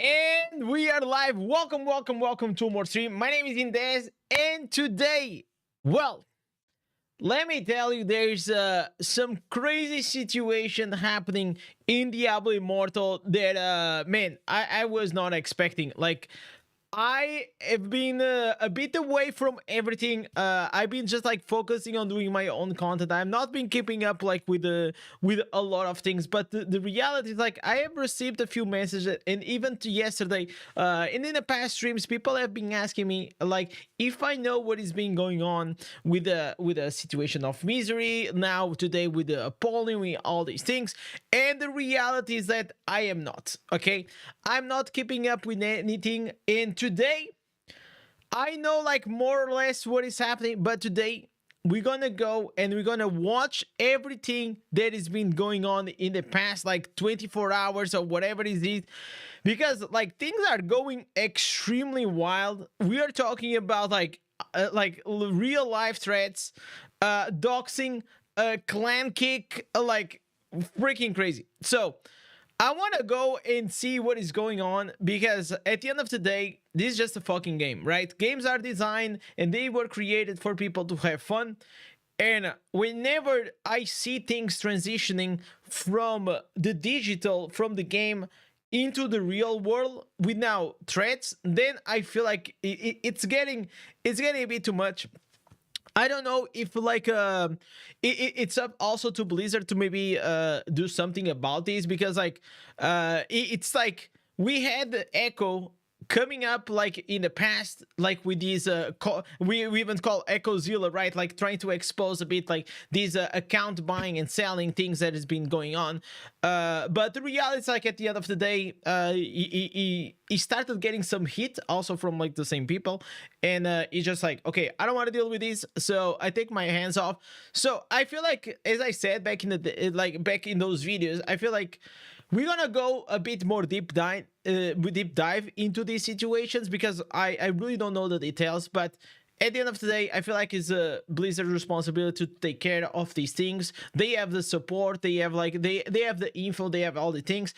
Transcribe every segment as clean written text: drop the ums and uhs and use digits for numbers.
And we are live. Welcome to more stream. My name is Indez, and today, well, let me tell you, there's some crazy situation happening in Diablo Immortal that, man, I was not expecting. Like, I have been a bit away from everything. I've been just like focusing on doing my own content. I've not been keeping up like with a lot of things. But the reality is like I have received a few messages, and even to yesterday, and in the past streams, people have been asking me like if I know what is being going on with the situation of misery now today with the Apolon, with all these things. And the reality is that I am not. Okay, I'm not keeping up with anything. And today, I know like more or less what is happening, but today we're gonna go and we're gonna watch everything that has been going on in the past like 24 hours or whatever it is, because like things are going extremely wild. We are talking about like real life threats, doxing, clan kick, like freaking crazy. So I want to go and see what is going on, because at the end of the day, this is just a fucking game, right? Games are designed and they were created for people to have fun. And whenever I see things transitioning from the digital, from the game into the real world with now threats, then I feel like it's getting a bit too much. I don't know if like it's up also to Blizzard to maybe do something about this, because like it's like we had the Echo coming up like in the past, like with these we even call Echozilla, right? Like trying to expose a bit like these account buying and selling things that has been going on. But the reality is like at the end of the day, he started getting some heat also from like the same people, and he's just like, okay, I don't want to deal with this, so I take my hands off. So I feel like, as I said back in the back in those videos, I feel like we're gonna go a bit more deep dive into these situations, because I really don't know the details. But at the end of the day, I feel like it's Blizzard's responsibility to take care of these things. They have the support, they have like they have the info, they have all the things.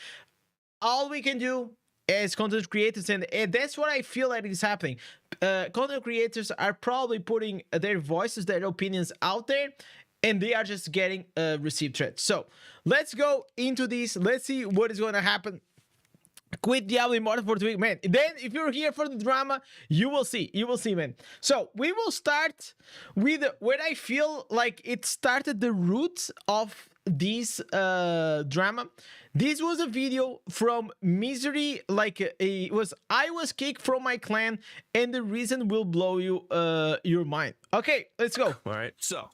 All we can do as content creators, and that's what I feel like is happening. Content creators are probably putting their voices, their opinions out there, and they are just getting received threats. So let's go into this. Let's see what is going to happen. Quit Diablo Immortal for 2 weeks, man. Then if you're here for the drama, you will see, man. So we will start with what I feel like it started the roots of this drama. This was a video from Misery, like it was, I was kicked from my clan and the reason will blow you your mind. Okay, let's go. All right, so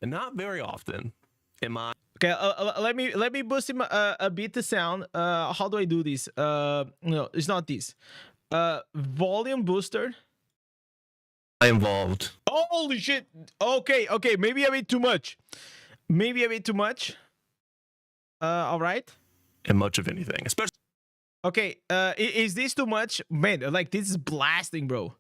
not very often am I. Okay, let me boost him a bit the sound. How do I do this? No, it's not this. Volume booster. Involved. Holy shit. Okay, maybe a bit too much. All right. And much of anything, especially. Okay, is this too much? Man, like this is blasting, bro.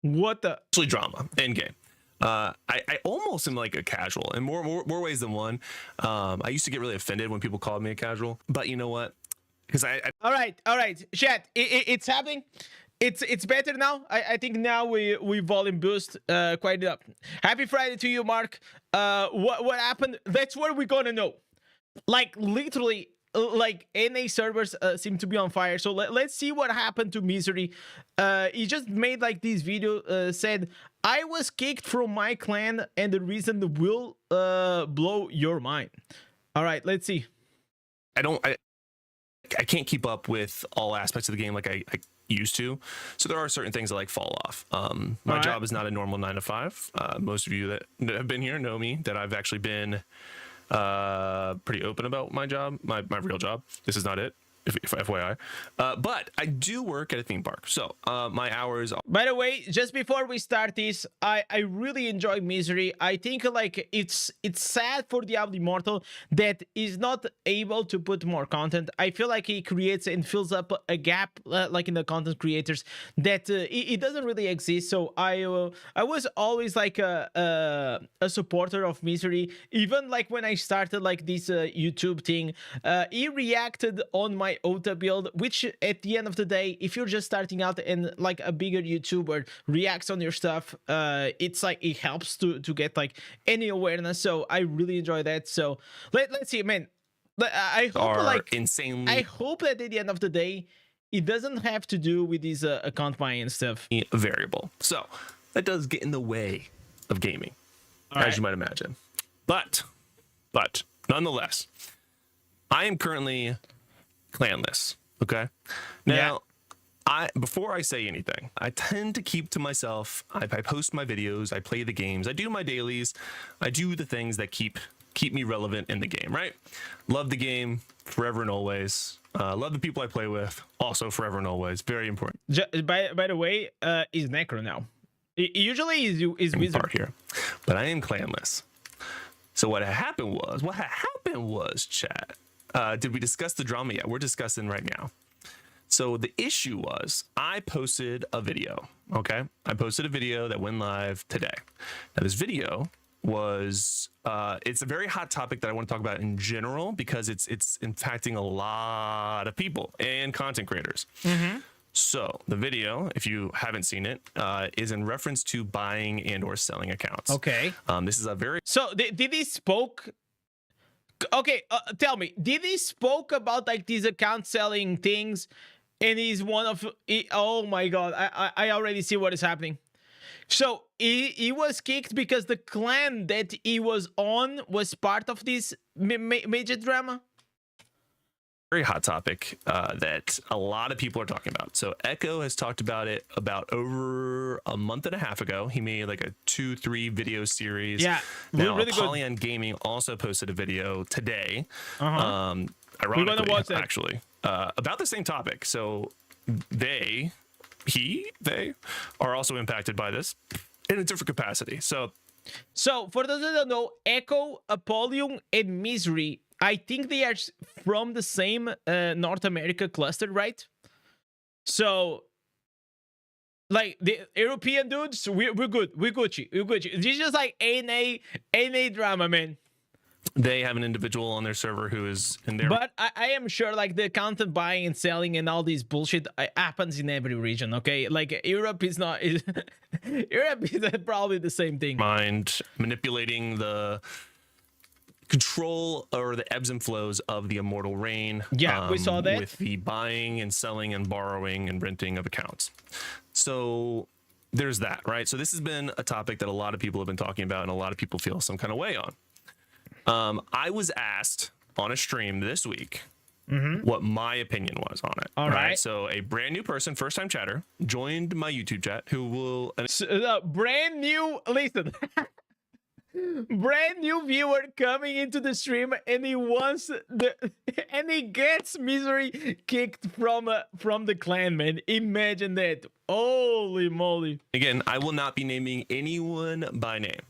What the? Especially drama in game. I almost am like a casual in more ways than one. I used to get really offended when people called me a casual, but you know what? Because all right, chat. It's happening. It's better now. I think now we volume boost quite up. Happy Friday to you, Mark. What happened? That's what we're gonna know. Like literally, like NA servers seem to be on fire. So let's see what happened to Misery. He just made like this video, said, I was kicked from my clan and the reason will blow your mind. All right, let's see. I can't keep up with all aspects of the game like I used to, so there are certain things that like fall off. My job is not a normal 9 to 5. Most of you that have been here know me, that I've actually been pretty open about my job, my real job. This is not it, if FYI. But I do work at a theme park, so my hours. By the way, just before we start this, I really enjoy Misery. I think like it's sad for Diablo Immortal that he's not able to put more content. I feel like he creates and fills up a gap like in the content creators that it doesn't really exist. So I was always like a supporter of Misery. Even like when I started like this YouTube thing, he reacted on my my OTA build, which at the end of the day, if you're just starting out and like a bigger YouTuber reacts on your stuff, it's like it helps to get like any awareness. So I really enjoy that. So let's see, man. I hope like insanely. I hope that at the end of the day, it doesn't have to do with these account buying and stuff. Variable. So that does get in the way of gaming, as you might imagine. But nonetheless, I am currently clanless. Okay. Now, before I say anything, I tend to keep to myself. I post my videos. I play the games. I do my dailies. I do the things that keep me relevant in the game. Right. Love the game forever and always. Love the people I play with. Also forever and always. Very important. By the way, is Necro now? Usually is Wizard part here, but I am clanless. So what happened was, chat. Did we discuss the drama yet? We're discussing right now. So the issue was I posted a video. Okay, I posted a video that went live today. Now this video was it's a very hot topic that I want to talk about in general because it's impacting a lot of people and content creators. So the video, if you haven't seen it, is in reference to buying and or selling accounts. Okay. This is a very... So did he spoke... Okay, tell me, did he spoke about like these account selling things and he's one of... Oh my God, I already see what is happening. So he was kicked because the clan that he was on was part of this major drama? Very hot topic that a lot of people are talking about. So Echo has talked about it about over a month and a half ago. He made like a 2-3 video series. Yeah, now really Apolon Gaming also posted a video today. Ironically, actually, about the same topic. So they are also impacted by this in a different capacity. So for those that don't know, Echo, Apolon, and Misery, I think they are from the same North America cluster, right? So, like, the European dudes, we're good. We're Gucci. This is just like NA drama, man. They have an individual on their server who is in there. But I am sure, like, the content buying and selling and all this bullshit happens in every region, okay? Like, Europe is not... Europe is probably the same thing. Mind manipulating the... control or the ebbs and flows of the immortal reign. Yeah, we saw that with the buying and selling and borrowing and renting of accounts. So there's that, right? So this has been a topic that a lot of people have been talking about and a lot of people feel some kind of way on. I was asked on a stream this week what my opinion was on it. All right. So a brand new person, first time chatter, joined my YouTube chat who will... brand new, listen. Brand new viewer coming into the stream and he wants and he gets Misery kicked from the clan, man. Imagine that. Holy moly. Again, I will not be naming anyone by name.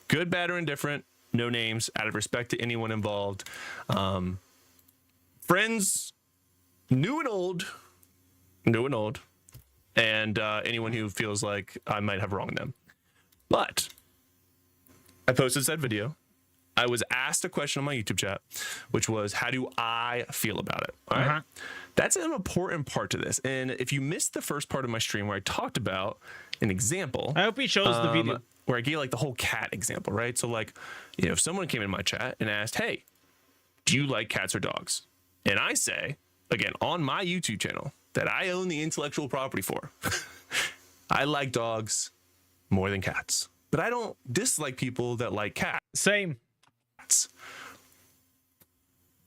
Good, bad, or indifferent. No names, out of respect to anyone involved. Friends, new and old, and anyone who feels like I might have wronged them. But I posted that video. I was asked a question on my YouTube chat, which was, how do I feel about it? All right. That's an important part to this. And if you missed the first part of my stream where I talked about an example, I hope he shows the video where I gave like the whole cat example, right? So like, you know, if someone came in my chat and asked, hey, do you like cats or dogs? And I say, again, on my YouTube channel that I own the intellectual property for, I like dogs more than cats. But I don't dislike people that like cats. Same.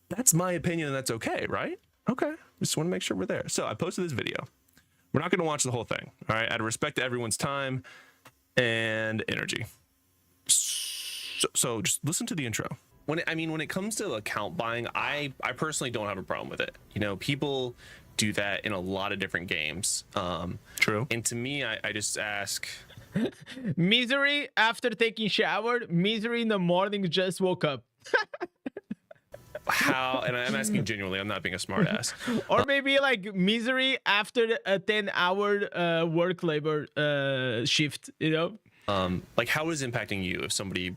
That's my opinion, and that's okay, right? Okay. Just want to make sure we're there. So I posted this video. We're not going to watch the whole thing, all right? Out of respect to everyone's time and energy. So just listen to the intro. When it comes to account buying, I personally don't have a problem with it. You know, people do that in a lot of different games. True. And to me, I just ask... Misery after taking shower, Misery in the morning just woke up. How? And I'm asking genuinely, I'm not being a smart ass. Or maybe like Misery after a 10-hour work labor shift, you know? Like how is it impacting you if somebody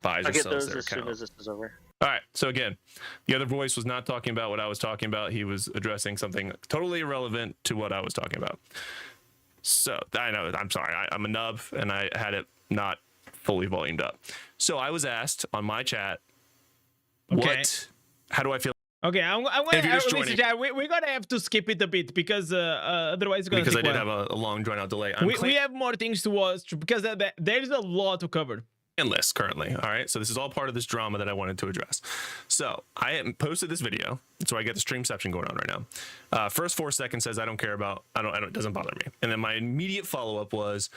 buys or sells their account? As soon as this is over. All right. So again, the other voice was not talking about what I was talking about. He was addressing something totally irrelevant to what I was talking about. So I know, I'm sorry. I'm a nub and I had it not fully volumed up. So I was asked on my chat, how do I feel? Okay, I'm gonna listen, Chad, we're gonna have to skip it a bit because otherwise it's gonna because I take did a while. have a long drawn out delay. We have more things to watch because there's a lot to cover. List currently. All right. So this is all part of this drama that I wanted to address. So I posted this video. So I get the streamception going on right now. First 4 seconds says, I don't care about, it doesn't bother me. And then my immediate follow-up was,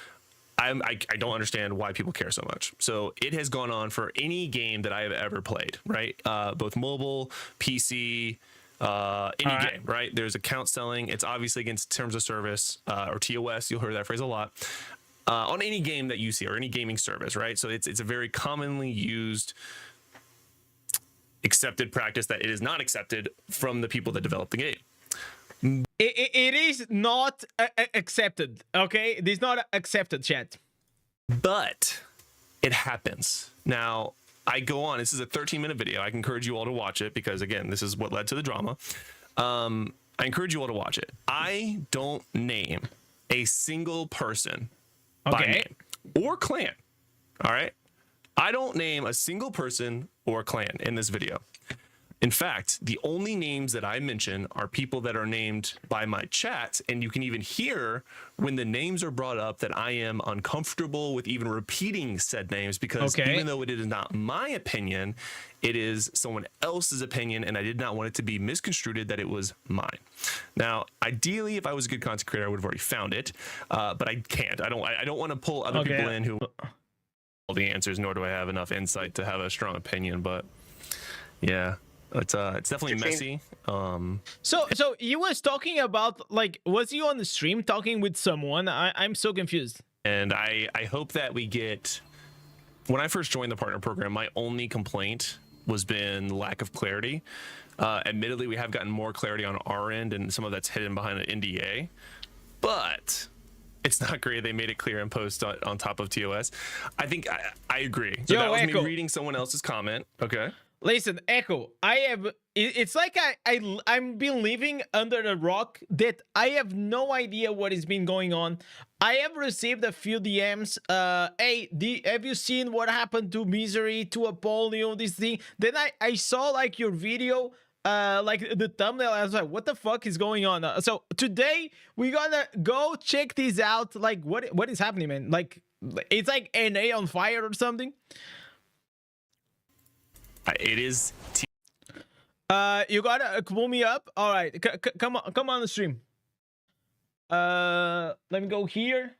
I don't understand why people care so much. So it has gone on for any game that I have ever played, right? Both mobile, PC, any game, right? There's account selling. It's obviously against terms of service, or TOS. You'll hear that phrase a lot. On any game that you see or any gaming service, right? So it's a very commonly used accepted practice that it is not accepted from the people that develop the game. It is not accepted, okay? It is not accepted, chat. But it happens. Now, I go on. This is a 13-minute video. I encourage you all to watch it because, again, this is what led to the drama. I encourage you all to watch it. I don't name a single person by name or clan. All right. I don't name a single person or clan in this video. In fact, the only names that I mention are people that are named by my chat. And you can even hear when the names are brought up that I am uncomfortable with even repeating said names because even though it is not my opinion, it is someone else's opinion. And I did not want it to be misconstrued that it was mine. Now, ideally, if I was a good content creator, I would have already found it. But I can't. I don't want to pull other people in who all the answers, nor do I have enough insight to have a strong opinion. But yeah. It's definitely messy. So you was talking about, like, was you on the stream talking with someone? I'm so confused. And I hope that we get, when I first joined the partner program, my only complaint was been lack of clarity. Admittedly, we have gotten more clarity on our end, and some of that's hidden behind an NDA, but it's not great. They made it clear in post on top of TOS. I think I agree. So that was me reading someone else's comment. Okay. Listen, Echo, it's like I'm been living under a rock that I have no idea what has been going on. I have received a few DMs. Hey, have you seen what happened to Misery, to Apolon, this thing? Then I saw like your video, like the thumbnail. I was like, what the fuck is going on? So today we're gonna go check this out. Like, what is happening, man? Like, it's like NA on fire or something. It is. You gotta pull me up. All right, come on the stream. Let me go here.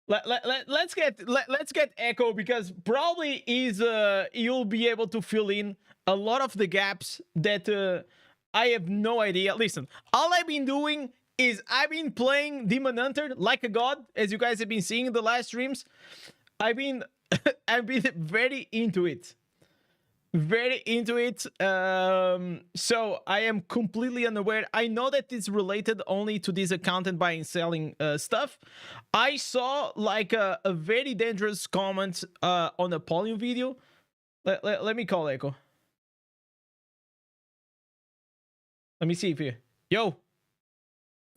Let's get Echo because probably you'll be able to fill in a lot of the gaps that I have no idea. Listen, all I've been doing is I've been playing Demon Hunter like a god, as you guys have been seeing in the last streams. I've been very into it. So I am completely unaware. I know that it's related only to this account and buying and selling stuff. I saw like a very dangerous comment on a Apolon video. Let me call Echo. Let me see if you. Yo.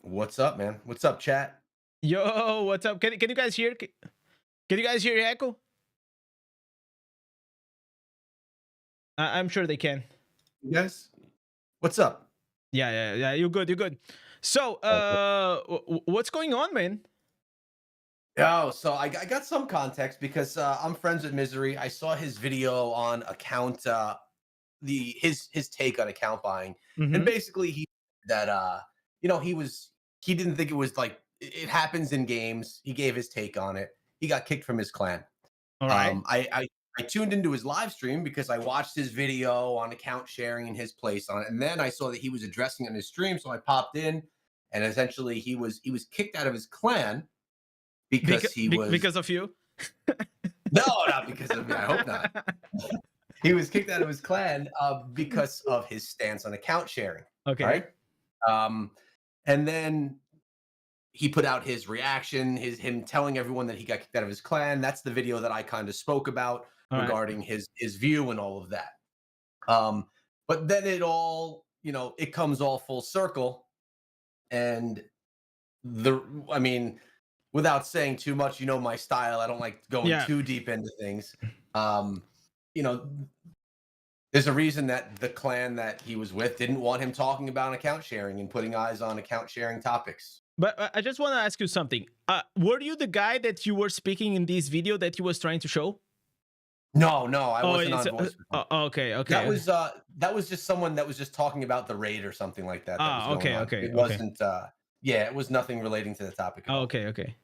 What's up, man? What's up, chat? Yo, what's up? Can you guys hear? Can you guys hear Echo? I'm sure they can. You guys, what's up? Yeah. You're good. So, what's going on, man? Oh, so I got some context because I'm friends with Misery. I saw his video on account, his take on account buying, and basically he that he didn't think it was like it happens in games. He gave his take on it. He got kicked from his clan. All right. I tuned into his live stream because I watched his video on account sharing and his place on it, and then I saw that he was addressing it in his stream, so I popped in, and essentially he was kicked out of his clan because because of you. No, not because of me. I hope not. He was kicked out of his clan because of his stance on account sharing. Okay. Right? And then he put out his reaction, him telling everyone that he got kicked out of his clan. That's the video that I kind of spoke about. All right. regarding his view and all of that. Um, but then it all, it comes all full circle, and I mean, without saying too much, my style. I don't like going Yeah. too deep into things. Um, you know, there's a reason that the clan that he was with didn't want him talking about account sharing and putting eyes on account sharing topics. But I just want to ask you something. Were you the guy that you were speaking in this video that he was trying to show? No, I Oh, wasn't it's on voice. okay, That okay. was that was just someone that was just talking about the raid or something like that that was going Okay, on. okay, It okay. wasn't yeah, it was nothing relating to the topic at all. Okay, okay.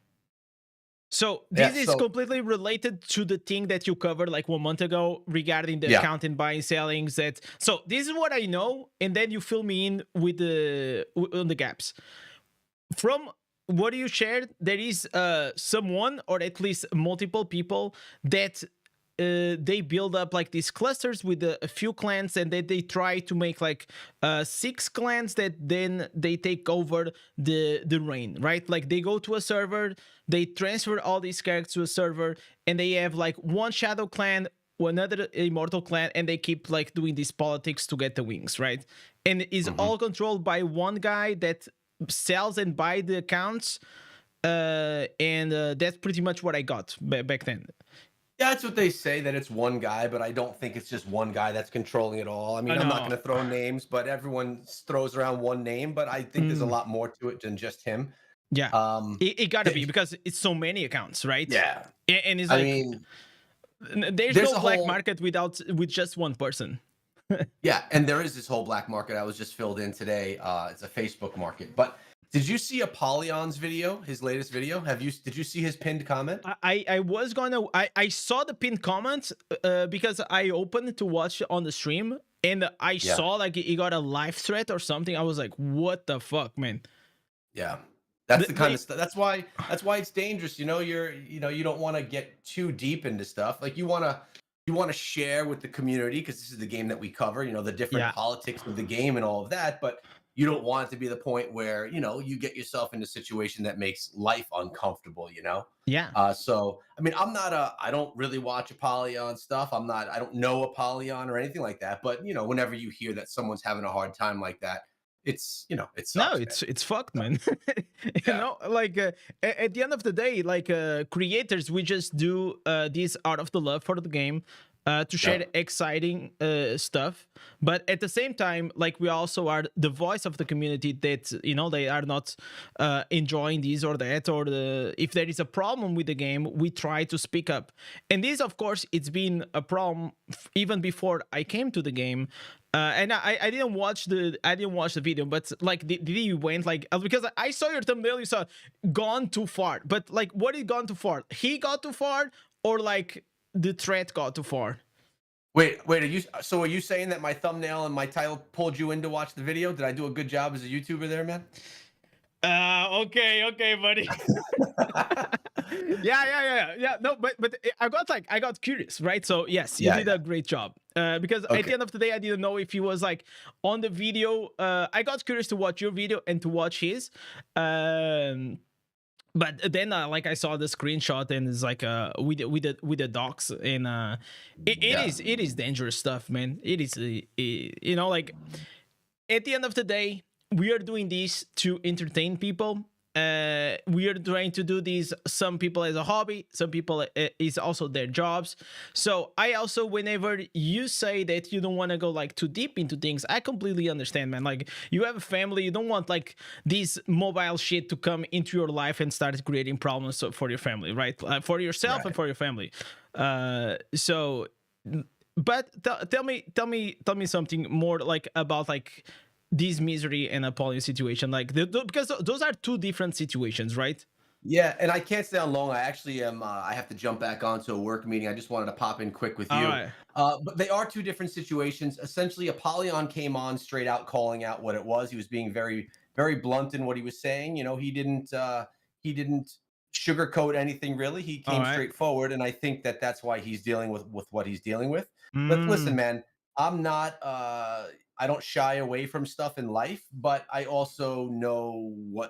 So Yeah, this is so completely related to the thing that you covered like 1 month ago regarding the yeah. account and buying sellings. That so this is what I know, and then you fill me in with on the gaps. From what you shared, there is someone or at least multiple people that they build up like these clusters with a few clans, and then they try to make like 6 clans that then they take over the reign, right? Like they go to a server, they transfer all these characters to a server, and they have like one shadow clan, another immortal clan, and they keep like doing these politics to get the wings, right? And is Mhm. all controlled by one guy that sells and buy the accounts, and that's pretty much what I got back then. Yeah, that's what they say, that it's one guy, but I don't think it's just one guy that's controlling it all. I mean, I'm not No. going to throw names, but everyone throws around one name, but I think there's a Mm, lot more to it than just him. yeah, Um, it gotta be th- because it's so many accounts, right? yeah, And it's I like mean, there's there's no a black whole market with just one person. yeah, and there is this whole black market. I was just filled in today. It's a Facebook market. But did you see Apollyon's video, his latest video? Did you see his pinned comment? I was gonna I saw the pinned comment because I opened to watch on the stream, and I Yeah. saw like he got a life threat or something. I was like, what the fuck, man? Yeah. That's the kind They of stuff. That's why it's dangerous. You don't want to get too deep into stuff. Like you want to share with the community, because this is the game that we cover, the different yeah, politics of the game and all of that, but you don't want it to be the point where, you get yourself in a situation that makes life uncomfortable. yeah. So I mean, I don't really watch Apollyon stuff. I don't know Apollyon or anything like that, but whenever you hear that someone's having a hard time like that, it No, sucks, man. it's fucked, So, man. yeah. Like at the end of the day, like creators, we just do this out of the love for the game, to share Yep. exciting stuff. But at the same time, like we also are the voice of the community that they are not enjoying this or that, or if there is a problem with the game, we try to speak up. And this, of course, it's been a problem even before I came to the game. And I didn't watch the video, but like did he went like because I saw your thumbnail, you saw gone too far, but like what is gone too far? He got too far, or like the threat got too far? Wait, are you saying that my thumbnail and my title pulled you in to watch the video? Did I do a good job as a YouTuber there, man? Okay, buddy. Yeah. No, but I got curious, right? So yes, you Yeah, did yeah. a great job. Because at Okay. the end of the day, I didn't know if he was like on the video. I got curious to watch your video and to watch his. Um, but then like I saw the screenshot, and it's like with the docs, and Yeah. it is dangerous stuff, man. It is like at the end of the day, we are doing this to entertain people. We are trying to do this, some people as a hobby, some people is also their jobs. So I also, whenever you say that you don't want to go like too deep into things, I completely understand, man. Like you have a family, you don't want like this mobile shit to come into your life and start creating problems for your family, right? For yourself and Right. for your family. So but tell me something more like about like this misery and Apollon situation, like because those are two different situations, right? Yeah, and I can't stay on long. I actually am. I have to jump back onto a work meeting. I just wanted to pop in quick with All you. right. But they are two different situations. Essentially, Apollyon came on straight out calling out what it was. He was being very, very blunt in what he was saying. He didn't sugarcoat anything really. He All came right. straight forward, and I think that that's why he's dealing with what he's dealing with. But listen, Mm, man, I'm not. I don't shy away from stuff in life, but I also know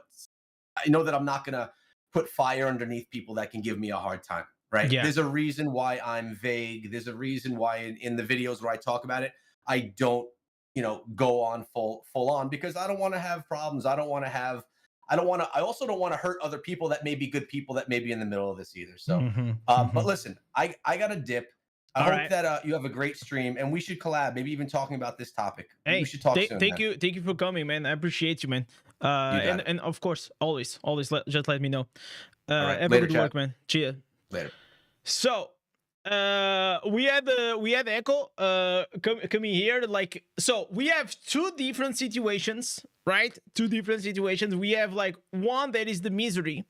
I know that I'm not gonna put fire underneath people that can give me a hard time, right? Yeah. There's a reason why I'm vague. There's a reason why in the videos where I talk about it, I don't, go on full on, because I don't want to have problems. I also don't want to hurt other people that may be good people that may be in the middle of this either. So, but listen, I got a dip. I All hope right. that you have a great stream, and we should collab, maybe even talking about this topic. Hey, we should talk soon. thank man. you, thank you for coming, man. I appreciate you, man. got And it. and of course, always just let me know. right, Have later, a good chat. work, man. Cheers. Later. So, we had Echo coming here. Like, so we have two different situations, right? Two different situations. We have like one that is the misery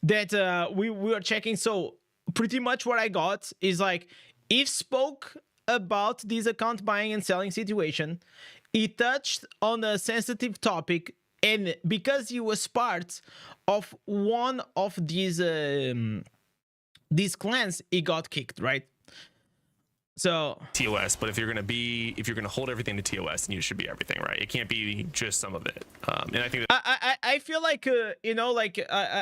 that we are checking. So pretty much what I got is like, if spoke about this account buying and selling situation, he touched on a sensitive topic, and because he was part of one of these clans, he got kicked, right? So TOS, but if you're gonna hold everything to TOS, then you should be everything, right? It can't be just some of it. And I think that I feel like like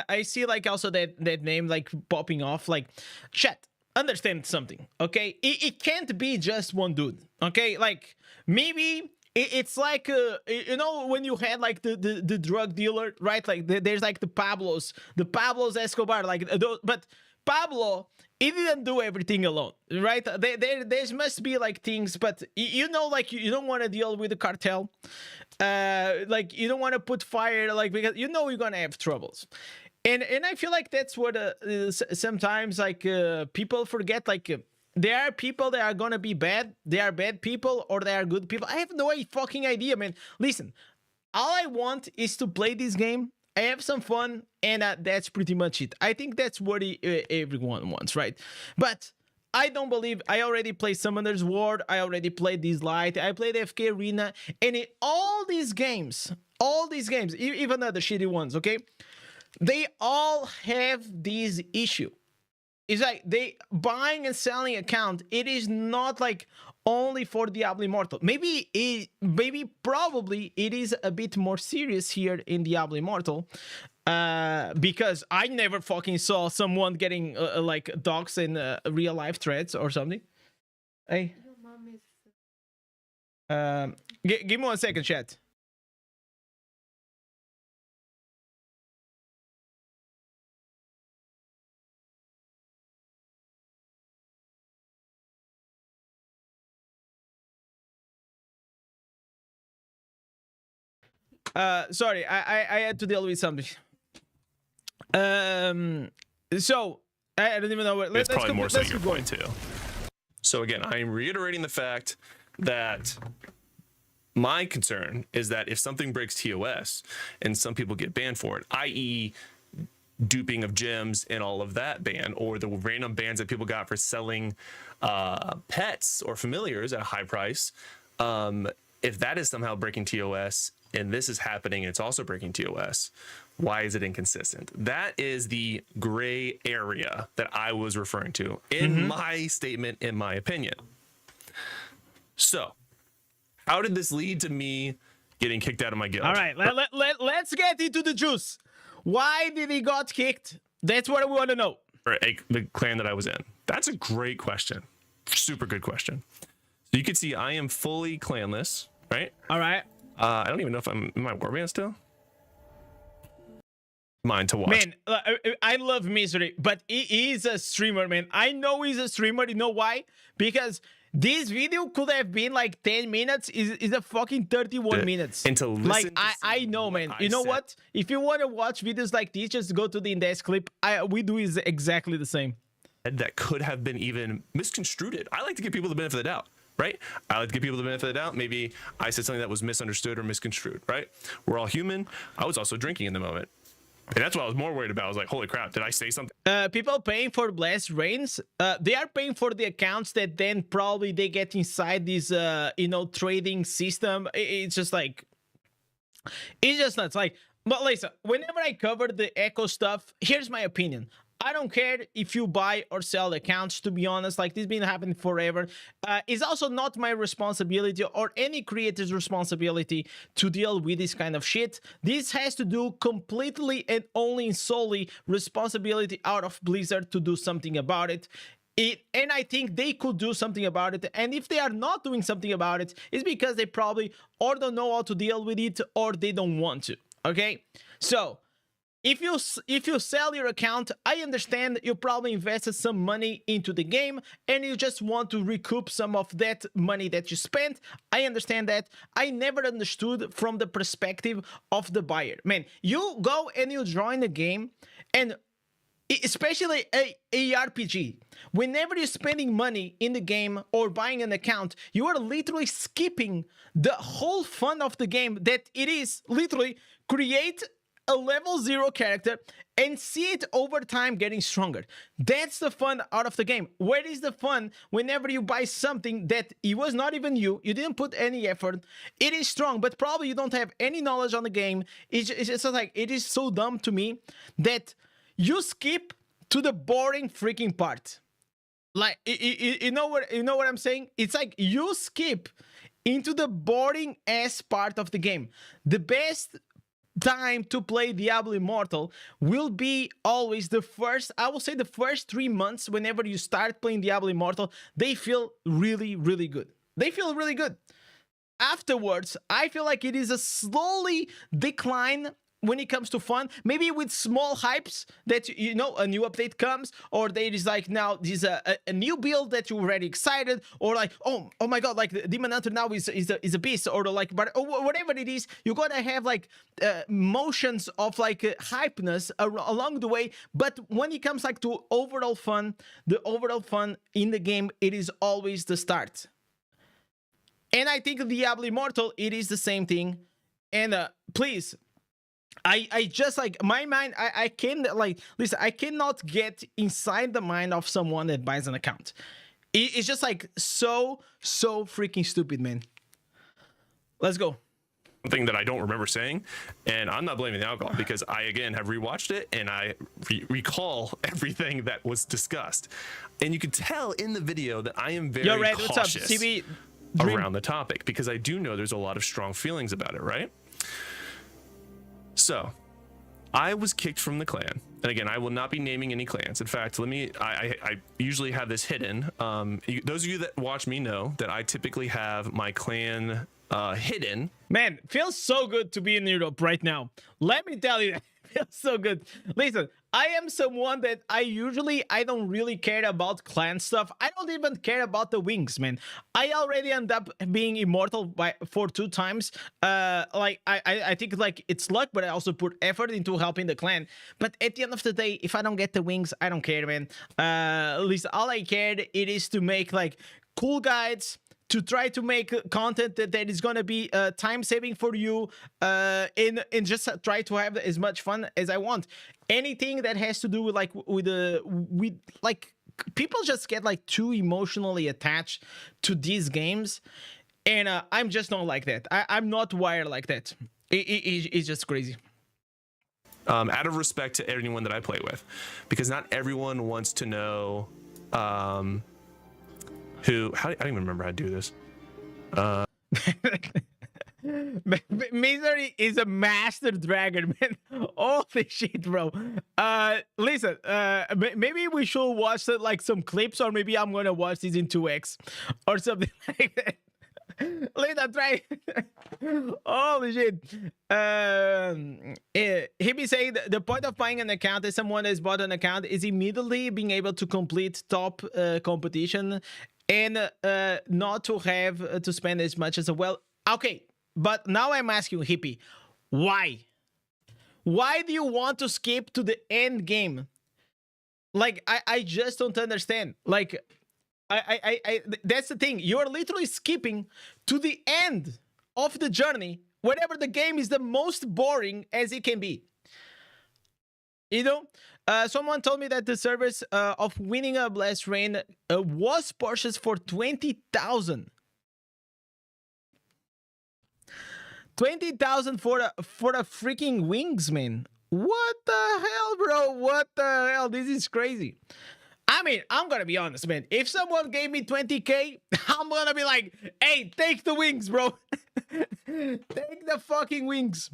I see like also that name like popping off. Like, chat, understand something, okay? It can't be just one dude, okay? Like, maybe it's like when you had like the drug dealer, right? Like there's like the Pablos Escobar, like but Pablo, he didn't do everything alone, right? There must be like things, but like you don't want to deal with the cartel, like you don't want to put fire, like, because you're gonna have troubles. And I feel like that's what sometimes like people forget. Like, there are people that are gonna be bad. They are bad people, or they are good people. I have no fucking idea, man. Listen, all I want is to play this game. I have some fun, and that's pretty much it. I think that's what everyone wants, right? But I don't believe. I already played Summoner's Ward. I already played this light. I played FK Arena, and in all these games, even other shitty ones, okay, they all have this issue. It's like they buying and selling account. It is not like only for Diablo Immortal. Probably it is a bit more serious here in Diablo Immortal, because I never fucking saw someone getting like doxxed in real life threads or something. Hey, give me 1 second, chat. Sorry, I had to deal with something. So I don't even know what. it's probably more so your point too. So again, I'm reiterating the fact that my concern is that if something breaks TOS and some people get banned for it, i.e. duping of gems and all of that ban, or the random bans that people got for selling pets or familiars at a high price, if that is somehow breaking TOS and this is happening and it's also breaking TOS, why is it inconsistent? That is the gray area that I was referring to in my statement, in my opinion. So how did this lead to me getting kicked out of my guild? All right, let's get into the juice. Why did he got kicked? That's what we want to know. Or the clan that I was in. That's a great question. Super good question. So you can see I am fully clanless, right? All right. I don't even know if I'm in my warband still. Mine to watch. Man, I love Misery, but he is a streamer, man. I know he's a streamer. You know why? Because this video could have been like 10 minutes. Is a fucking 31 minutes. And to listen like, to I know, man. You know what? If you want to watch videos like this, just go to the Indez clip. We do is exactly the same. That could have been even misconstrued. I like to give people the benefit of the doubt, right? I like to give people the benefit of the doubt. Maybe I said something that was misunderstood or misconstrued, right? We're all human. I was also drinking in the moment. And that's what I was more worried about. I was like, holy crap, did I say something? People paying for blessed rains, they are paying for the accounts that then probably they get inside this, trading system. It's just like, it's just nuts. Like, but listen, whenever I cover the Echo stuff, here's my opinion. I don't care if you buy or sell accounts, to be honest. Like, this been happening forever. It's also not my responsibility or any creator's responsibility to deal with this kind of shit. This has to do completely and only and solely responsibility out of Blizzard to do something about it. And I think they could do something about it. And if they are not doing something about it, it's because they probably or don't know how to deal with it or they don't want to. Okay? So if you sell your account, I understand you probably invested some money into the game and you just want to recoup some of that money that you spent. I understand that. I never understood from the perspective of the buyer. Man, you go and you join the game, and especially a RPG, whenever you're spending money in the game or buying an account, you are literally skipping the whole fun of the game, that it is literally create a level 0 character and see it over time getting stronger. That's the fun out of the game. Where is the fun whenever you buy something that it was not even you didn't put any effort, it is strong, but probably you don't have any knowledge on the game. It's just like, it is so dumb to me that you skip to the boring freaking part. Like, you know what I'm saying? It's like you skip into the boring ass part of the game. The best time to play Diablo Immortal will be always the first, I will say the first 3 months. Whenever you start playing Diablo Immortal, they feel really, really good. They feel really good. Afterwards, I feel like it is a slowly decline when it comes to fun, maybe with small hypes that, you know, a new update comes, or there is like now there's a new build that you're already excited, or like, oh my god, like the Demon Hunter now is a beast, or like, but or whatever it is, you're gonna have like motions of like hypeness along the way. But when it comes like to overall fun, the overall fun in the game, it is always the start. And I think Diablo Immortal, it is the same thing. And please, I just like, my mind, I can like, listen, I cannot get inside the mind of someone that buys an account. It's just like so freaking stupid, man. Let's go. Thing that I don't remember saying, and I'm not blaming the alcohol, because I again have rewatched it and I recall everything that was discussed, and you could tell in the video that I am very cautious. What's up, CB? Around the topic, because I do know there's a lot of strong feelings about it, right? So I was kicked from the clan, and again, I will not be naming any clans. In fact, I usually have this hidden. Those of you that watch me know that I typically have my clan hidden. Man, feels so good to be in Europe right now. Let me tell you, it feels so good. Listen, I am someone that I don't really care about clan stuff. I don't even care about the wings, man. I already end up being immortal for 2 times. Like I think like it's luck, but I also put effort into helping the clan. But at the end of the day, if I don't get the wings, I don't care, man. At least all I cared it is to make like cool guides, to try to make content that is gonna be time saving for you, and just try to have as much fun as I want. Anything that has to do with like with like, people just get like too emotionally attached to these games, and I'm just not like that. I'm not wired like that. It's just crazy. Out of respect to anyone that I play with, because not everyone wants to know I don't even remember how to do this. Misery is a master dragon, man. Holy shit, bro. Listen, maybe we should watch like some clips, or maybe I'm gonna watch this in 2x or something like that. Let's try. Holy shit. He be saying the point of buying an account as someone has bought an account is immediately being able to complete top competition, and not to have to spend as much as well. Okay, but now I'm asking you, Hippie, why? Why do you want to skip to the end game? Like, I just don't understand. Like, I that's the thing. You're literally skipping to the end of the journey, whenever the game is the most boring as it can be. You know, someone told me that the service of winning a blessed rain was purchased for 20,000. 20,000 for a freaking wings, man. What the hell, bro? What the hell? This is crazy. I mean, I'm gonna be honest, man. If someone gave me 20K, I'm gonna be like, hey, take the wings, bro. Take the fucking wings.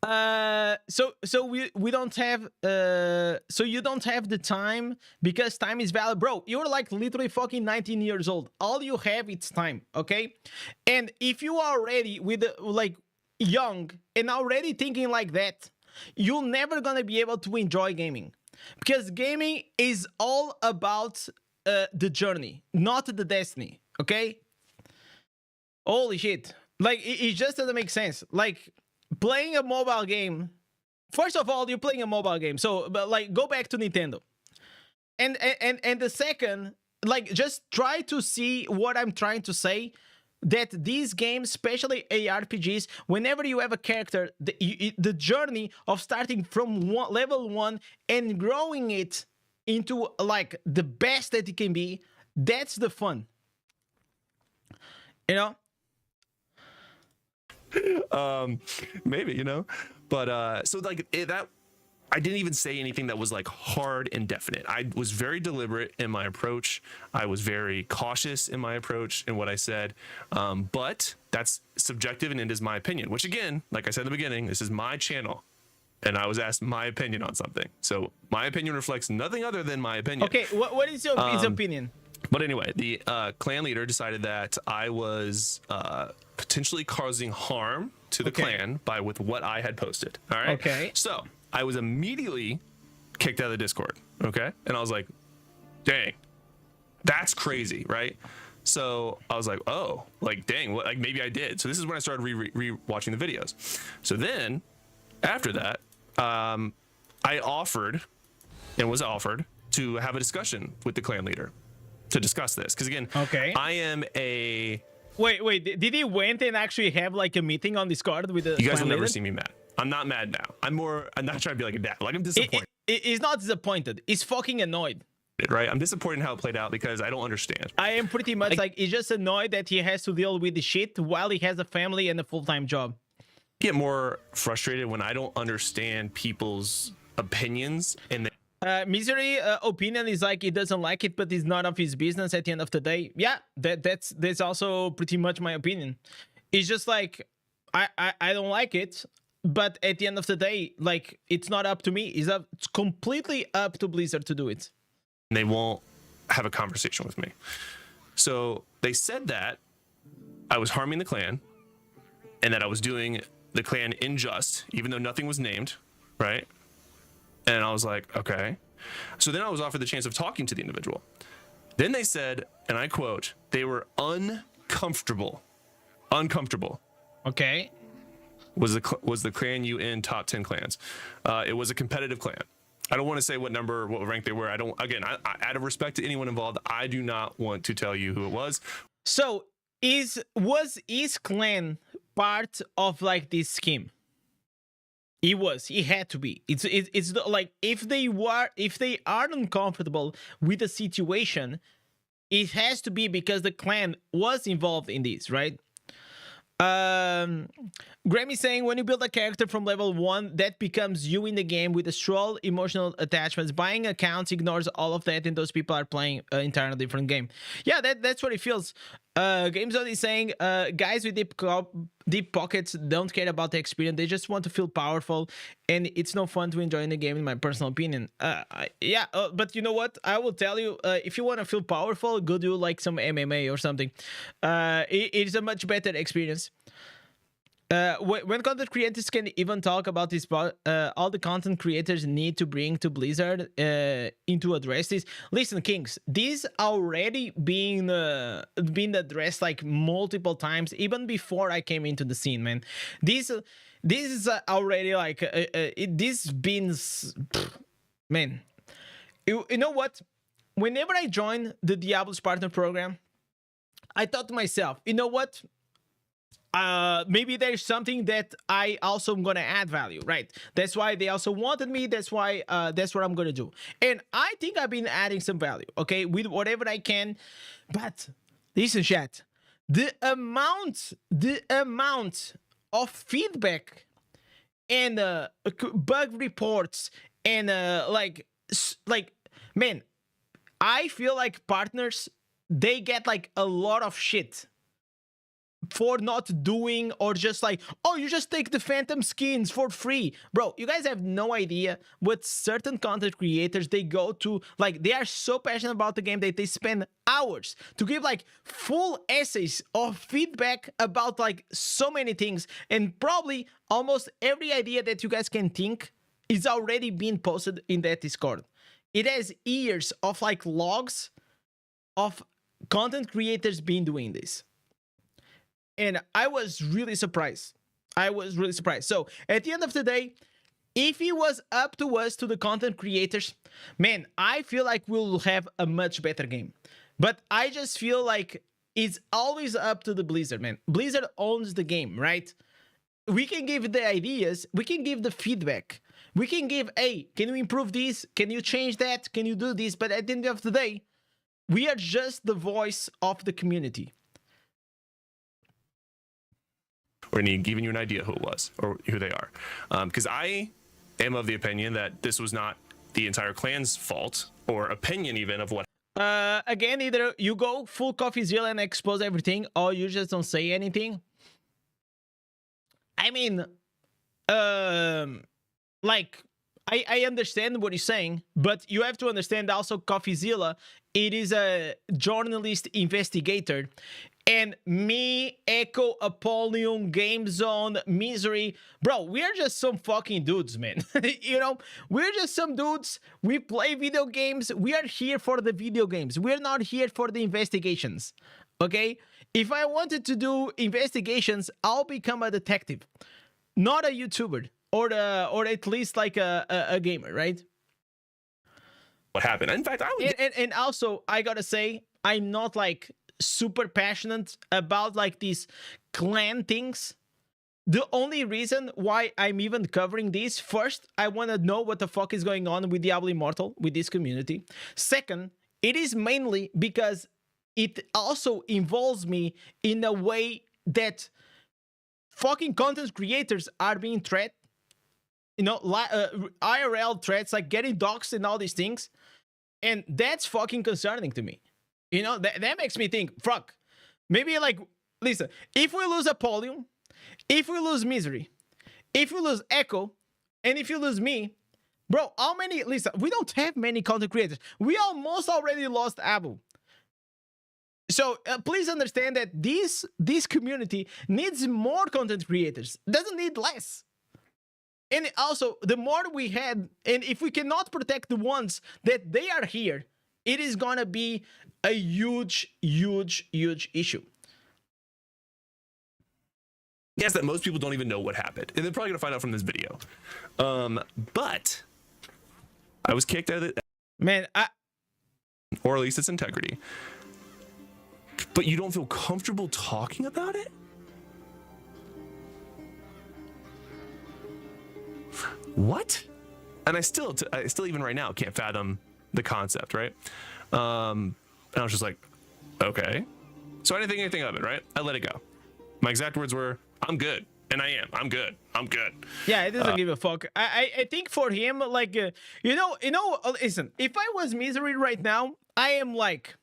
So we don't have so you don't have the time because time is valid, bro. You're like literally fucking 19 years old. All you have is time, okay? And if you are already with like young and already thinking like that, you're never gonna be able to enjoy gaming, because gaming is all about the journey, not the destiny, okay? Holy shit. Like, it just doesn't make sense. Like, playing a mobile game, first of all, you're playing a mobile game, so but like go back to Nintendo. And the second, like, just try to see what I'm trying to say, that these games, especially ARPGs, whenever you have a character, the journey of starting from level 1 and growing it into like the best that it can be, that's the fun, you know? Maybe, you know, but so like that, I didn't even say anything that was like hard and definite. I was very deliberate in my approach. I was very cautious in my approach in what I said, but that's subjective and it is my opinion, which again, like I said in the beginning, this is my channel and I was asked my opinion on something, so my opinion reflects nothing other than my opinion. Okay, what is your his opinion? But anyway, the clan leader decided that I was potentially causing harm to the clan with what I had posted. All right. Okay. So I was immediately kicked out of the Discord. Okay. And I was like, dang, that's crazy, right? So I was like, oh, like, dang, what? Like, maybe I did. So this is when I started re-watching the videos. So then after that, I offered and was offered to have a discussion with the clan leader to discuss this, because again, I am a wait, did he went and actually have like a meeting on Discord with the you guys will never leader? see me mad. I'm not mad now. I'm not trying to be like a dad, like I'm disappointed. He's not disappointed, he's fucking annoyed, right? I'm disappointed in how it played out because I don't understand. I am pretty much like he's just annoyed that he has to deal with the shit while he has a family and a full-time job. I get more frustrated when I don't understand people's opinions and Misery opinion is like he doesn't like it, but it's not of his business at the end of the day. Yeah, that's also pretty much my opinion. It's just like I don't like it, but at the end of the day, like, it's not up to me. It's completely up to Blizzard to do it. They won't have a conversation with me. So they said that I was harming the clan and that I was doing the clan unjust, even though nothing was named, right? And I was like, okay. So then I was offered the chance of talking to the individual. Then they said, and I quote, they were uncomfortable. Uncomfortable. Okay. Was the clan you in top 10 clans? It was a competitive clan. I don't want to say what number, what rank they were. I don't, again, I out of respect to anyone involved, I do not want to tell you who it was. So was his clan part of like this scheme? He had to be. It's like, if they are uncomfortable with the situation, it has to be because the clan was involved in this, right? Grammy saying, when you build a character from level 1, that becomes you in the game with a strong emotional attachments. Buying accounts ignores all of that, and those people are playing an entirely different game. Yeah, that's what it feels. GameZone is saying, guys with deep pockets don't care about the experience. They just want to feel powerful, and it's no fun to enjoy in the game, in my personal opinion. But you know what? I will tell you, if you want to feel powerful, go do like some MMA or something. It is a much better experience. When content creators can even talk about this, all the content creators need to bring to Blizzard into address this. Listen, Kings, this already been addressed like multiple times, even before I came into the scene, man. This is already like this been, man. You know what? Whenever I joined the Diablo's partner program, I thought to myself, you know what? Maybe there's something that I also am gonna add value, right? That's why they also wanted me. That's why that's what I'm gonna do. And I think I've been adding some value, okay, with whatever I can. But listen, chat, the amount of feedback and bug reports and man, I feel like partners, they get like a lot of shit for not doing, or just like, oh, you just take the phantom skins for free. Bro, you guys have no idea what certain content creators they go to. Like, they are so passionate about the game that they spend hours to give like full essays of feedback about like so many things, and probably almost every idea that you guys can think is already being posted in that Discord. It has years of like logs of content creators been doing this. And I was really surprised. So at the end of the day, if it was up to us, to the content creators, man, I feel like we'll have a much better game. But I just feel like it's always up to the Blizzard, man. Blizzard owns the game, right? We can give the ideas, we can give the feedback, we can give, hey, can you improve this? Can you change that? Can you do this? But at the end of the day, we are just the voice of the community. Or giving you an idea who it was or who they are. Because I am of the opinion that this was not the entire clan's fault, or opinion even of what. Again, either you go full CoffeeZilla and expose everything, or you just don't say anything. I mean, like, I understand what you're saying, but you have to understand also CoffeeZilla, it is a journalist investigator. And me, Echo, Apolon, Game Zone, Misery, bro, we are just some fucking dudes, man. You know, we're just some dudes. We play video games. We are here for the video games. We're not here for the investigations, okay? If I wanted to do investigations, I'll become a detective, not a YouTuber, or at least like a gamer, right? What happened? In fact, I would. And also, I gotta say, I'm not like super passionate about like these clan things. The only reason why I'm even covering this, first, I want to know what the fuck is going on with Diablo Immortal, with this community. Second, it is mainly because it also involves me in a way that fucking content creators are being threatened. You know, IRL threats, like getting doxxed and all these things. And that's fucking concerning to me. You know, that makes me think, fuck, maybe like, listen, if we lose Apollo, if we lose Misery, if we lose Echo, and if you lose me, bro, how many, listen, we don't have many content creators. We almost already lost Abu. So please understand that this community needs more content creators, doesn't need less. And also, the more we had, and if we cannot protect the ones that they are here, it is gonna be a huge, huge, huge issue. Yes, that most people don't even know what happened, and they're probably gonna find out from this video. But I was kicked out of it, man. Or at least its integrity. But you don't feel comfortable talking about it? What? And I still even right now can't fathom the concept, right? And I was just like, okay. So I didn't think anything of it, right? I let it go. My exact words were, I'm good. And I am. I'm good. I'm good. Yeah, it doesn't give a fuck. I think for him, like, you know, listen, if I was Misery right now, I am like,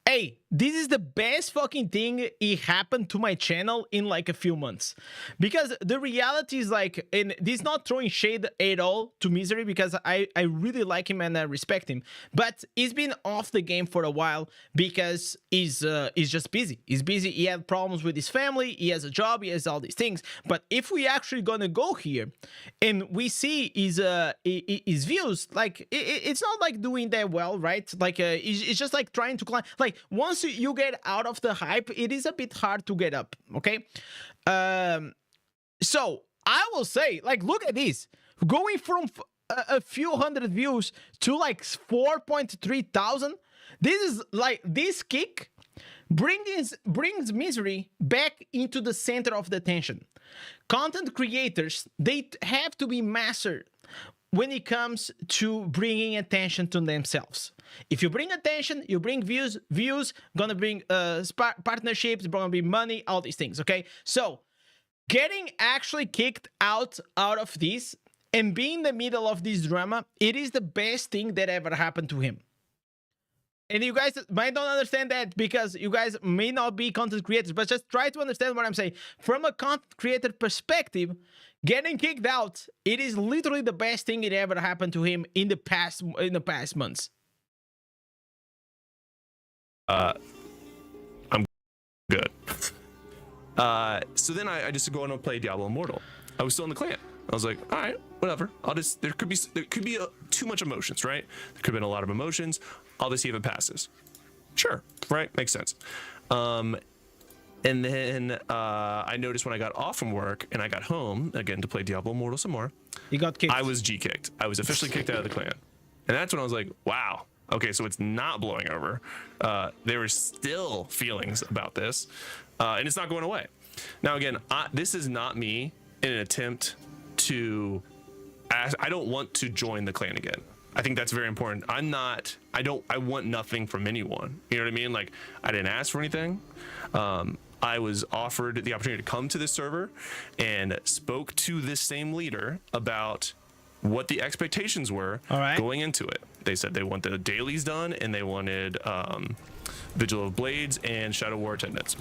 hey, this is the best fucking thing it happened to my channel in like a few months. Because the reality is like, and this is not throwing shade at all to Misery, because I really like him and I respect him. But he's been off the game for a while because he's just busy. He's busy. He had problems with his family. He has a job. He has all these things. But if we actually gonna go here and we see his views, like it's not like doing that well, right? Like it's just like trying to climb. Like once you get out of the hype, it is a bit hard to get up, okay? So I will say, like, look at this. Going from a few hundred views to like 4.3 thousand, this is like, this kick brings Misery back into the center of the attention. Content creators, they have to be mastered when it comes to bringing attention to themselves. If you bring attention, you bring views gonna bring partnerships, gonna be money, all these things, okay? So getting actually kicked out of this and being in the middle of this drama, it is the best thing that ever happened to him. And you guys might not understand that because you guys may not be content creators, but just try to understand what I'm saying. From a content creator perspective, getting kicked out, it is literally the best thing that ever happened to him in the past months. I'm good. So then I just go on and play Diablo Immortal. I was still in the clan. I was like, all right, whatever. There could be too much emotions, right? There could have been a lot of emotions. I'll just see if it passes. Sure, right? Makes sense. And then I noticed when I got off from work and I got home again to play Diablo Immortal some more. You got kicked. I was G-kicked. I was officially kicked out of the clan. And that's when I was like, wow. Okay, so it's not blowing over. There were still feelings about this, and it's not going away. Now, again, this is not me in an attempt to ask. I don't want to join the clan again. I think that's very important. I want nothing from anyone. You know what I mean? Like, I didn't ask for anything. I was offered the opportunity to come to this server and spoke to this same leader about what the expectations were going into it. They said they want the dailies done and they wanted Vigil of Blades and Shadow War attendance.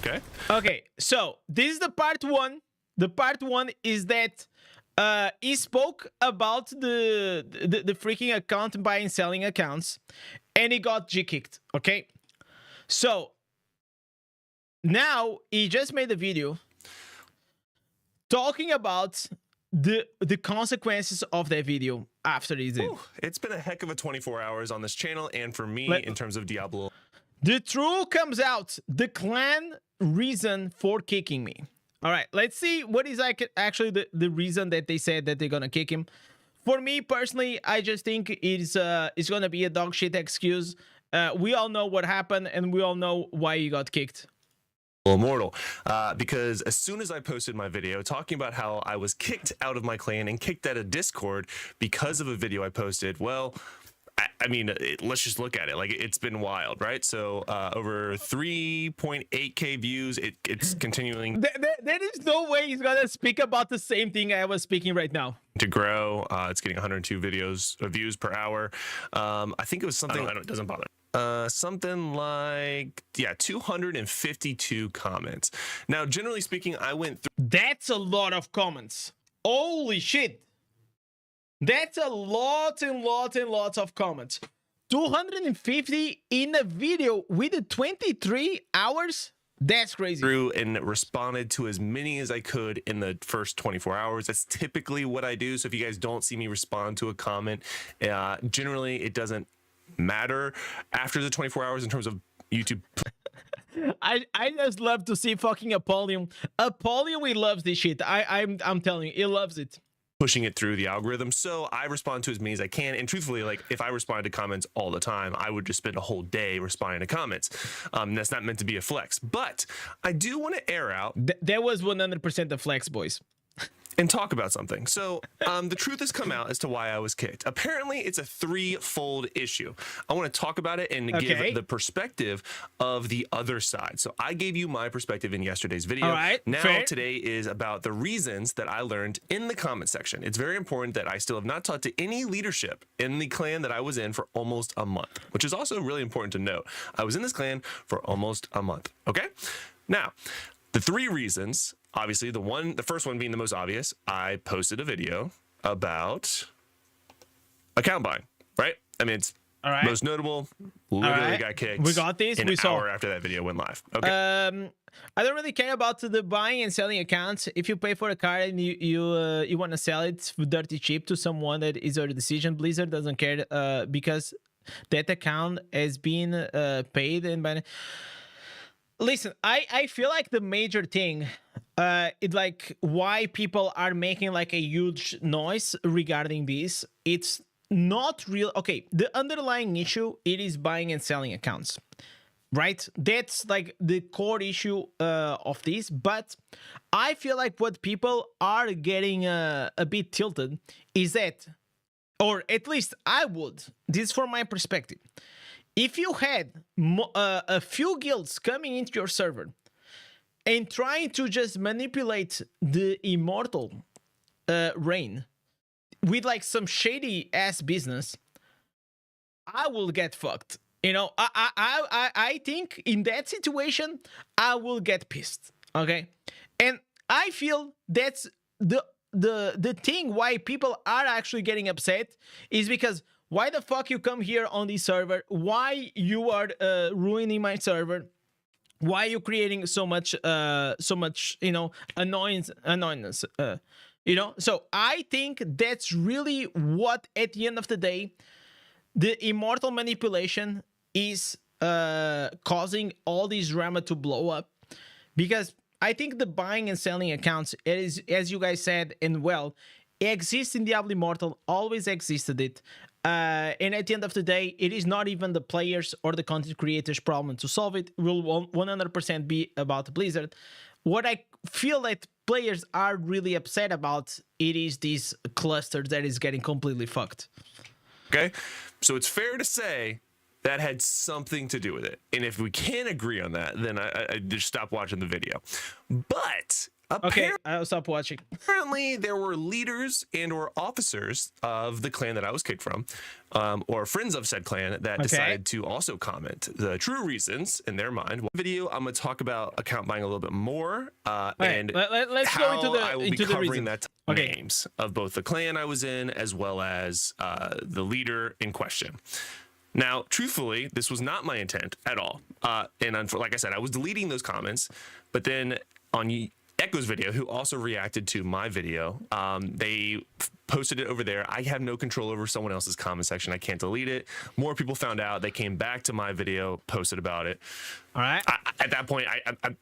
Okay, so this is the part one. The part one is that he spoke about the freaking account buying and selling accounts, and he got G-kicked. Okay, so now he just made a video talking about the consequences of that video after he did. It's been a heck of a 24 hours on this channel, and for me, in terms of Diablo. The truth comes out. The clan reason for kicking me. All right, let's see what is actually the reason that they said that they're gonna kick him. For me personally, I just think it's gonna be a dog shit excuse. We all know what happened, and we all know why he got kicked. Immortal, because as soon as I posted my video talking about how I was kicked out of my clan and kicked out of Discord because of a video I posted, well, I mean, let's just look at it. Like, it's been wild, right? So over 3.8K views. It's continuing. There is no way he's gonna speak about the same thing I was speaking right now. To grow, it's getting 102 views per hour. I think it was something. It doesn't bother. Something like 252 comments. Now, generally speaking, I went through. That's a lot of comments. Holy shit. That's a lot and lots of comments. 250 in a video with 23 hours? That's crazy. Through and responded to as many as I could in the first 24 hours. That's typically what I do. So if you guys don't see me respond to a comment, generally it doesn't matter after the 24 hours in terms of YouTube. I just love to see fucking Apolon. Apolon, he loves this shit. I'm telling you, he loves it. Pushing it through the algorithm. So I respond to as many as I can. And truthfully, like, if I responded to comments all the time, I would just spend a whole day responding to comments. That's not meant to be a flex, but I do want to air out. That was 100% a flex, boys. And talk about something. So the truth has come out as to why I was kicked. Apparently, it's a threefold issue. I want to talk about it and give the perspective of the other side. So I gave you my perspective in yesterday's video. All right, now, today is about the reasons that I learned in the comment section. It's very important that I still have not talked to any leadership in the clan that I was in for almost a month, which is also really important to note. I was in this clan for almost a month. Okay? Now, the three reasons, obviously, the first one being the most obvious, I posted a video about account buying, right? I mean, it's most notable. Literally got kicked. We got this. An hour after that video went live. Okay. I don't really care about the buying and selling accounts. If you pay for a card and you want to sell it dirty cheap to someone, that is your decision. Blizzard doesn't care because that account has been paid and by. Listen, I feel like the major thing, it like why people are making like a huge noise regarding this, it's not real. Okay, the underlying issue, it is buying and selling accounts, right? That's like the core issue of this. But I feel like what people are getting a bit tilted is that, or at least I would, this is from my perspective. If you had a few guilds coming into your server and trying to just manipulate the immortal reign with like some shady ass business, I will get fucked. You know, I think in that situation, I will get pissed. Okay, and I feel that's the thing why people are actually getting upset is because why the fuck you come here on this server? Why you are ruining my server? Why are you creating so much you know, annoyance? You know, so I think that's really what at the end of the day, the immortal manipulation is causing all this drama to blow up, because I think the buying and selling accounts, it is, as you guys said, and well, it exists in Diablo Immortal, always existed it. And at the end of the day, it is not even the players or the content creators' problem to solve it. It will 100% be about Blizzard. What I feel that players are really upset about, it is this cluster that is getting completely fucked. Okay, so it's fair to say that had something to do with it. And if we can't agree on that, then I just stop watching the video. But okay, I'll stop watching. Apparently, there were leaders and or officers of the clan that I was kicked from, or friends of said clan that decided to also comment the true reasons in their mind. One video, I'm going to talk about account buying a little bit more, and let's how go into the I will be into covering the that names of both the clan I was in as well as the leader in question. Now, truthfully, this was not my intent at all. And like I said, I was deleting those comments, but then on Echo's video, who also reacted to my video, they posted it over there. I have no control over someone else's comment section. I can't delete it. More people found out. They came back to my video, posted about it. All right. At that point,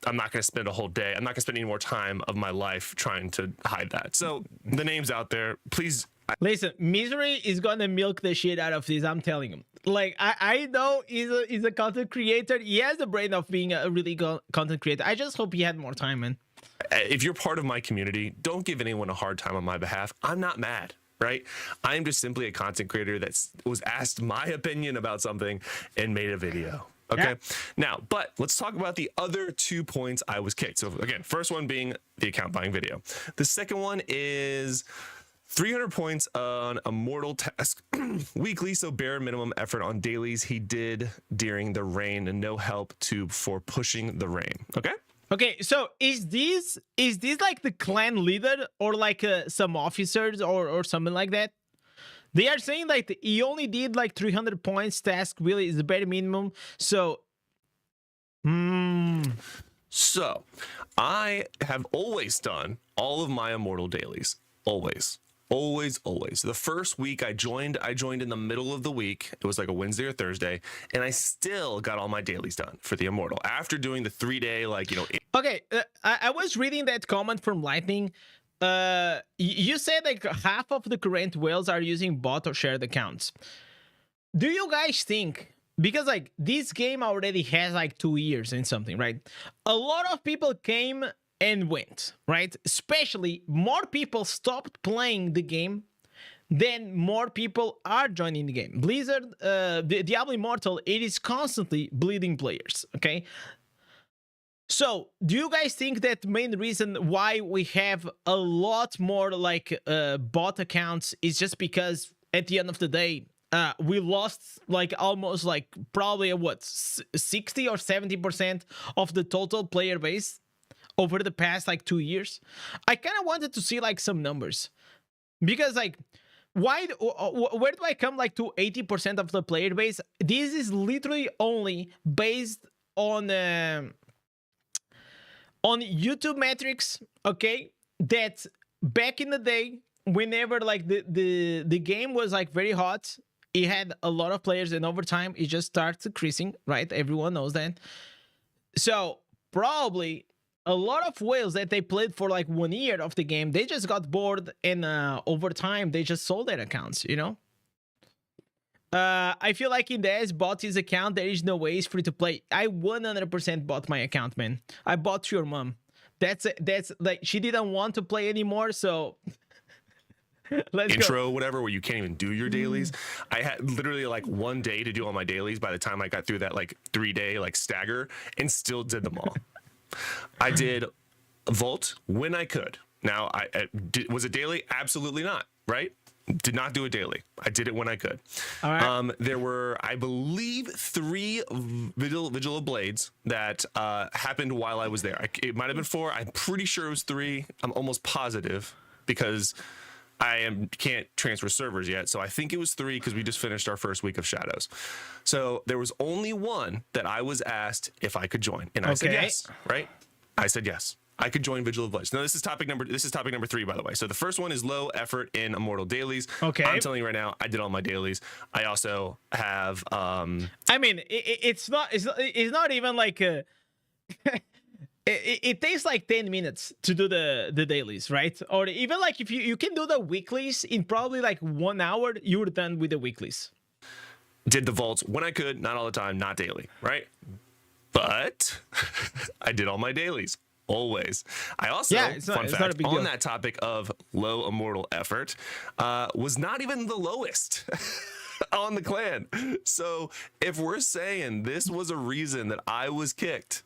I'm not going to spend a whole day. I'm not going to spend any more time of my life trying to hide that. So the name's out there. Please. Listen, Misery is going to milk the shit out of this. I'm telling him. Like, I know he's a content creator. He has the brain of being a really good content creator. I just hope he had more time, man. If you're part of my community, don't give anyone a hard time on my behalf. I'm not mad, right? I'm just simply a content creator that was asked my opinion about something and made a video. Okay. Yeah. Now, but let's talk about the other 2 points I was kicked. So again, first one being the account buying video. The second one is 300 points on Immortal task weekly, so bare minimum effort on dailies he did during the rain and no help for pushing the rain. Okay. Okay, so is this like the clan leader or like some officers or something like that? They are saying like he only did like 300 points task really is the bare minimum. So, So, I have always done all of my Immortal dailies. Always. The first week I joined in the middle of the week. It was like a Wednesday or Thursday, and I still got all my dailies done for the Immortal after doing the 3-day, like, you know. Okay, I was reading that comment from Lightning. You said like half of the current whales are using bot or shared accounts. Do you guys think, because like this game already has like 2 years and something, right? A lot of people came and went, right? Especially more people stopped playing the game than more people are joining the game. Blizzard, the Diablo Immortal, it is constantly bleeding players, okay? So, do you guys think that the main reason why we have a lot more like bot accounts is just because at the end of the day, we lost like almost like probably what 60 or 70% of the total player base over the past like 2 years? I kind of wanted to see like some numbers, because like where do I come like to 80% of the player base? This is literally only based on YouTube metrics, okay? That back in the day, whenever like the game was like very hot, it had a lot of players, and over time it just starts decreasing, right? Everyone knows that. So probably a lot of whales that they played for like 1 year of the game, they just got bored, and over time they just sold their accounts, you know? I feel like Indez bought his account. There is no way it's free to play. I 100% bought my account, man. I bought your mom. That's like, she didn't want to play anymore, so let's intro go. Whatever, where you can't even do your dailies. I had literally like 1 day to do all my dailies by the time I got through that like 3-day like stagger, and still did them all. I did Vault when I could. Now, was it daily? Absolutely not, right? Did not do it daily. I did it when I could. All right. There were, I believe, 3 Vigil of Blades that happened while I was there. It might have been 4. I'm pretty sure it was 3. I'm almost positive because can't transfer servers yet. So I think it was 3 because we just finished our first week of Shadows. So there was only 1 that I was asked if I could join, and I said yes. Right? I said yes. I could join Vigil of Blades. Now this is topic number 3, by the way. So the first one is low effort in Immortal dailies. Okay. I'm telling you right now, I did all my dailies. I also have I mean, it's not even like it takes like 10 minutes to do the dailies, right? Or even like if you can do the weeklies in probably like 1 hour, you're done with the weeklies. Did the vaults when I could, not all the time, not daily, right? But I did all my dailies. Always. I also, fun fact, on that topic of low immortal effort, was not even the lowest on the clan. So if we're saying this was a reason that I was kicked,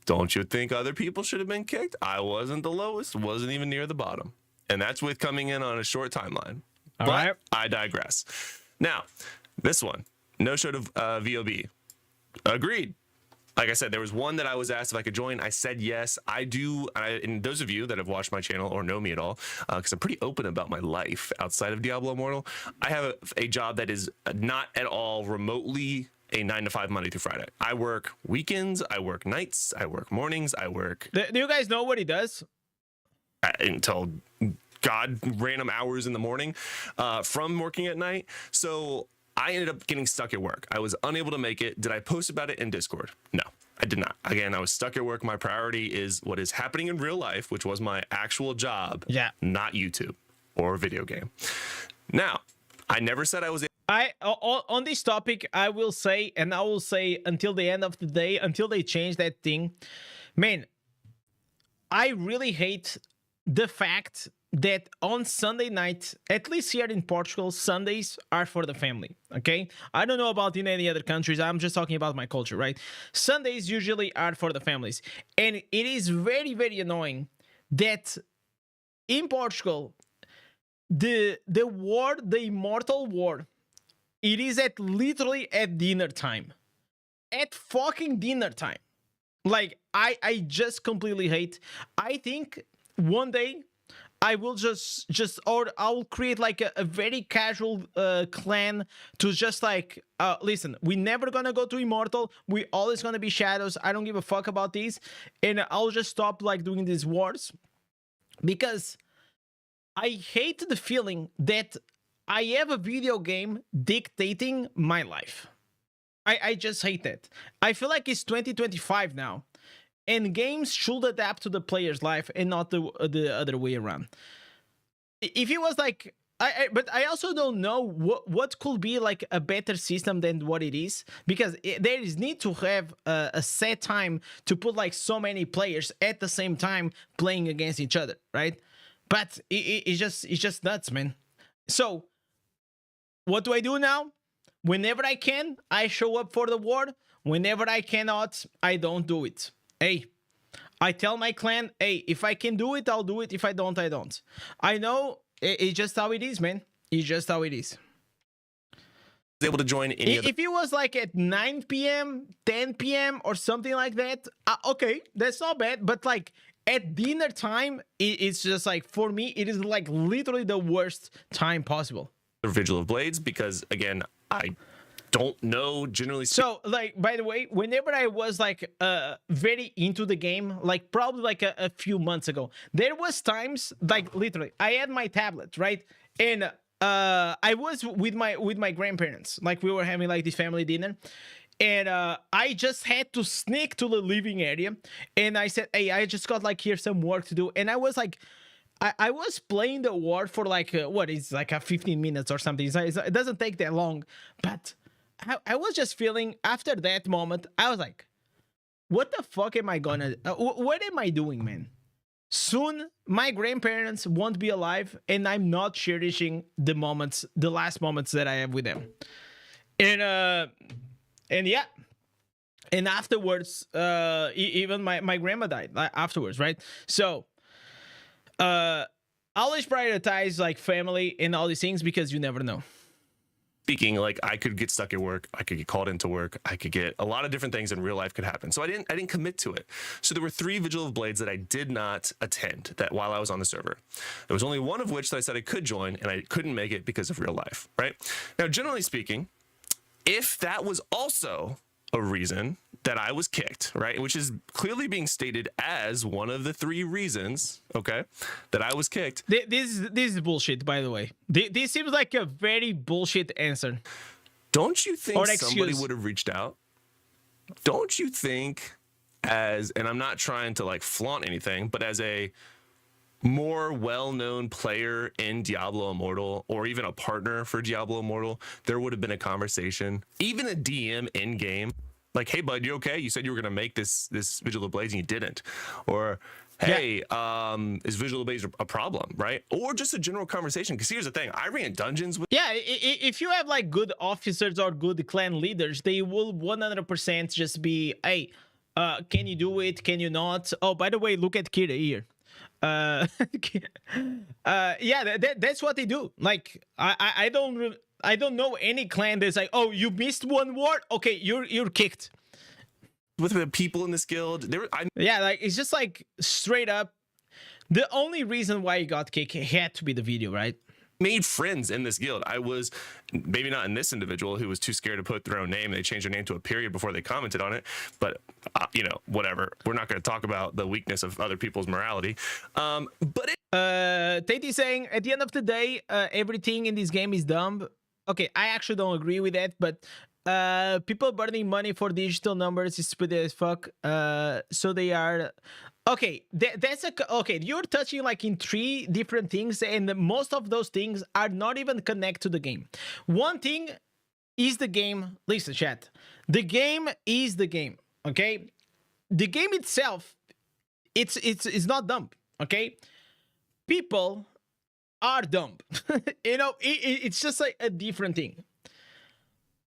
don't you think other people should have been kicked? I wasn't the lowest, wasn't even near the bottom. And that's with coming in on a short timeline. But I digress. Now, this one, no show to VOB. Agreed. Like I said, there was 1 that I was asked if I could join. I said yes. I do. And those of you that have watched my channel or know me at all, because I'm pretty open about my life outside of Diablo Immortal, I have a job that is not at all remotely a 9 to 5 Monday through Friday. I work weekends. I work nights. I work mornings. I work. Do you guys know what he does? Until God random hours in the morning from working at night. So I ended up getting stuck at work. I was unable to make it. Did I post about it in Discord? No, I did not. Again, I was stuck at work. My priority is what is happening in real life, which was my actual job, not YouTube or a video game. Now, I never said I was... On this topic, I will say, and I will say until the end of the day, until they change that thing, man, I really hate the fact that on Sunday night, at least here in Portugal, Sundays are for the family, okay? I don't know about in any other countries. I'm just talking about my culture, right? Sundays usually are for the families. And it is very, very annoying that in Portugal, the Immortal War, it is literally at dinner time. At fucking dinner time. Like, I just completely hate. I think one day I will or I'll create like a very casual clan to just like, listen, we never gonna go to Immortal. We always gonna be Shadows. I don't give a fuck about these. And I'll just stop like doing these wars. Because I hate the feeling that I have a video game dictating my life. I just hate that. I feel like it's 2025 now. And games should adapt to the player's life and not the other way around. If it was like, but I also don't know what could be like a better system than what it is, because there is need to have a set time to put like so many players at the same time playing against each other, right? But it's just nuts, man. So what do I do now? Whenever I can, I show up for the war. Whenever I cannot, I don't do it. Hey, I tell my clan, hey, if I can do it, I'll do it. If I don't, I don't. I know it's just how it is, man. It's just how it is. Able to join any if it was like at 9 p.m., 10 p.m. or something like that, okay, that's not bad. But like at dinner time, it's just like, for me, it is like literally the worst time possible. Vigil of Blades, because again, I don't know generally. So like, by the way, whenever I was like very into the game, like probably like a few months ago, there was times like literally I had my tablet, right? And I was with my grandparents, like we were having like this family dinner, and I just had to sneak to the living area, and I said, hey, I just got like here some work to do. And I was like, I was playing the war for like what is like a 15 minutes or something. It doesn't take that long, but I was just feeling after that moment, I was like, what the fuck am I gonna, what am I doing, man? Soon my grandparents won't be alive, and I'm not cherishing the moments, the last moments that I have with them. And yeah, And afterwards, even my grandma died afterwards, right? So always prioritize like family and all these things, because you never know. Speaking, like, I could get stuck at work, I could get called into work, I could get a lot of different things in real life could happen. So I didn't commit to it. So there were 3 Vigil of Blades that I did not attend that while I was on the server. There was only one of which that I said I could join, and I couldn't make it because of real life, right? Now, generally speaking, if that was also a reason that I was kicked, right, which is clearly being stated as one of the 3 reasons, okay, that I was kicked. This is bullshit, by the way. This seems like a very bullshit answer. Don't you think somebody excuse. would have reached out? Don't you think, as, and I'm not trying to like flaunt anything, but as a more well-known player in Diablo Immortal, or even a partner for Diablo Immortal, there would have been a conversation, even a DM in game, like, hey bud, you okay? You said you were gonna make this Vigil of Blades and you didn't. Or hey, is Vigil of Blades a problem, right? Or just a general conversation. Because here's the thing, I ran dungeons with... Yeah, if you have like good officers or good clan leaders, they will 100% just be, hey, can you do it? Can you not? Oh, by the way, look at Kira here. Yeah, that's what they do. Like, I don't know any clan that's like, oh, you missed one word, okay, you're kicked. With the people in this guild, yeah, like, it's just like straight up. The only reason why you got kicked had to be the video, right? Made friends in this guild. I was, maybe not in this individual who was too scared to put their own name. They changed their name to a period before they commented on it. But, you know, whatever. We're not going to talk about the weakness of other people's morality. But Tate saying, at the end of the day, everything in this game is dumb. Okay, I actually don't agree with that, but people burning money for digital numbers is stupid as fuck. So they are... Okay, that's okay. You're touching like in 3 different things, and most of those things are not even connected to the game. One thing is the game. Listen, chat. The game is the game. Okay, the game itself, it's not dumb. Okay, people are dumb. You know, it's just like a different thing.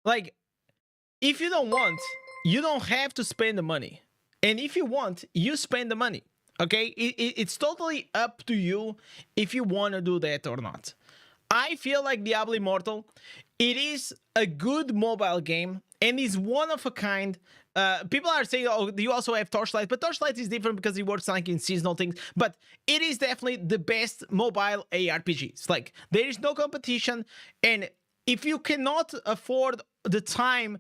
Like, if you don't want, you don't have to spend the money. And if you want, you spend the money, okay? It's totally up to you if you want to do that or not. I feel like Diablo Immortal, it is a good mobile game and is one of a kind. People are saying, oh, you also have Torchlight, but Torchlight is different because it works like in seasonal things. But it is definitely the best mobile ARPGs. Like, there is no competition, and if you cannot afford the time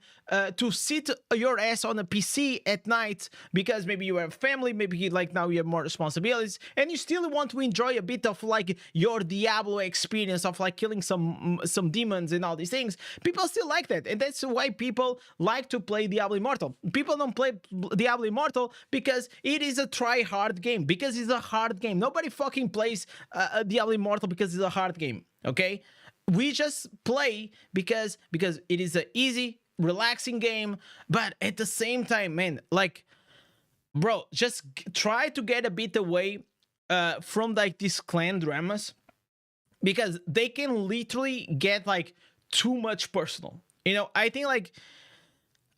to sit your ass on a PC at night because maybe you have family, maybe like now you have more responsibilities, and you still want to enjoy a bit of like your Diablo experience of like killing some demons and all these things, people still like that, and that's why people like to play Diablo Immortal. People don't play Diablo Immortal because it is a try-hard game, because it's a hard game. Nobody fucking plays Diablo Immortal because it's a hard game, okay? We just play because it is an easy, relaxing game, but at the same time, man, like, bro, just try to get a bit away from like these clan dramas, because they can literally get like too much personal. You know, I think like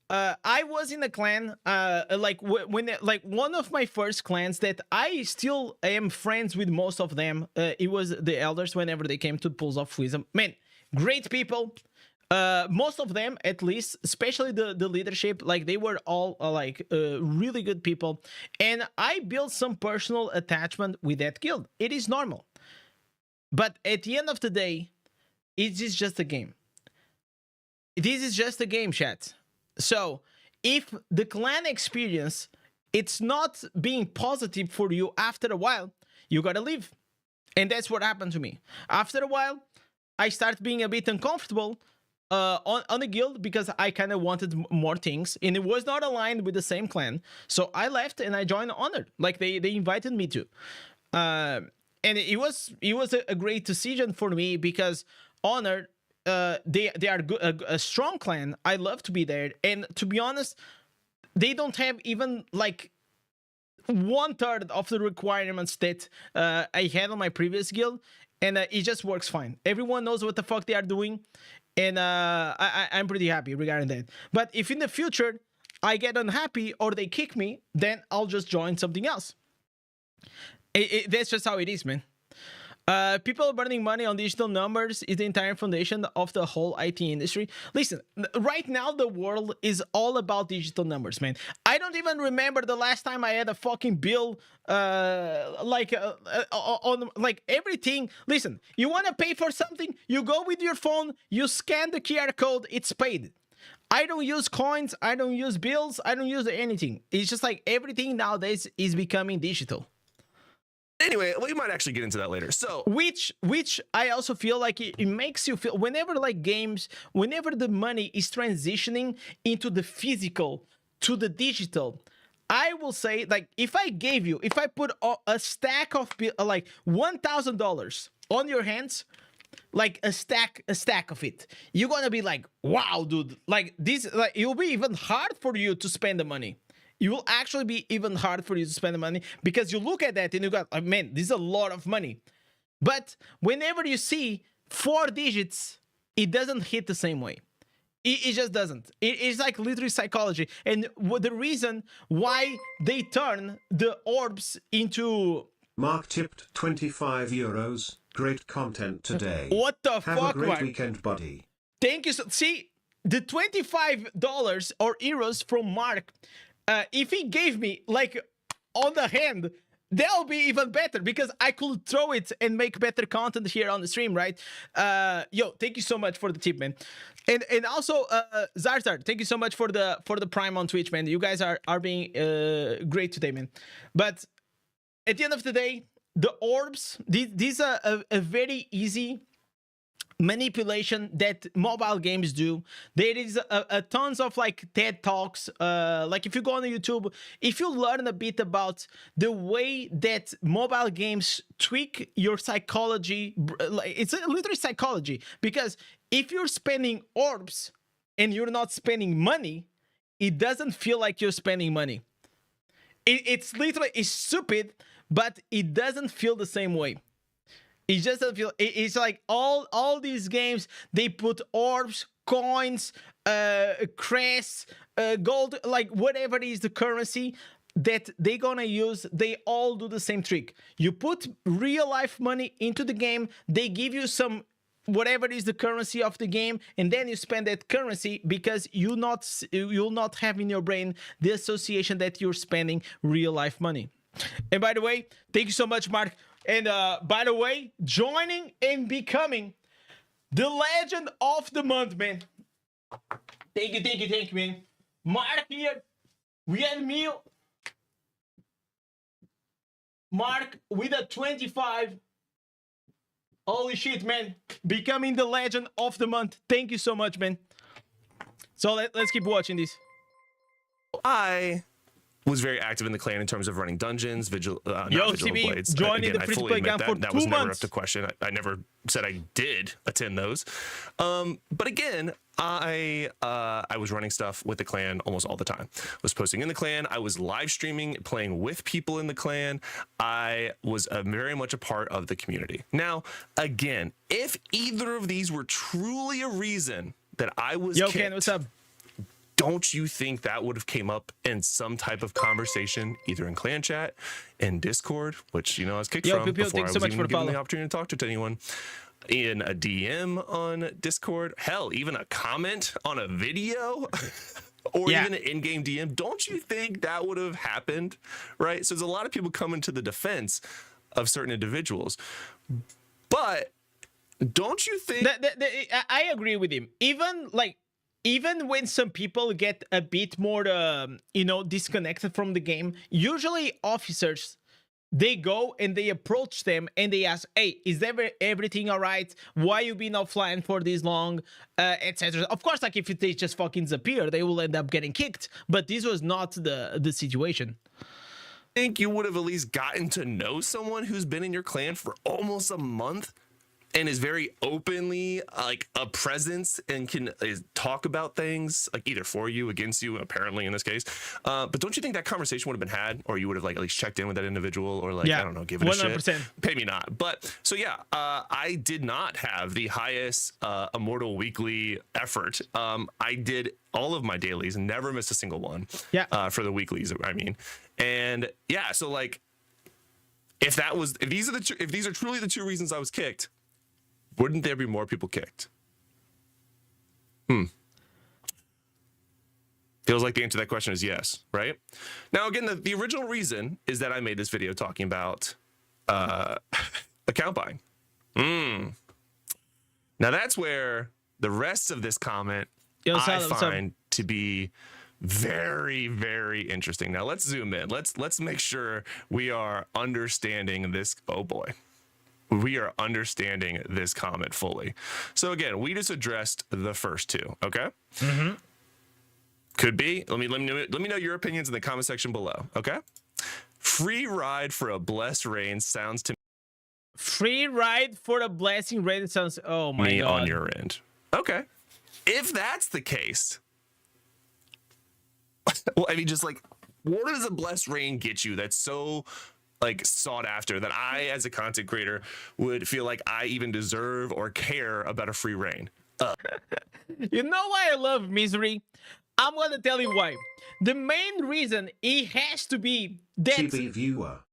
I was in a clan, like when like one of my first clans that I still am friends with most of them. It was the elders whenever they came to Pools of Wisdom. Man, great people. Most of them, at least, especially the leadership, like they were all really good people. And I built some personal attachment with that guild. It is normal. But at the end of the day, it is just a game. This is just a game, chat. So, if the clan experience, it's not being positive for you after a while, you gotta leave. And that's what happened to me. After a while, I started being a bit uncomfortable on the guild because I kind of wanted more things, and it was not aligned with the same clan. So I left and I joined Honored, like they invited me to. And it was a great decision for me because Honored, they are a strong clan. I love to be there, and to be honest, they don't have even like 1/3 of the requirements that I had on my previous guild, and it just works fine. Everyone knows what the fuck they are doing, and I'm pretty happy regarding that. But if in the future I get unhappy or they kick me, then I'll just join something else. That's just how it is, man. People burning money on digital numbers is the entire foundation of the whole IT industry. Listen, right now the world is all about digital numbers, man. I don't even remember the last time I had a fucking bill on like everything. Listen, you want to pay for something, you go with your phone, you scan the QR code, it's paid. I don't use coins, I don't use bills, I don't use anything. It's just like everything nowadays is becoming digital. Anyway, we might actually get into that later. So, which I also feel like it makes you feel whenever like games, whenever the money is transitioning into the physical to the digital, I will say like if I put a stack of like $1,000 on your hands, like a stack of it, you're gonna be like, wow, dude, like this, like it'll be even hard for you to spend the money. It will actually be even hard for you to spend the money because you look at that and you got, man, this is a lot of money. But whenever you see 4 digits, it doesn't hit the same way. It just doesn't. It's like literally psychology. And the reason why they turn the orbs into... Mark tipped 25 euros. Great content today. What the fuck, fuck, Have a great Mark? weekend, buddy. Thank you. See, the $25 or euros from Mark... if he gave me like on the hand, that'll be even better because I could throw it and make better content here on the stream, right? Yo, thank you so much for the tip, man. And also Zarzar, thank you so much for the prime on Twitch, man. You guys are being great today, man. But at the end of the day, the orbs, these are a very easy manipulation that mobile games do. There is a tons of like TED Talks, like if you go on YouTube, if you learn a bit about the way that mobile games tweak your psychology, it's literally psychology, because if you're spending orbs and you're not spending money, it doesn't feel like you're spending money. It's literally, it's stupid, but it doesn't feel the same way. It just doesn't feel. It's like all these games, they put orbs, coins, crests, gold, like whatever is the currency that they're gonna use. They all do the same trick. You put real life money into the game, they give you some whatever is the currency of the game, and then you spend that currency because you'll not have in your brain the association that you're spending real life money. And by the way, thank you so much, Mark. And by the way, joining and becoming the legend of the month, man. Thank you, man. Mark here. We had meal. Mark with a 25. Holy shit, man. Becoming the legend of the month. Thank you so much, man. So let's keep watching this. I was very active in the clan in terms of running dungeons, Vigilant Blades. Joining the I free to fully play admit game for that 2 was never up months. to question. I never said I did attend those. But again, I was running stuff with the clan almost all the time. I was posting in the clan. I was live streaming, playing with people in the clan. I was very much a part of the community. Now, again, if either of these were truly a reason that I was kicked, Ken, what's up? don't you think that would have came up in some type of conversation, either in clan chat, in Discord, which, you know, I was kicked from before I was even given the opportunity to talk to anyone, in a DM on Discord, hell, even a comment on a video, or even an in-game DM? Don't you think that would have happened, right? So there's a lot of people coming to the defense of certain individuals, but don't you think... I agree with him. Even when some people get a bit more, disconnected from the game, usually officers, they go and they approach them and they ask, hey, is everything all right? Why you been offline for this long, etc. Of course, like if they just fucking disappear, they will end up getting kicked. But this was not the situation. Think you would have at least gotten to know someone who's been in your clan for almost a month and is very openly like a presence and can talk about things like either for you, against you, apparently in this case. But don't you think that conversation would have been had, or you would have like at least checked in with that individual, or like, I don't know, give it 100%. A shit? Maybe not. But so yeah, I did not have the highest Immortal Weekly effort. I did all of my dailies and never missed a single one. For the weeklies, I mean. And yeah, so like, if these are truly the 2 reasons I was kicked, wouldn't there be more people kicked? Feels like the answer to that question is yes, right? Now, again, the original reason is that I made this video talking about account buying. Now, that's where the rest of this comment I find to be very, very interesting. Now, let's zoom in. Let's make sure we are understanding this. Oh, boy. We are understanding this comment fully. So again, we just addressed the first 2, okay? Could be. Let me know your opinions in the comment section below, okay? Free ride for a blessed rain sounds to me. Free ride for a blessing rain sounds. Oh my God. On your end. Okay. If that's the case, well, I mean, just like, what does a blessed rain get you that's so like sought after that I, as a content creator, would feel like I even deserve or care about a free rain? You know why I love Misery? I'm gonna tell you why. The main reason it has to be that TV viewer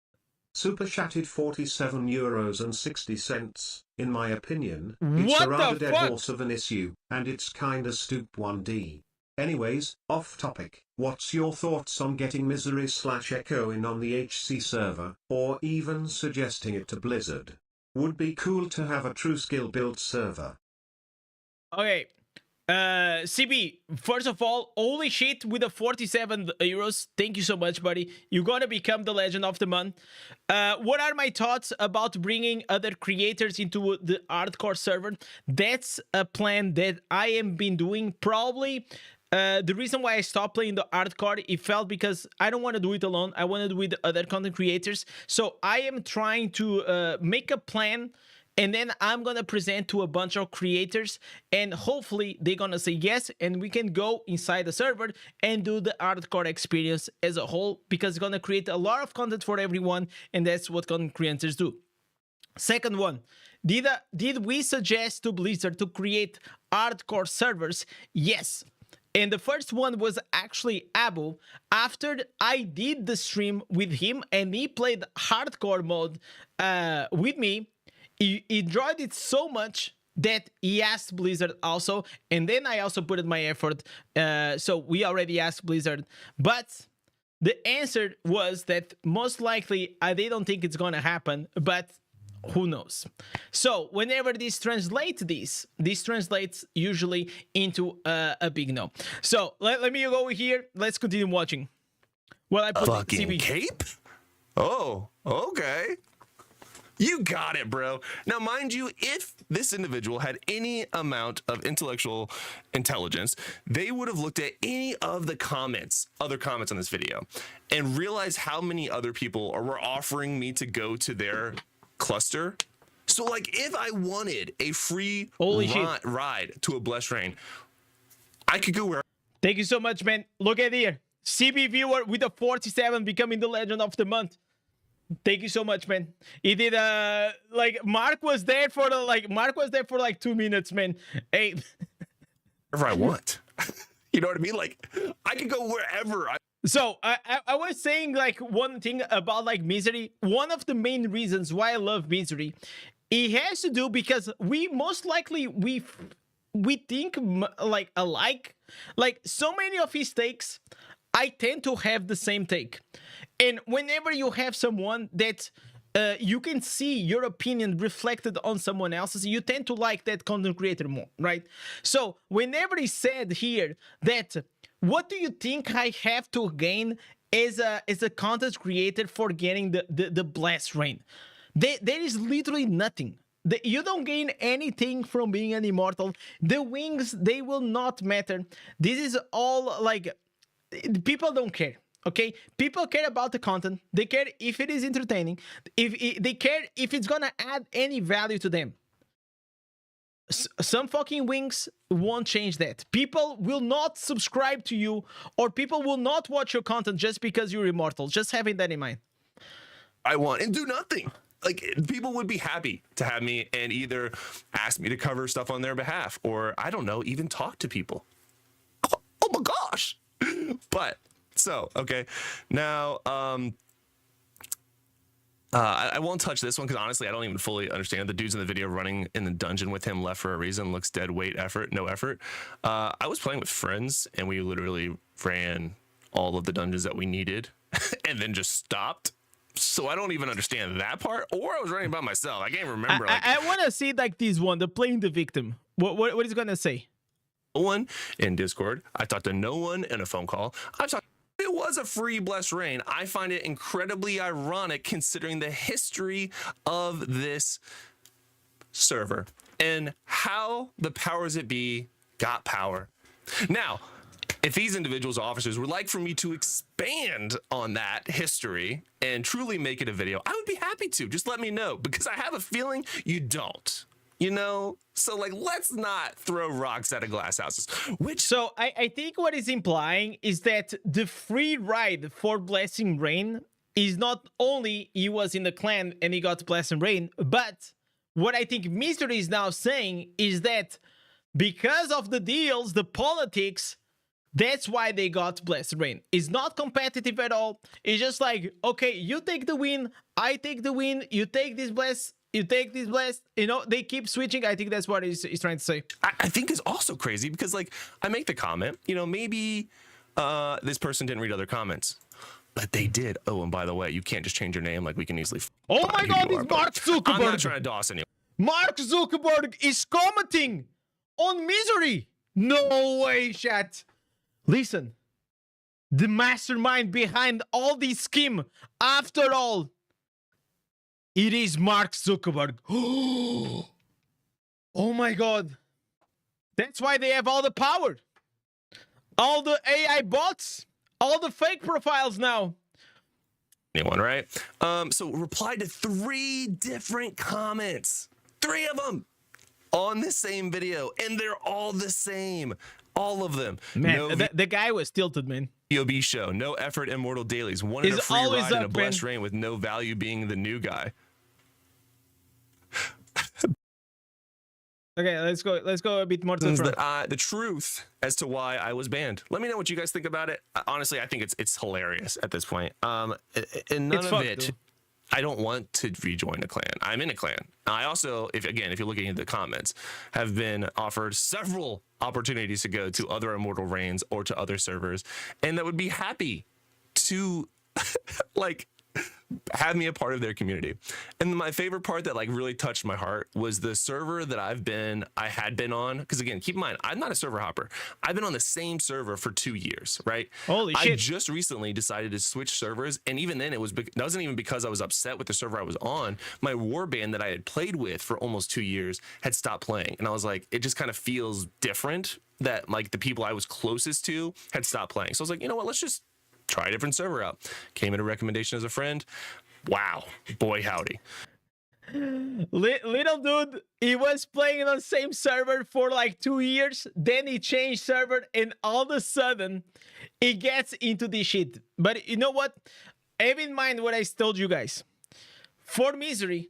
super chatted €47.60. In my opinion, it's a rather dead horse of an issue, and it's kinda stoop 1D. Anyways, off topic. What's your thoughts on getting Misery/Echo in on the HC server, or even suggesting it to Blizzard? Would be cool to have a true skill build server. Okay. CB, first of all, holy shit with the 47 euros. Thank you so much, buddy. You're gonna become the legend of the month. What are my thoughts about bringing other creators into the hardcore server? That's a plan that I have been doing. Probably the reason why I stopped playing the hardcore, it felt because I don't want to do it alone. I want to do it with other content creators. So I am trying to make a plan, and then I'm gonna present to a bunch of creators, and hopefully they're gonna say yes, and we can go inside the server and do the hardcore experience as a whole, because it's gonna create a lot of content for everyone, and that's what content creators do. Second one, did we suggest to Blizzard to create hardcore servers? Yes. And the first one was actually Abu. After I did the stream with him and he played hardcore mode with me, he enjoyed it so much that he asked Blizzard also, and then I also put in my effort. So we already asked Blizzard, but the answer was that most likely they don't think it's gonna happen, but who knows? So whenever this translates usually into a big no. So let me go here. Let's continue watching. Well, I put fucking CB. cape. Oh, okay. You got it, bro. Now, mind you, if this individual had any amount of intellectual intelligence, they would have looked at any of the other comments on this video, and realized how many other people were offering me to go to their cluster. So, like, if I wanted a free ride to a blessed rain, I could go where. Thank you so much, man. Look at here. CB viewer with a 47 becoming the legend of the month. Thank you so much, man. He did like Mark was there for like 2 minutes, man. Hey, wherever I want. You know what I mean? Like, I could go wherever So I was saying, like, one thing about like Misery. One of the main reasons why I love Misery, it has to do because we most likely we think like alike. Like, so many of his takes, I tend to have the same take. And whenever you have someone that you can see your opinion reflected on someone else's, you tend to like that content creator more, right? So whenever he said here that, what do you think I have to gain as a content creator for getting the blessed rain? There is literally nothing. You don't gain anything from being an immortal. The wings, they will not matter. This is all like, people don't care. Okay, people care about the content. They care if it is entertaining. They care if it's gonna add any value to them. some fucking wings won't change that. People will not subscribe to you, or people will not watch your content just because you're immortal. Just having that in mind. I want and do nothing. Like, people would be happy to have me and either ask me to cover stuff on their behalf, or I don't know, even talk to people. Oh my gosh. But so, okay. Now, I won't touch this one because honestly, I don't even fully understand. The dudes in the video running in the dungeon with him left for a reason. Looks dead weight effort, no effort. I was playing with friends and we literally ran all of the dungeons that we needed and then just stopped. So I don't even understand that part. Or I was running by myself. I can't remember. I want to see like this one, the playing the victim. What is it gonna say? No one in Discord. I talked to no one in a phone call. I talked. It was a free blessed rain. I find it incredibly ironic considering the history of this server and how the powers that be got power. Now, if these individuals or officers would like for me to expand on that history and truly make it a video, I would be happy to. Just let me know, because I have a feeling you don't. You know, so like, let's not throw rocks at a glass houses. So I think what is implying is that the free ride for Blessing Rain is not only he was in the clan and he got Blessing Rain, but what I think Misery is now saying is that because of the deals, the politics, that's why they got Blessed Rain. It's not competitive at all. It's just like, okay, you take the win, I take the win, you take this bless. You take this blessed, you know, they keep switching. I think that's what he's trying to say. I think is also crazy because, like, I make the comment, you know, maybe this person didn't read other comments, but they did. Oh, and by the way, you can't just change your name. Like, we can easily. Oh my God, it's Mark Zuckerberg. I'm not trying to DOS anyone. Mark Zuckerberg is commenting on Misery. No way, chat. Listen, the mastermind behind all this scheme, after all, it is Mark Zuckerberg. Oh my God. That's why they have all the power. All the AI bots. All the fake profiles now. Anyone, right? So reply to 3 different comments. 3 of them on the same video. And they're all the same. All of them. Man, no the guy was tilted, man. VOB show. No effort, immortal dailies. One in a free ride and a blessed rain with no value being the new guy. Okay, let's go a bit more to the truth as to why I was banned. Let me know what you guys think about it. Honestly, I think it's hilarious at this point. And none of it, I don't want to rejoin a clan. I'm in a clan. I also, if you're looking at the comments, have been offered several opportunities to go to other immortal reigns or to other servers, and that would be happy to like have me a part of their community. And my favorite part that like really touched my heart was the server that I had been on. Because again, keep in mind, I'm not a server hopper. I've been on the same server for 2 years, right? Holy shit. I just recently decided to switch servers. And even then, that wasn't even because I was upset with the server I was on. My warband that I had played with for almost 2 years had stopped playing. And I was like, it just kind of feels different that like the people I was closest to had stopped playing. So I was like, you know what, let's just try a different server out. Came in a recommendation as a friend. Wow, boy howdy. Little dude, he was playing on the same server for like 2 years, then he changed server, and all of a sudden he gets into this shit. But you know what, have in mind what I told you guys. For Misery,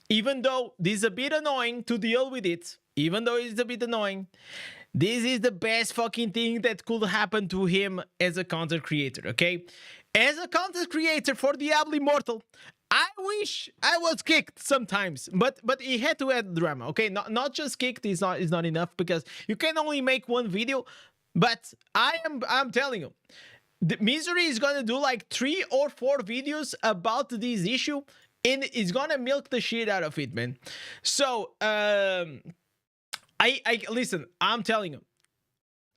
even though this is a bit annoying to deal with it, even though it's a bit annoying, this is the best fucking thing that could happen to him as a content creator, okay? As a content creator for Diablo Immortal, I wish I was kicked sometimes, but he had to add drama, okay? Not just kicked is not enough, because you can only make one video. But I'm telling you, the Misery is gonna do like 3 or 4 videos about this issue, and it's gonna milk the shit out of it, man. So I listen, I'm telling you,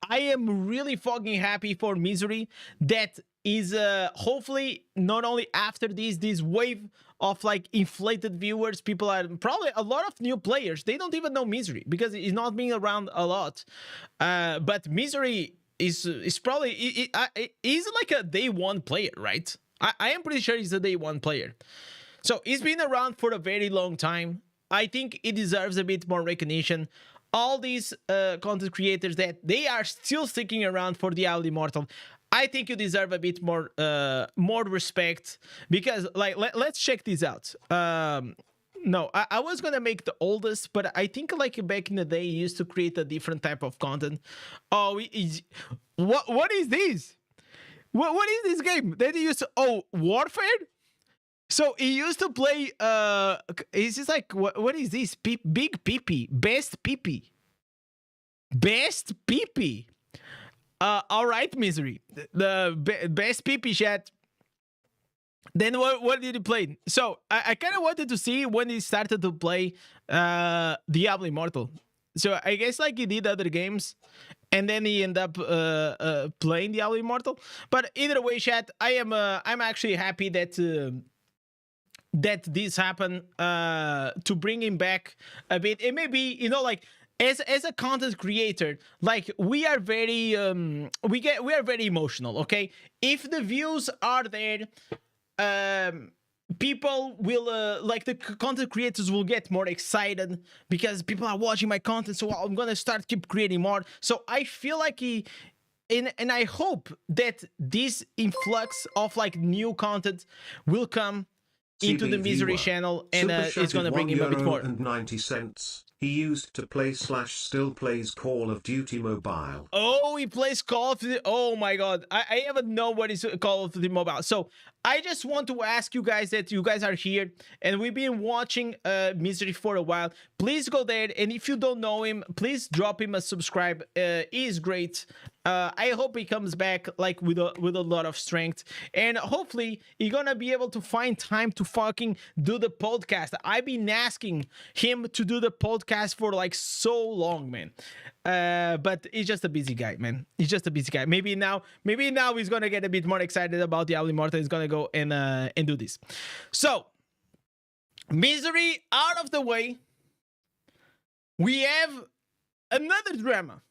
I am really fucking happy for Misery that is hopefully not only after this wave of like inflated viewers, people are probably a lot of new players, they don't even know Misery because he's not being around a lot, but Misery is probably he's like a day 1 player, right? I am pretty sure he's a day 1 player, so he's been around for a very long time. I think he deserves a bit more recognition. all these content creators that they are still sticking around for Diablo Immortal, I think you deserve a bit more respect, because like let's check this out. No, I was gonna make the oldest, but I think like back in the day, you used to create a different type of content. Oh, what is this? What is this game that he used to? Oh, Warfare. So he used to play. Is this like what is this? Big Peepee, best Peepee, best Peepee. All right, Misery, the best Peepee chat. Then what did he play? So I kind of wanted to see when he started to play Diablo Immortal. So I guess like he did other games, and then he ended up playing Diablo Immortal. But either way, chat, I'm actually happy that that this happened to bring him back a bit. It may be, you know, like as a content creator, like we are very we are very emotional. Okay, if the views are there, people will like the content creators will get more excited because people are watching my content, so I'm gonna start keep creating more. So I feel like and I hope that this influx of like new content will come into the Misery channel, and it's gonna bring him a bit more. And 90 cents. He used to play / still plays Call of Duty Mobile. Oh, he plays Call of Duty. Oh my god. I even know what is Call of Duty Mobile. So I just want to ask you guys that you guys are here and we've been watching Misery for a while. Please go there, and if you don't know him, please drop him a subscribe. He is great. I hope he comes back like with a lot of strength, and hopefully he's gonna be able to find time to fucking do the podcast. I've been asking him to do the podcast for like so long, man. But he's just a busy guy, man. He's just a busy guy. Maybe now he's gonna get a bit more excited about Diablo Immortal. He's gonna go and do this. So Misery out of the way, we have another drama.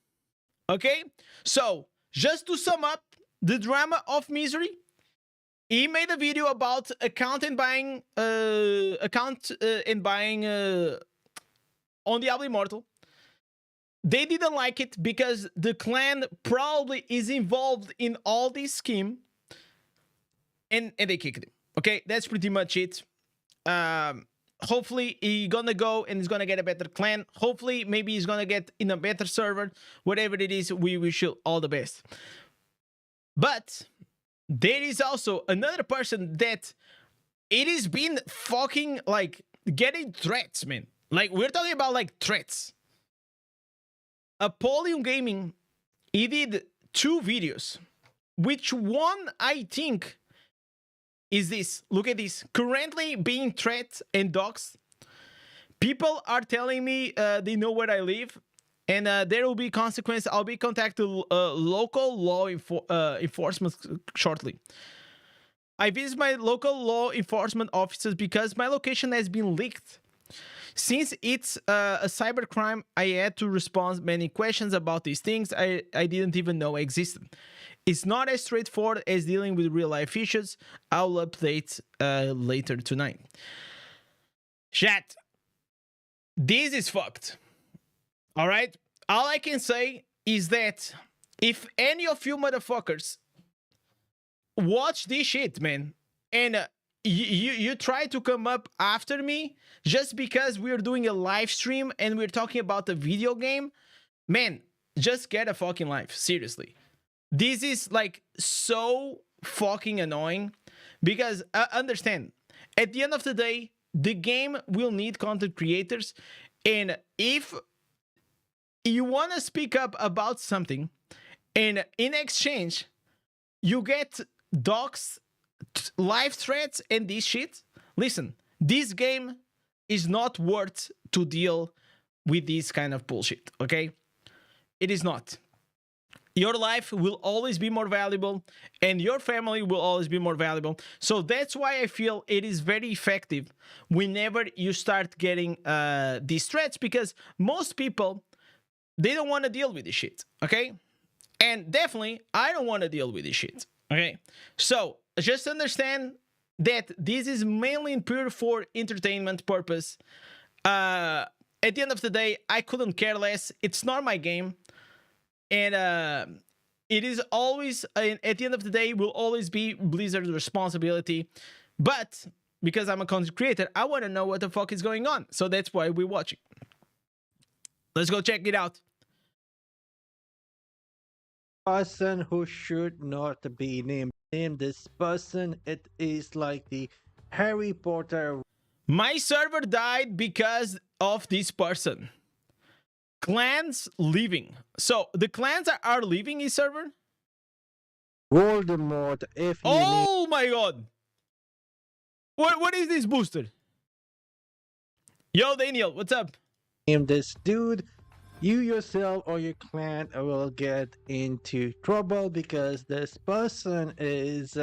Okay, so just to sum up the drama of Misery, he made a video about account and buying on Diablo Immortal. They didn't like it because the clan probably is involved in all this scheme, and they kicked him. Okay, that's pretty much it. Hopefully he's gonna go and he's gonna get a better clan. Hopefully maybe he's gonna get in a better server. Whatever it is, we wish you all the best. But there is also another person that it has been fucking like getting threats, man. Like we're talking about like threats. Apolon Gaming, he did 2 videos. Which one I think is this? Look at this. Currently being threatened and doxxed. People are telling me they know where I live, and there will be consequences. I'll be contacting local law enforcement shortly. I visit my local law enforcement officers because my location has been leaked. Since it's a cybercrime, I had to respond many questions about these things I didn't even know existed. It's not as straightforward as dealing with real-life issues. I'll update later tonight. Chat, this is fucked. All right? All I can say is that if any of you motherfuckers watch this shit, man, and you try to come up after me just because we're doing a live stream and we're talking about a video game, man, just get a fucking life. Seriously. This is like so fucking annoying because understand, at the end of the day, the game will need content creators, and if you want to speak up about something and in exchange you get docs, live threats and this shit, listen, this game is not worth to deal with this kind of bullshit. Okay, it is not. Your life will always be more valuable and your family will always be more valuable. So that's why I feel it is very effective whenever you start getting these threats, because most people, they don't want to deal with this shit, okay? And definitely, I don't want to deal with this shit, okay? So just understand that this is mainly and pure for entertainment purpose. at the end of the day, I couldn't care less. It's not my game. And it is always, at the end of the day, will always be Blizzard's responsibility. But because I'm a content creator, I want to know what the fuck is going on. So that's why we're watching. Let's go check it out. Person who should not be named. Name this person. It is like the Harry Potter. My server died because of this person. Clans leaving. So the clans are leaving his server? Voldemort. If you Oh my god. What is this booster? Yo, Daniel, what's up? name this dude, you yourself or your clan will get into trouble because this person is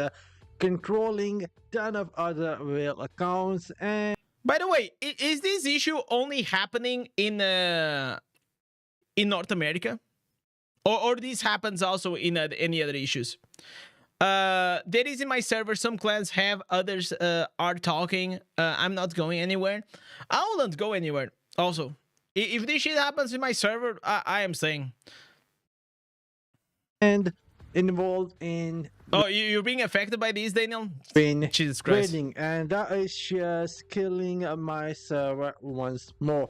controlling a ton of other real accounts. And By the way, is this issue only happening in North America? Or this happens also in any other issues? That is in my server. Some clans have, others are talking. I'm not going anywhere. I wouldn't go anywhere. Also, if this shit happens in my server, I am saying. and involved in Oh, you're being affected by this, Daniel? in Jesus Christ. trading, and that is just killing my server once more.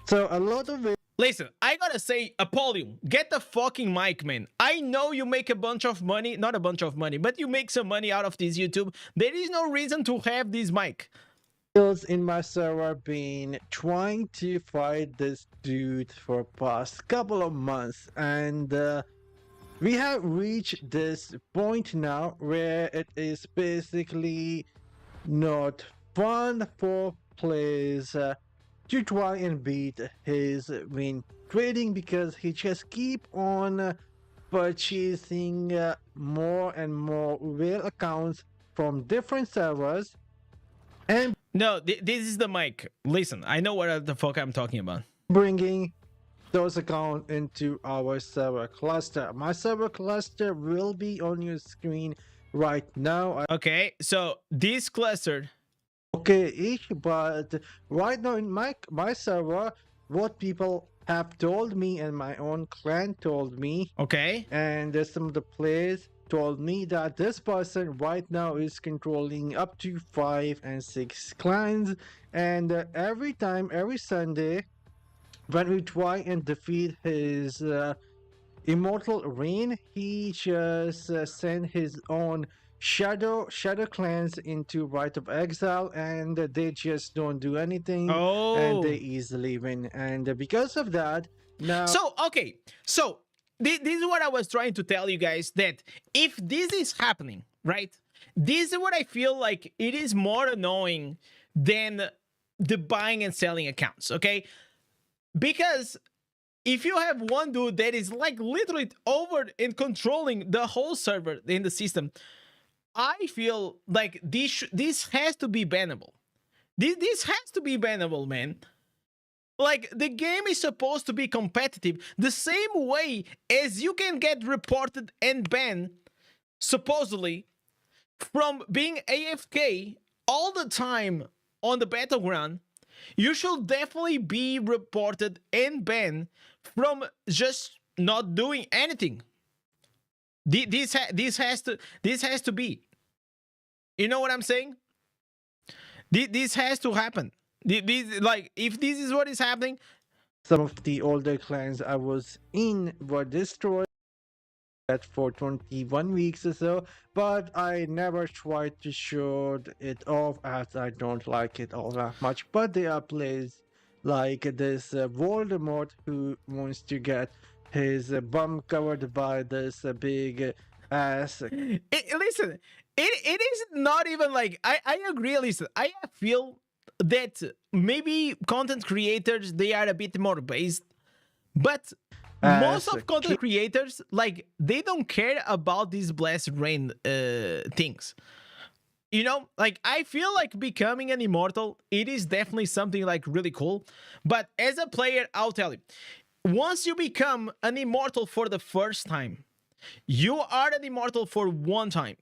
So a lot of it Listen, I gotta say, Apolon, get the fucking mic, man. I know you make a bunch of money, not a bunch of money, but you make some money out of this YouTube. There is no reason to have this mic. skills in my server been trying to fight this dude for past couple of months, and we have reached this point now where it is basically not fun for players to try and beat his win trading because he just keep on purchasing more and more real accounts from different servers. And No, this is the mic. Listen, I know what the fuck I'm talking about. bringing those accounts into our server cluster. My server cluster will be on your screen right now. Okay, so this cluster. Okay, but right now in my server, what people have told me and my own clan told me, Okay. and some of the players told me that this person right now is controlling up to 5 and 6 clans, and every Sunday when we try and defeat his immortal reign, he just send his own shadow clans into Rite of Exile, and they just don't do anything. Oh. And they easily win, and because of that now So, okay. So, this is what I was trying to tell you guys, that if this is happening, right? This is what I feel like it is more annoying than the buying and selling accounts, okay? Because if you have one dude that is like literally over and controlling the whole server in the system, I feel like this has to be bannable. This has to be bannable, man. Like, the game is supposed to be competitive the same way as you can get reported and banned, supposedly, from being AFK all the time on the battleground. You should definitely be reported and banned from just not doing anything. This has to be. You know what I'm saying? This has to happen. Like, if this is what is happening, some of the older clans I was in were destroyed for 21 weeks or so, but I never tried to show it off as I don't like it all that much. But there are players like this Voldemort who wants to get his bum covered by this big ass. listen, it is not even like, I agree. Listen, I feel that maybe content creators, they are a bit more based, but most of content creators, like, they don't care about these blessed rain things. You know, like, I feel like becoming an immortal, it is definitely something like really cool. But as a player, I'll tell you, once you become an immortal for the first time, you are an immortal for one time.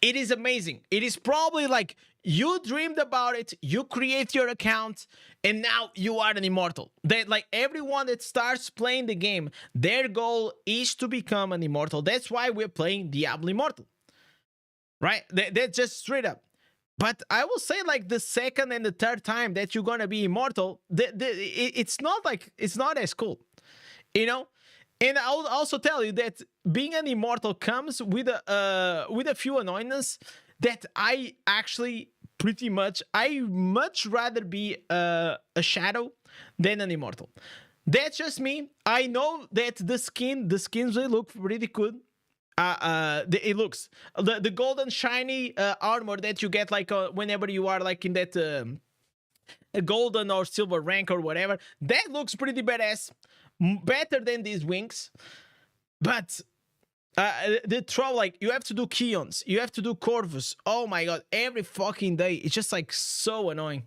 It is amazing. It is probably like you dreamed about it, you create your account, and now you are an immortal. That, like, everyone that starts playing the game, their goal is to become an immortal. That's why we're playing Diablo Immortal, right? That's just straight up. But I will say, like, the second and the third time that you're gonna be immortal, it's not as cool, you know. And I'll also tell you that being an immortal comes with a few annoyances that I actually I much rather be a shadow than an immortal. That's just me. I know that the skins they look pretty good. It looks the golden shiny armor that you get, like, whenever you are, like, in that a golden or silver rank or whatever, that looks pretty badass, better than these wings. But the troll, like, you have to do Keons, you have to do Corvus. Oh my god, every fucking day. It's just, like, so annoying.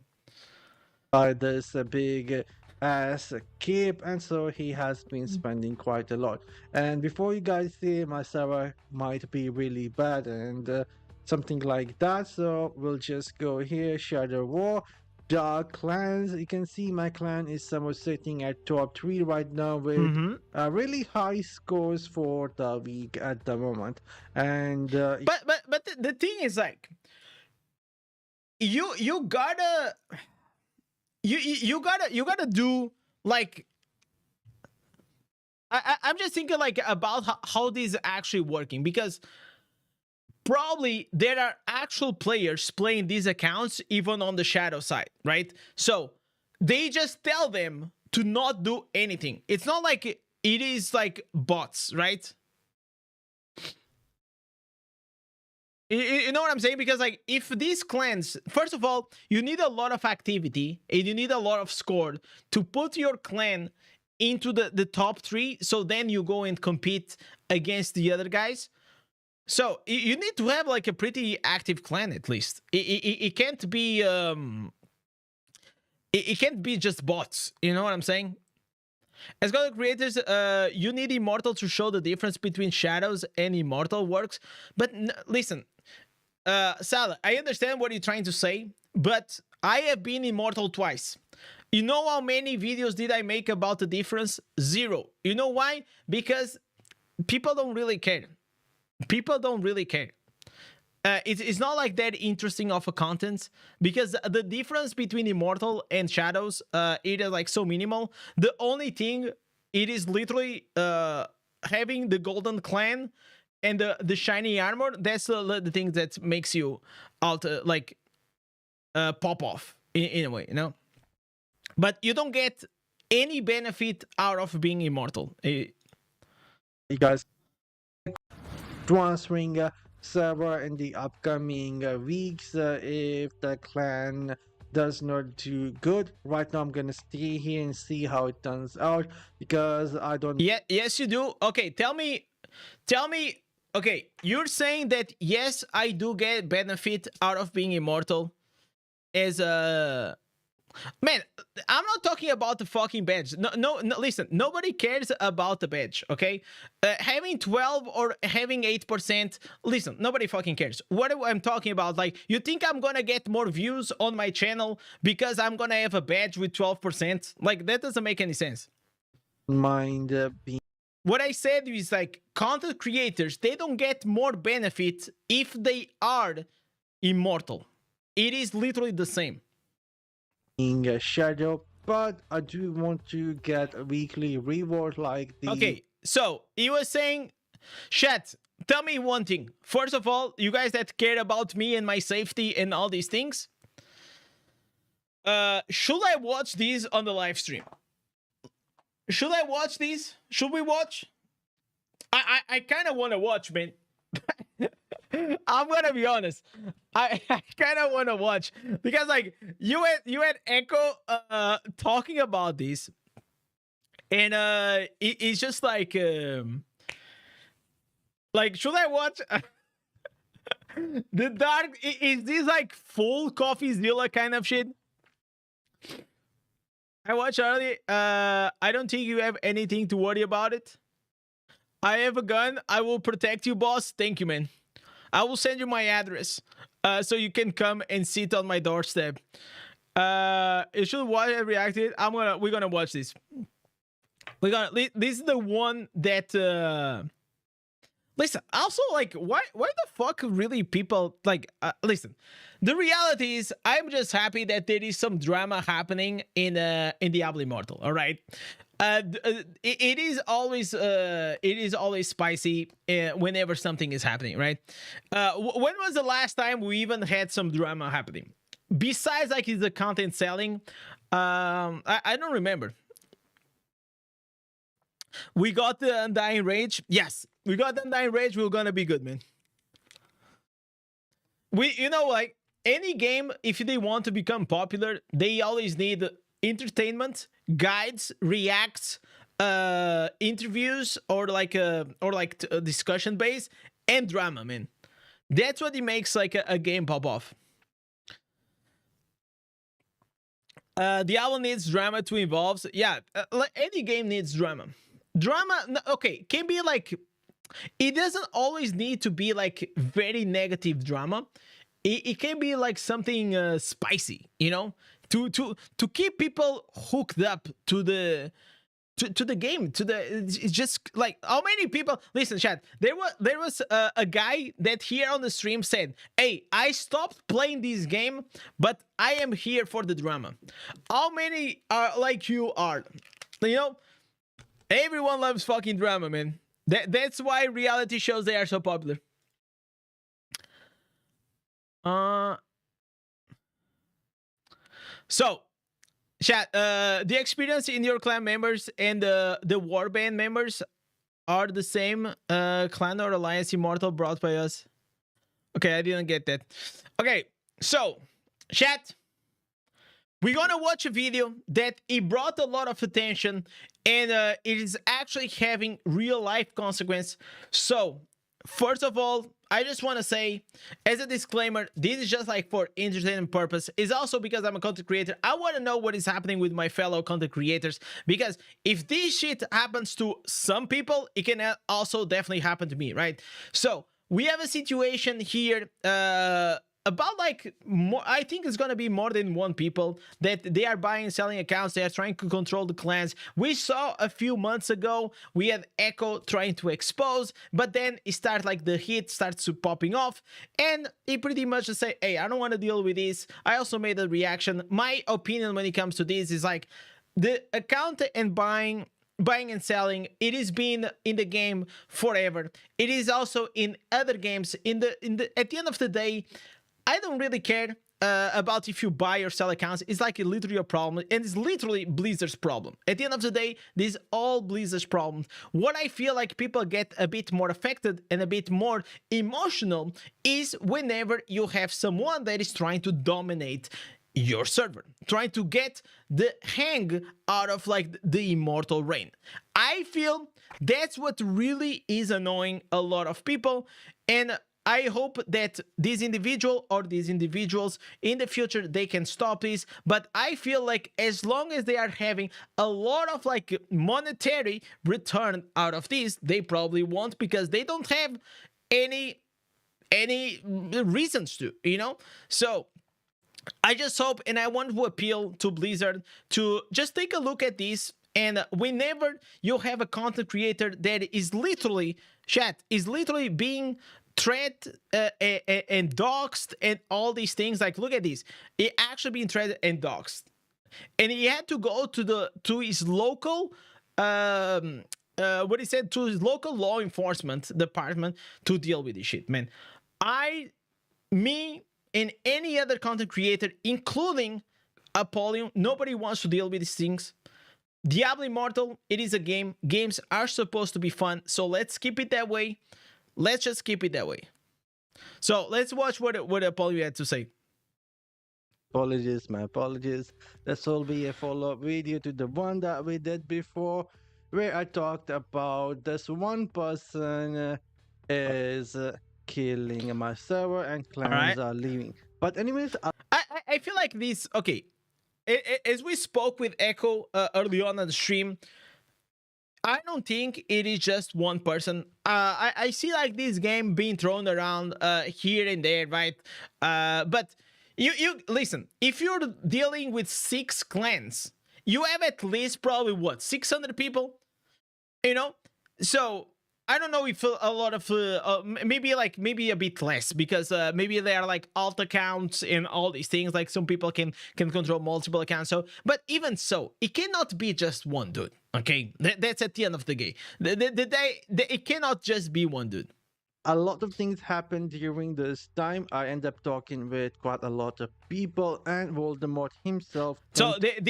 This big ass cape, and so he has been spending quite a lot. And before you guys say my server might be really bad and something like that, so we'll just go here, Shadow War, Dark Clans. You can see my clan is somewhere sitting at top 3 right now with really high scores for the week at the moment. And but the thing is, like, you gotta you gotta do, like, I'm just thinking, like, about how this is actually working, because probably there are actual players playing these accounts even on the shadow side, right? So they just tell them to not do anything. It's not like it is like bots, right? You know what I'm saying? Because, like, if these clans, first of all, you need a lot of activity and you need a lot of score to put your clan into the top 3, so then you go and compete against the other guys. So you need to have, like, a pretty active clan, at least. It can't be it can't be just bots. You know what I'm saying? As content creators, you need immortal to show the difference between shadows and immortal works. But listen, Salah, I understand what you're trying to say, but I have been immortal twice. You know how many videos did I make about the difference? 0. You know why? Because people don't really care. People don't really care. It's not like that interesting of a content, because the difference between immortal and shadows, it is, like, so minimal. The only thing, it is literally having the golden clan and the shiny armor. That's the thing that makes you out, like, pop off in a way, you know. But you don't get any benefit out of being immortal. You guys transferring server in the upcoming weeks if the clan does not do good. Right now I'm gonna stay here and see how it turns out, because I don't. Yeah, yes you do. Okay, tell me. Okay, you're saying that yes, I do get benefit out of being immortal as a man. I'm not talking about the fucking badge. No, listen, nobody cares about the badge, okay? Having 12 or having 8%, listen, nobody fucking cares. What I'm talking about, like, you think I'm gonna get more views on my channel because I'm gonna have a badge with 12%? Like, that doesn't make any sense. Mind being. What I said is, like, content creators, they don't get more benefit if they are immortal. It is literally the same. A shadow, but I do want to get a weekly reward like the. Okay, so he was saying, chat, tell me one thing. First of all, you guys that care about me and my safety and all these things, should I watch these on the live stream? Should I watch these? Should we watch? I kind of want to watch, man. I'm gonna be honest. I kind of want to watch, because, like, you had Echo talking about this, and it's just like should I watch the dark? Is this like full CoffeeZilla kind of shit? I watched earlier. I don't think you have anything to worry about it. I have a gun. I will protect you, boss. Thank you, man. I will send you my address. so you can come and sit on my doorstep. You should watch and react to it. We're gonna watch this. This is the one that listen, also, like, why the fuck really people like listen, the reality is I'm just happy that there is some drama happening in Diablo Immortal. All right. It is always spicy whenever something is happening, right? When was the last time we even had some drama happening besides like the content selling? I don't remember. We got the Undying Rage. Yes, we got the Undying Rage. We're gonna be good, man. Like any game, if they want to become popular, they always need entertainment, guides, reacts, interviews, or discussion base and drama, man. That's what it makes like a game pop off. Diablo needs drama to evolve. Yeah, any game needs drama. Drama, okay, can be like, it doesn't always need to be like very negative drama. It can be like something spicy, to keep people hooked up to the game. It's just like, how many people listen, chat? There was a guy that here on the stream said, "Hey, I stopped playing this game, but I am here for the drama." How many are like you are? Everyone loves fucking drama, man. That's why reality shows, they are so popular. So, chat, the experience in your clan members and the warband members are the same clan or alliance Immortal brought by us. Okay, I didn't get that. Okay, so, chat, we're gonna watch a video that it brought a lot of attention, and it is actually having real life consequence. So, first of all, I just want to say, as a disclaimer, this is just like for entertainment purpose. It's also because I'm a content creator. I want to know what is happening with my fellow content creators, because if this shit happens to some people, it can also definitely happen to me, right? So we have a situation here about like more, I think it's gonna be more than one people that they are buying and selling accounts. They are trying to control the clans. We saw a few months ago we had Echo trying to expose, but then it starts like the heat starts to popping off, and he pretty much just say, "Hey, I don't want to deal with this." I also made a reaction. My opinion when it comes to this is like, the account and buying and selling, it has been in the game forever. It is also in other games. At the end of the day, I don't really care about if you buy or sell accounts. It's like literally a problem, and it's literally Blizzard's problem. At the end of the day, this is all Blizzard's problem. What I feel like people get a bit more affected and a bit more emotional is whenever you have someone that is trying to dominate your server, trying to get the hang out of like the immortal reign. I feel that's what really is annoying a lot of people, and I hope that this individual or these individuals in the future, they can stop this. But I feel like as long as they are having a lot of like monetary return out of this, they probably won't, because they don't have any reasons to, So I just hope, and I want to appeal to Blizzard to just take a look at this. And whenever you have a content creator that is literally, chat, is literally being threat and doxed and all these things, like, look at this, it actually being threatened and doxed, and he had to go to his local what he said, to his local law enforcement department to deal with this shit, man. Me and any other content creator, including Apolon, nobody wants to deal with these things. Diablo Immortal, it is a game. Games are supposed to be fun, so let's keep it that way. Let's just keep it that way. So let's watch what Apollo had to say. Apologies, my apologies. This will be a follow-up video to the one that we did before, where I talked about this one person is killing my server and clans are leaving. But anyways, I feel like this, okay, as we spoke with Echo early on the stream, I don't think it is just one person. I see like this game being thrown around here and there, right? But you listen. If you're dealing with 6 clans, you have at least probably what 600 people, you know. So I don't know if a lot of maybe a bit less, because maybe they are like alt accounts and all these things. Like some people can control multiple accounts. So, but even so, it cannot be just one dude. Okay, that's at the end of the game. It cannot just be one dude. A lot of things happened during this time. I end up talking with quite a lot of people, and Voldemort himself So did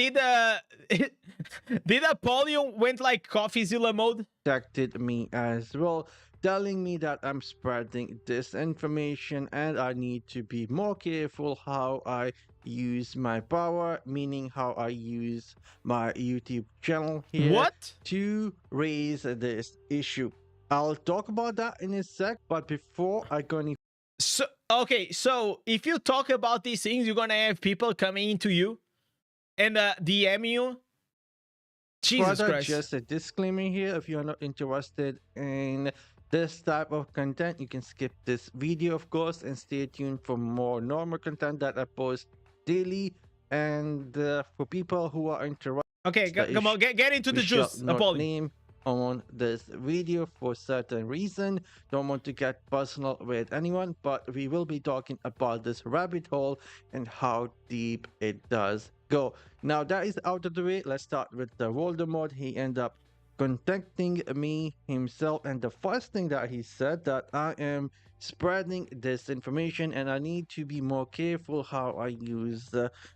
did Apollo went like CoffeeZilla mode? contacted me as well, telling me that I'm spreading disinformation and I need to be more careful how I use my power, meaning how I use my YouTube channel here What? to raise this issue. I'll talk about that in a sec, but before I go any So okay, so if you talk about these things, you're gonna have people coming into you and DM you. Jesus further, Christ. just a disclaimer here: if you're not interested in this type of content, you can skip this video, of course, and stay tuned for more normal content that I post daily. And for people who are interested, Okay, come on, get into the juice, Apollo. name on this video for certain reason. Don't want to get personal with anyone, but we will be talking about this rabbit hole and how deep it does go. Now that is out of the way, let's start with the Voldemort. He ended up contacting me himself, and the first thing that he said that I am spreading this information and I need to be more careful how I use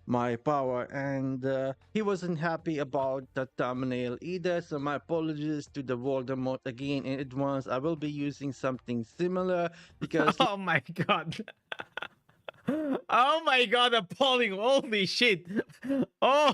my power, and he wasn't happy about the thumbnail either, so my apologies to the Voldemort again in advance. I will be using something similar because Oh my god. Oh my god, Appalling. Holy shit. Oh,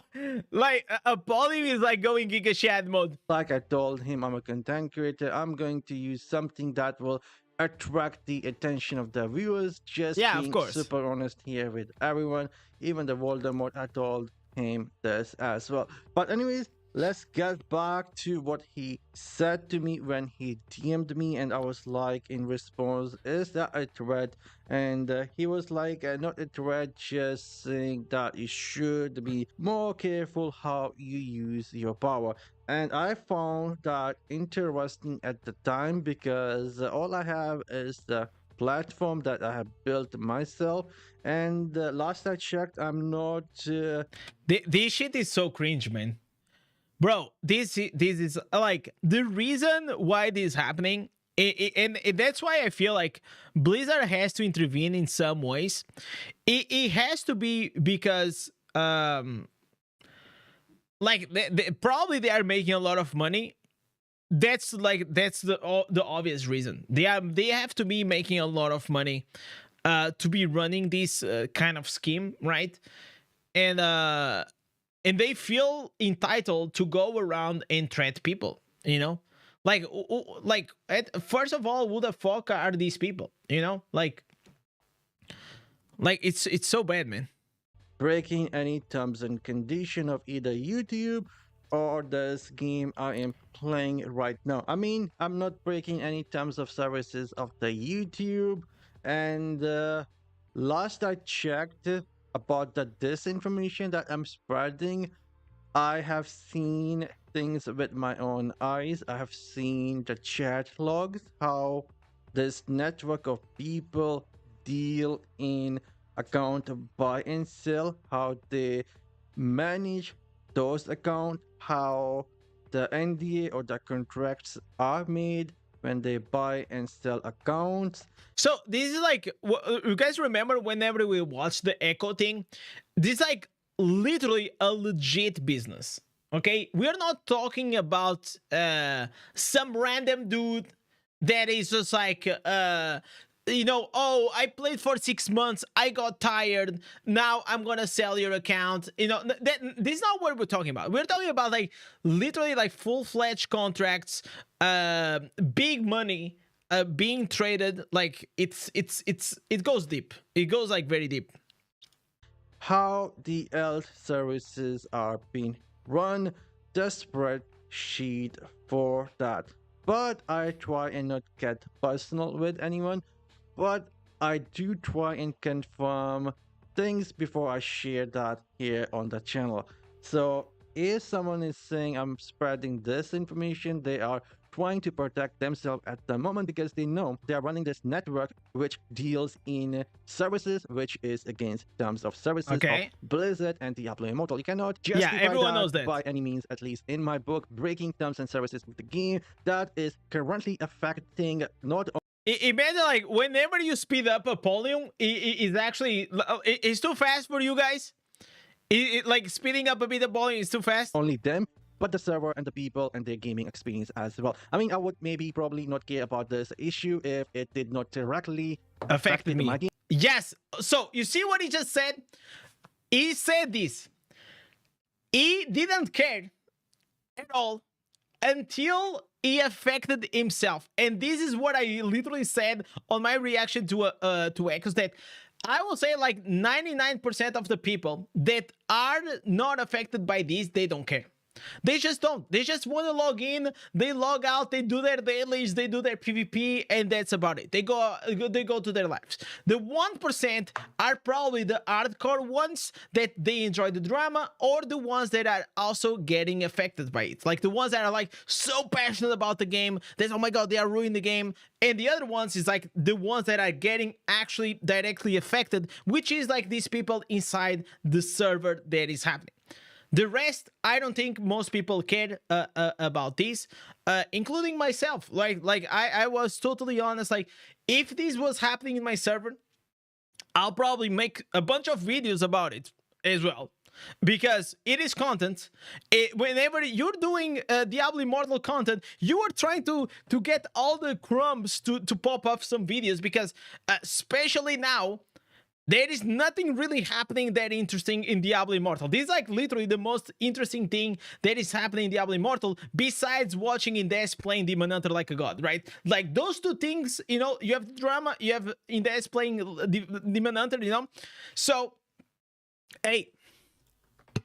like Appalling is like going Giga Shad mode. like I told him, I'm a content creator. I'm going to use something that will attract the attention of the viewers. Just Yeah, of being course. super honest here with everyone, even the Voldemort. I told him this as well. But anyways, let's get back to what he said to me when he DM'd me, and I was like, in response, is that a threat? And he was like, not a threat, just saying that you should be more careful how you use your power. And I found that interesting at the time because all I have is the platform that I have built myself. And last I checked, I'm not. This shit is so cringe, man. Bro, this is like the reason why this is happening. And that's why I feel like Blizzard has to intervene in some ways. It has to be because like probably they are making a lot of money. That's the obvious reason. They have to be making a lot of money to be running this kind of scheme, right? And they feel entitled to go around and threat people, you know? Like first of all, who the fuck are these people, you know? Like it's so bad, man. Breaking any terms and condition of either YouTube or this game I am playing right now. I mean, I'm not breaking any terms of services of the YouTube, and last I checked about the disinformation that I'm spreading, I have seen things with my own eyes. I have seen the chat logs, how this network of people deal in account buy and sell, how they manage those accounts, how the NDA or the contracts are made when they buy and sell accounts. So this is like, you guys remember whenever we watched the Echo thing? This is like literally a legit business. Okay, we're not talking about some random dude that is just like you know, oh, I played for 6 months, I got tired, now I'm gonna sell your account. You know, this is not what we're talking about. We're talking about like literally like full-fledged contracts, big money being traded. Like it goes deep. It goes like very deep. How the health services are being run, the spread sheet for that. But I try and not get personal with anyone, but I do try and confirm things before I share that here on the channel. So if someone is saying I'm spreading this information, they are trying to protect themselves at the moment because they know they are running this network which deals in services, which is against terms of services of Blizzard and Diablo Immortal. You cannot justify everyone knows that by any means, at least in my book, breaking terms and services with the game that is currently affecting not imagine like whenever you speed up Apolon, it's actually it's too fast for you guys. Like speeding up a bit of volume is too fast. Only them, but the server and the people and their gaming experience as well. I mean, I would maybe probably not care about this issue if it did not directly affect me. My game. Yes. So you see what he just said? He said this. He didn't care at all until he affected himself. And this is what I literally said on my reaction to Echoes, that I will say like 99% of the people that are not affected by this, they don't care. They just don't. They just want to log in, they log out, they do their dailies, they do their PvP, and that's about it. They go to their lives. The 1% are probably the hardcore ones that they enjoy the drama, or the ones that are also getting affected by it. Like the ones that are like so passionate about the game that, oh my god, they are ruining the game. And the other ones is like the ones that are getting actually directly affected, which is like these people inside the server that is happening. The rest, I don't think most people care about this, including myself. Like I was totally honest. Like, if this was happening in my server, I'll probably make a bunch of videos about it as well, because it is content. Whenever you're doing Diablo Immortal content, you are trying to get all the crumbs to pop up some videos, because especially now, there is nothing really happening that interesting in Diablo Immortal. This is like literally the most interesting thing that is happening in Diablo Immortal, besides watching Indez playing Demon Hunter like a god, right? Like those two things, you know, you have the drama, you have Indez playing Demon Hunter, you know? So, hey.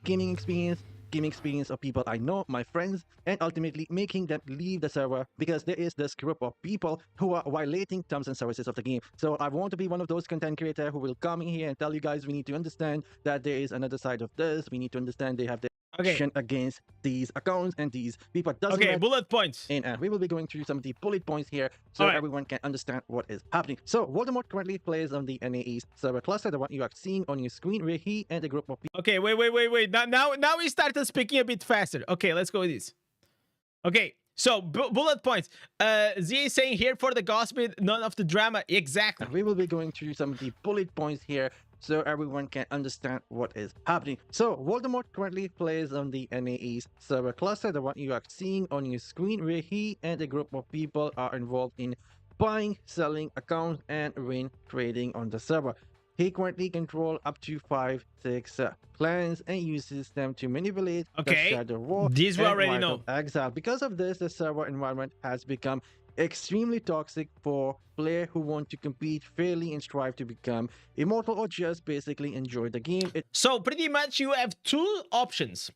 Gaming experience of people I know, my friends, and ultimately making them leave the server because there is this group of people who are violating terms and services of the game. So I want to be one of those content creators who will come in here and tell you guys we need to understand that there is another side of this. We need to understand they have the action against these accounts and these people. Bullet points. And we will be going through some of the bullet points here so everyone can understand what is happening. So Voldemort currently plays on the NAE's server cluster, the one you are seeing on your screen, where he and a group of people. Okay, wait. Now we started speaking a bit faster. Okay, let's go with this. Okay, so bullet points. Z is saying here for the gossip, none of the drama. Exactly. And we will be going through some of the bullet points here so everyone can understand what is happening. So Voldemort currently plays on the NAE's server cluster, the one you are seeing on your screen, where he and a group of people are involved in buying, selling accounts, and trading on the server. He currently controls up to 5-6 clans and uses them to manipulate the Shadow War. This we already know. Exile. Because of this, the server environment has become extremely toxic for players who want to compete fairly and strive to become immortal, or just basically enjoy the game. So pretty much you have two options.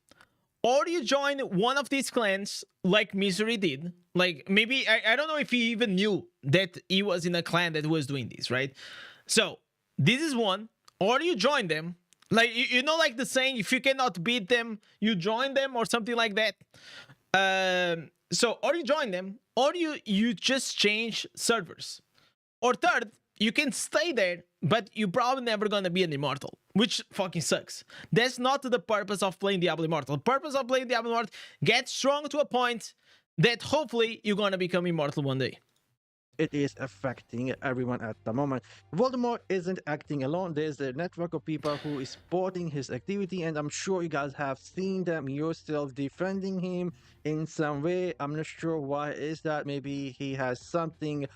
Or you join one of these clans like Misery did. Like maybe, I don't know if he even knew that he was in a clan that was doing this, right? So this is one. Or you join them. Like, you know, like the saying, if you cannot beat them, you join them, or something like that. So, or you join them, or you just change servers. Or third, you can stay there, but you're probably never gonna be an immortal, which fucking sucks. That's not the purpose of playing Diablo Immortal. The purpose of playing Diablo Immortal, get strong to a point that hopefully you're gonna become immortal one day. It is affecting everyone at the moment. Voldemort isn't acting alone. There's a network of people who is supporting his activity, and I'm sure you guys have seen them yourself defending him in some way. I'm not sure why is that. Maybe he has something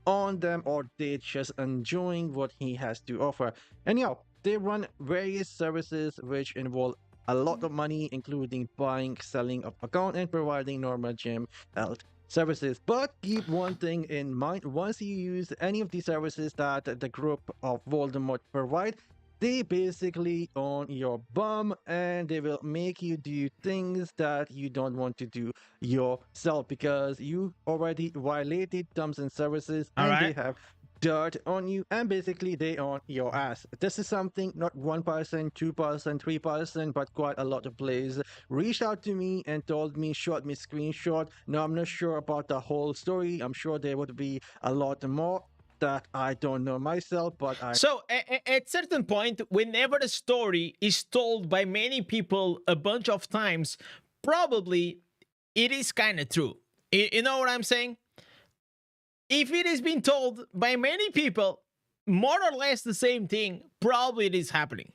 on them, or they're just enjoying what he has to offer. Anyhow, they run various services which involve a lot of money, including buying, selling of account, and providing normal gem health services. But keep one thing in mind: once you use any of these services that the group of Voldemort provide, they basically own your bum and they will make you do things that you don't want to do yourself because you already violated terms and services All and they right. have dirt on you and basically they own your ass. This is something not 1%, 2%, 3%, but quite a lot of players reached out to me and told me, shot me screenshot. Now I'm not sure about the whole story. I'm sure there would be a lot more that I don't know myself, but I So at certain point, whenever a story is told by many people a bunch of times, probably it is kind of true. You know what I'm saying? If it is being told by many people, more or less the same thing, probably it is happening.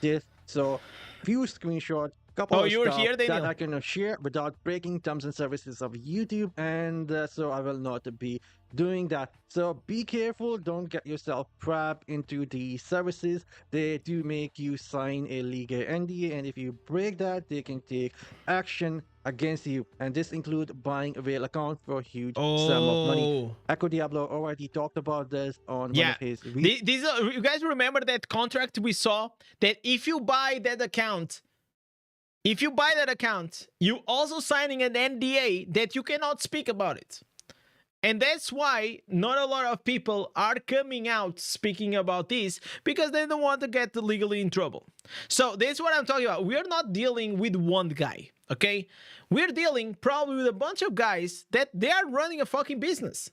did. So few screenshot, couple Oh, of you're stuff here, that Daniel? I cannot share without breaking terms and services of YouTube, and so I will not be doing that. So be careful, don't get yourself trapped into the services. They do make you sign a legal NDA, and if you break that, they can take action against you, and this include buying a whale account for a huge sum of money. Oh, Echo Diablo already talked about this on one yeah. of his videos. These are, you guys remember that contract we saw that if you buy that account, you also signing an NDA that you cannot speak about it. And that's why not a lot of people are coming out speaking about this because they don't want to get legally in trouble. So that's what I'm talking about. We're not dealing with one guy, okay? We're dealing probably with a bunch of guys that they are running a fucking business.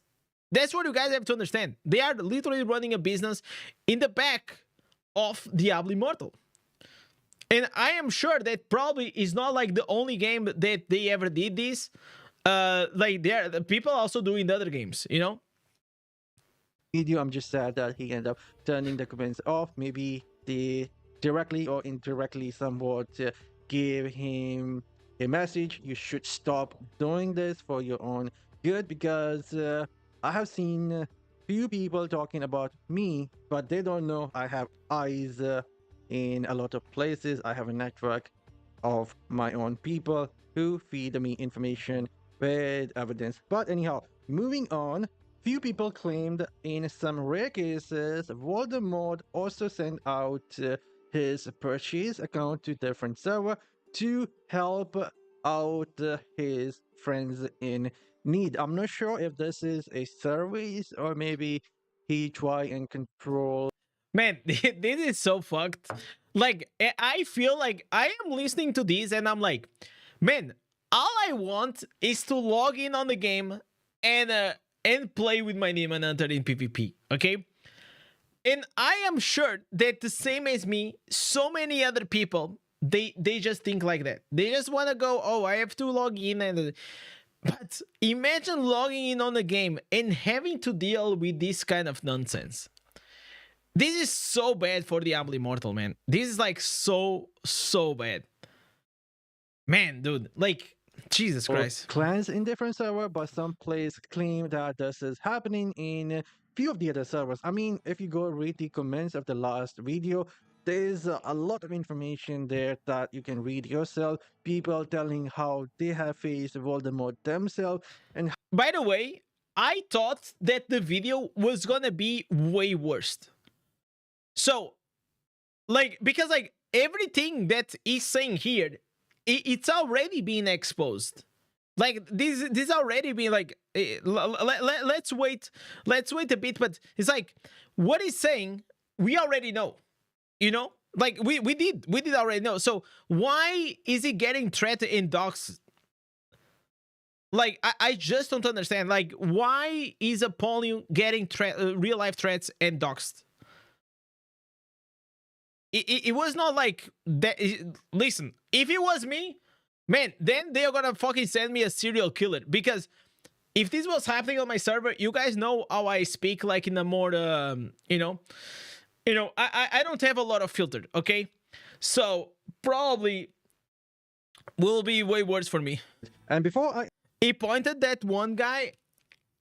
That's what you guys have to understand. They are literally running a business in the back of Diablo Immortal. And I am sure that probably is not like the only game that they ever did this. Like there, the people also doing the other games, you know. Video, I'm just sad that he ended up turning the comments off. Maybe they directly or indirectly somewhat gave him a message. You should stop doing this for your own good because I have seen few people talking about me, but they don't know I have eyes in a lot of places. I have a network of my own people who feed me information with evidence. But anyhow, moving on, few people claimed in some rare cases Voldemort also sent out his purchase account to different server to help out his friends in need. I'm not sure if this is a service or maybe he try and control. Man, this is so fucked. Like, I feel like I am listening to this and I'm like, man, all I want is to log in on the game and play with my Demon Hunter in PvP, okay? And I am sure that the same as me, so many other people, they just think like that. They just want to go, oh, I have to log in and but imagine logging in on the game and having to deal with this kind of nonsense. This is so bad for Diablo Immortal, man. This is like so bad. Man, dude, like, Jesus Christ. Clans in different server, but some players claim that this is happening in few of the other servers. I mean, if you go read the comments of the last video, there's a lot of information there that you can read yourself. People telling how they have faced Voldemort themselves. And by the way, I thought that the video was gonna be way worse. So, like, because like everything that he's saying here, it's already been exposed. Like this already been like, let's wait a bit. But it's like what he's saying, we already know, you know. Like we did already know. So why is he getting threatened in docs? Like I just don't understand. Like why is Apollo getting real life threats and doxed? It was not like that. Listen, if it was me, man, then they're gonna fucking send me a serial killer. Because if this was happening on my server, you guys know how I speak, like in a more, you know, I don't have a lot of filter, okay? So probably will be way worse for me. And before he pointed that one guy.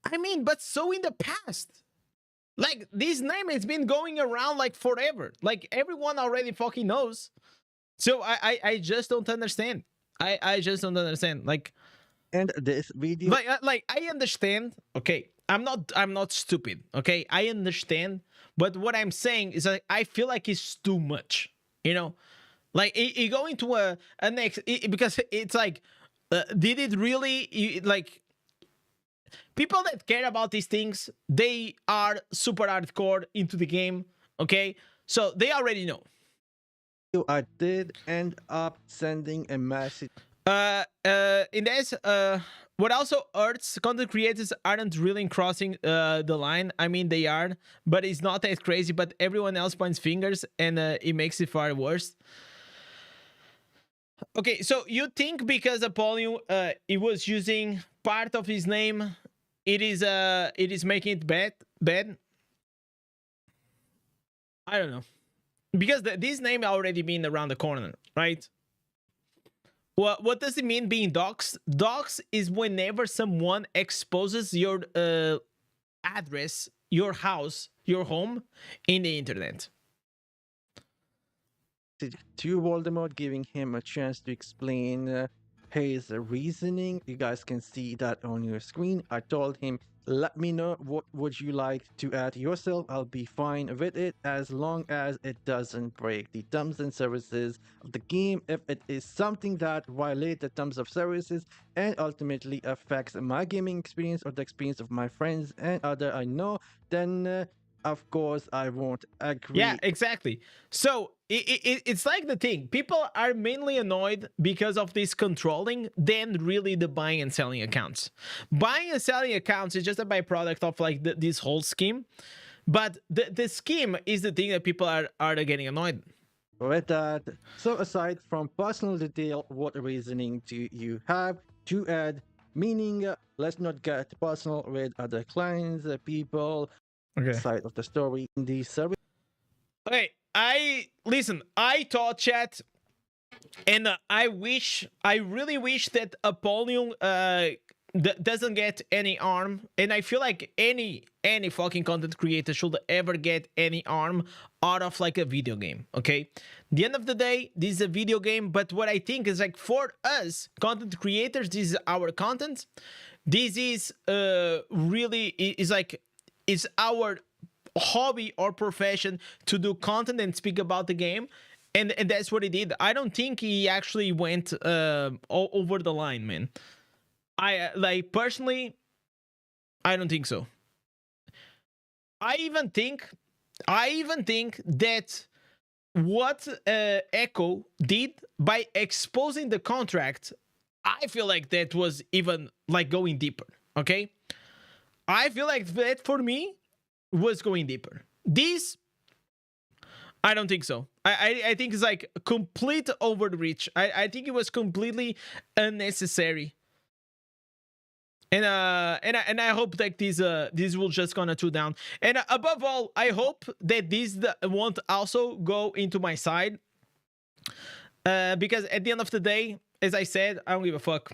I mean, but so in the past. Like, this name has been going around, like, forever. Like, everyone already fucking knows. So, I just don't understand. I just don't understand. Like... And this video... Like, I understand. Okay, I'm not stupid, okay? I understand, but what I'm saying is that I feel like it's too much, you know? Like it going to a next because it's like did it really like people that care about these things, they are super hardcore into the game, okay? So they already know. I did end up sending a message. Indez, what also hurts content creators aren't really crossing the line. I mean, they are, but it's not as crazy. But everyone else points fingers, and it makes it far worse. Okay, so you think because Apollo he was using part of his name, it is making it bad? I don't know, because this name already been around the corner, right? What does it mean being doxxed? Dox is whenever someone exposes your address, your house, your home in the internet. To Voldemort, giving him a chance to explain his reasoning. You guys can see that on your screen. I told him, let me know what would you like to add yourself. I'll be fine with it as long as it doesn't break the terms and services of the game. If it is something that violates the terms of services and ultimately affects my gaming experience or the experience of my friends and other I know, then of course I won't agree. Yeah, exactly. So it's like the thing. People are mainly annoyed because of this controlling than really the buying and selling accounts. Buying and selling accounts is just a byproduct of like this whole scheme. But the scheme is the thing that people are getting annoyed. With that, so aside from personal detail, what reasoning do you have to add? Meaning, let's not get personal with other clients, people, Okay. side of the story in the service. Okay, I thought chat, and I really wish that Apollo doesn't get any arm, and I feel like any fucking content creator should ever get any arm out of like a video game. Okay, the end of the day, this is a video game, but what I think is like for us content creators, this is our content. This is really is like it's our hobby or profession to do content and speak about the game, and that's what he did. I don't think he actually went over the line, man. I like personally, I don't think so. I even think that what Echo did by exposing the contract, I feel like that was even like going deeper. Okay, I feel like that for me was going deeper. This, I don't think so. I think it's like complete overreach. I think it was completely unnecessary. And I hope that this will just gonna tune down. And above all, I hope that this won't also go into my side. Because at the end of the day, as I said, I don't give a fuck.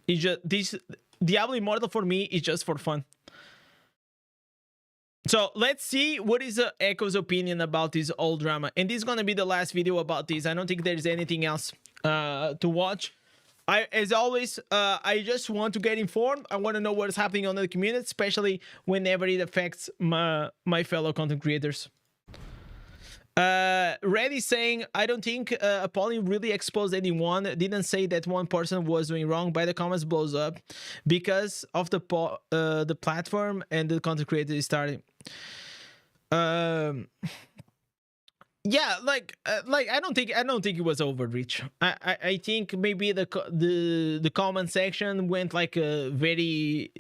It's just this Diablo Immortal for me is just for fun. So let's see what is Echo's opinion about this whole drama. And this is going to be the last video about this. I don't think there's anything else to watch. As always, I just want to get informed. I want to know what's happening on the community, especially whenever it affects my fellow content creators. Reddy saying, I don't think Apollo really exposed anyone. Didn't say that one person was doing wrong. By the comments blows up because of the platform and the content creator is starting. Yeah, like I don't think it was overreach. I think maybe the comment section went like a very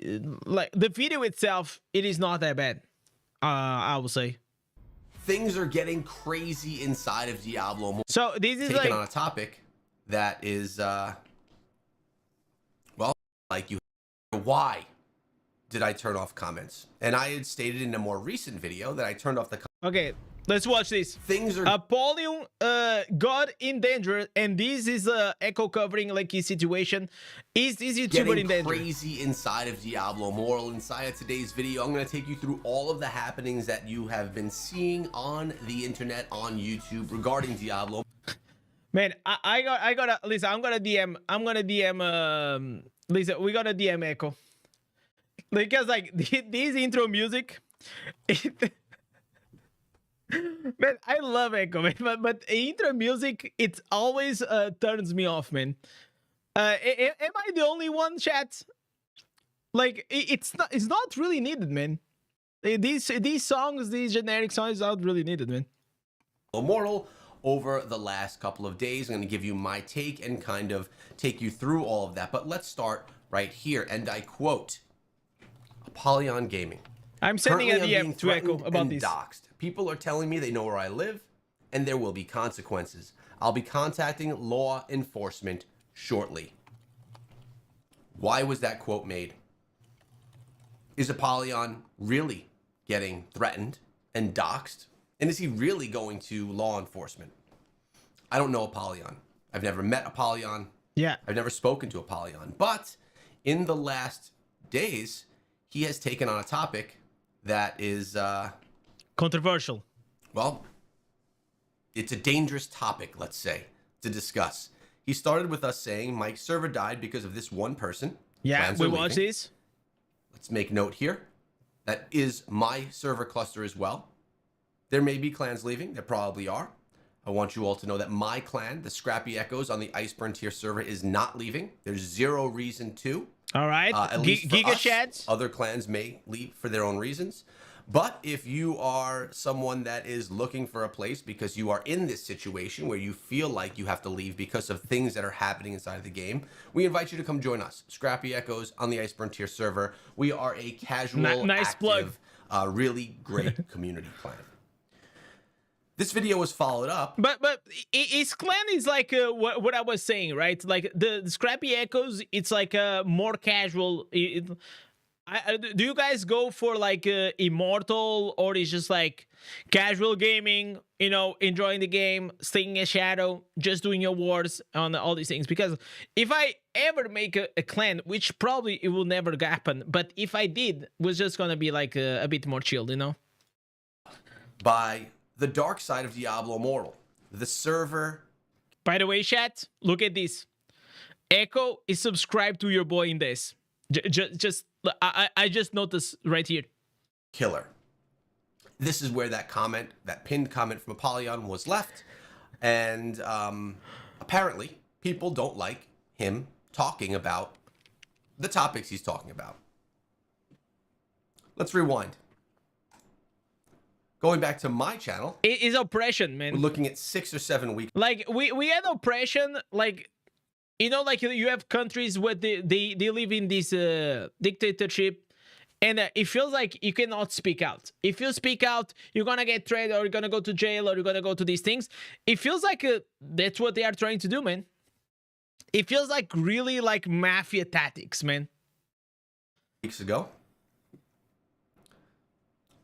like the video itself. It is not that bad. I will say. Things are getting crazy inside of Diablo. So this is taking like on a topic that is well, like you, why did I turn off comments? And I had stated in a more recent video that I turned off the okay, let's watch this. Things are Apollo got in danger, and this is Echo covering like his situation. Is this YouTuber in danger? Crazy inside of Diablo Immortal. Inside of today's video, I'm going to take you through all of the happenings that you have been seeing on the internet, on YouTube regarding Diablo. Man, I gotta listen. I'm gonna DM. Lisa, we gotta DM Echo. Because like this intro music, man, I love Echo, man, but intro music, it always turns me off, man. Am I the only one, chat? Like it's not really needed, man. These songs, these generic songs, are not really needed, man. Immortal over the last couple of days. I'm going to give you my take and kind of take you through all of that. But let's start right here. And I quote, Apolon Gaming. I'm sending a Currently, I'm DM being to Echo threatened about and this. doxxed. People are telling me they know where I live, and there will be consequences. I'll be contacting law enforcement shortly. Why was that quote made? Is Apolon really getting threatened and doxxed? And is he really going to law enforcement? I don't know Apolon. I've never met Apolon. Yeah. I've never spoken to Apolon. But in the last days, he has taken on a topic that is, Controversial. well, it's a dangerous topic, let's say, to discuss. He started with us saying my server died because of this one person. Yeah, Plans we are watch leaving. this. Let's make note here. That is my server cluster as well. There may be clans leaving. There probably are. I want you all to know that my clan, the Scrappy Echoes on the Iceburn tier server, is not leaving. There's zero reason to. All right. At least for Giga us. Chads. Other clans may leave for their own reasons. But if you are someone that is looking for a place because you are in this situation where you feel like you have to leave because of things that are happening inside of the game, we invite you to come join us. Scrappy Echoes on the Iceburn tier server. We are a casual, Nice active, plug. really great community clan. This video was followed up. But his clan is like what I was saying, right? Like the Scrappy Echoes, it's like more casual. Do you guys go for like immortal, or is just like casual gaming? You know, enjoying the game, staying in shadow, just doing your wars on all these things. Because if I ever make a clan, which probably it will never happen, but if I did, it was just gonna be like a bit more chilled, you know? By the dark side of Diablo Immortal. The server. By the way, chat, look at this. Echo is subscribed to your boy Indez. I just noticed right here. Killer. This is where that comment, that pinned comment from Apolon was left. And apparently, people don't like him talking about the topics he's talking about. Let's rewind. Going back to my channel. It is oppression, man. We're looking at 6 or 7 weeks. Like, we had oppression, like, you know, like you have countries where they live in this dictatorship, and it feels like you cannot speak out. If you speak out, you're gonna get tried, or you're gonna go to jail, or you're gonna go to these things. It feels like that's what they are trying to do, man. It feels like really like mafia tactics, man. Weeks ago,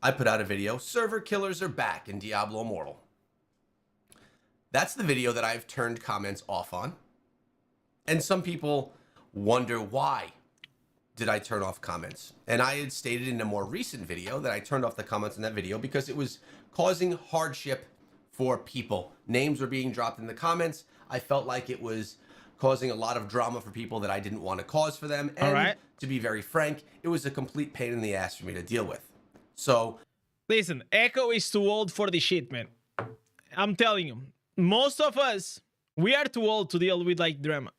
I put out a video, server killers are back in Diablo Immortal. That's the video that I've turned comments off on. And some people wonder, why did I turn off comments? And I had stated in a more recent video that I turned off the comments in that video because it was causing hardship for people. Names were being dropped in the comments. I felt like it was causing a lot of drama for people that I didn't want to cause for them. And to be very frank, it was a complete pain in the ass for me to deal with. So, listen, Echo is too old for this shit, man. I'm telling you, most of us, we are too old to deal with like drama.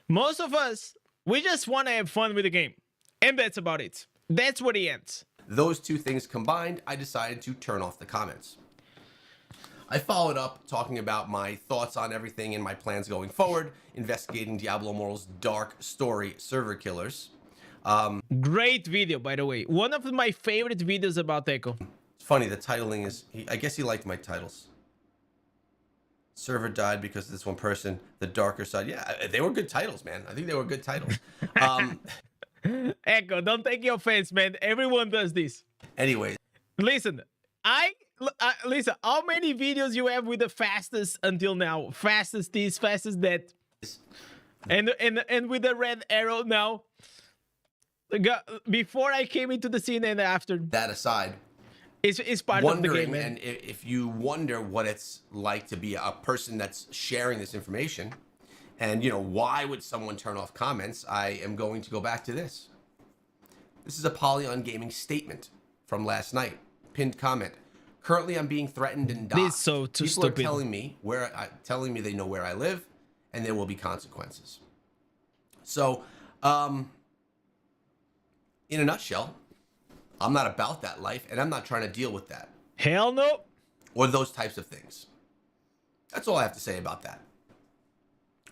Most of us, we just want to have fun with the game. And that's about it. That's where it ends. Those two things combined, I decided to turn off the comments. I followed up talking about my thoughts on everything and my plans going forward, investigating Diablo Immortal's dark story server killers. Great video, by the way. One of my favorite videos about Echo. It's funny, the titling is, I guess he liked my titles. Server died because of this one person, the darker side. Yeah, they were good titles, man. I think they were good titles. Echo, don't take your offense, man. Everyone does this. Anyways. Listen, listen, how many videos you have with the fastest until now? Fastest this, fastest that. And with the red arrow now. Before I came into the scene and after. That aside. It's part of the game, man. And if you wonder what it's like to be a person that's sharing this information, and, you know, why would someone turn off comments, I am going to go back to this. This is Apolon Gaming statement from last night. Pinned comment. Currently, I'm being threatened and doxxed. This is so too People stupid. are telling me they know where I live, and there will be consequences. So, in a nutshell, I'm not about that life, and I'm not trying to deal with that. Hell no. Or those types of things. That's all I have to say about that.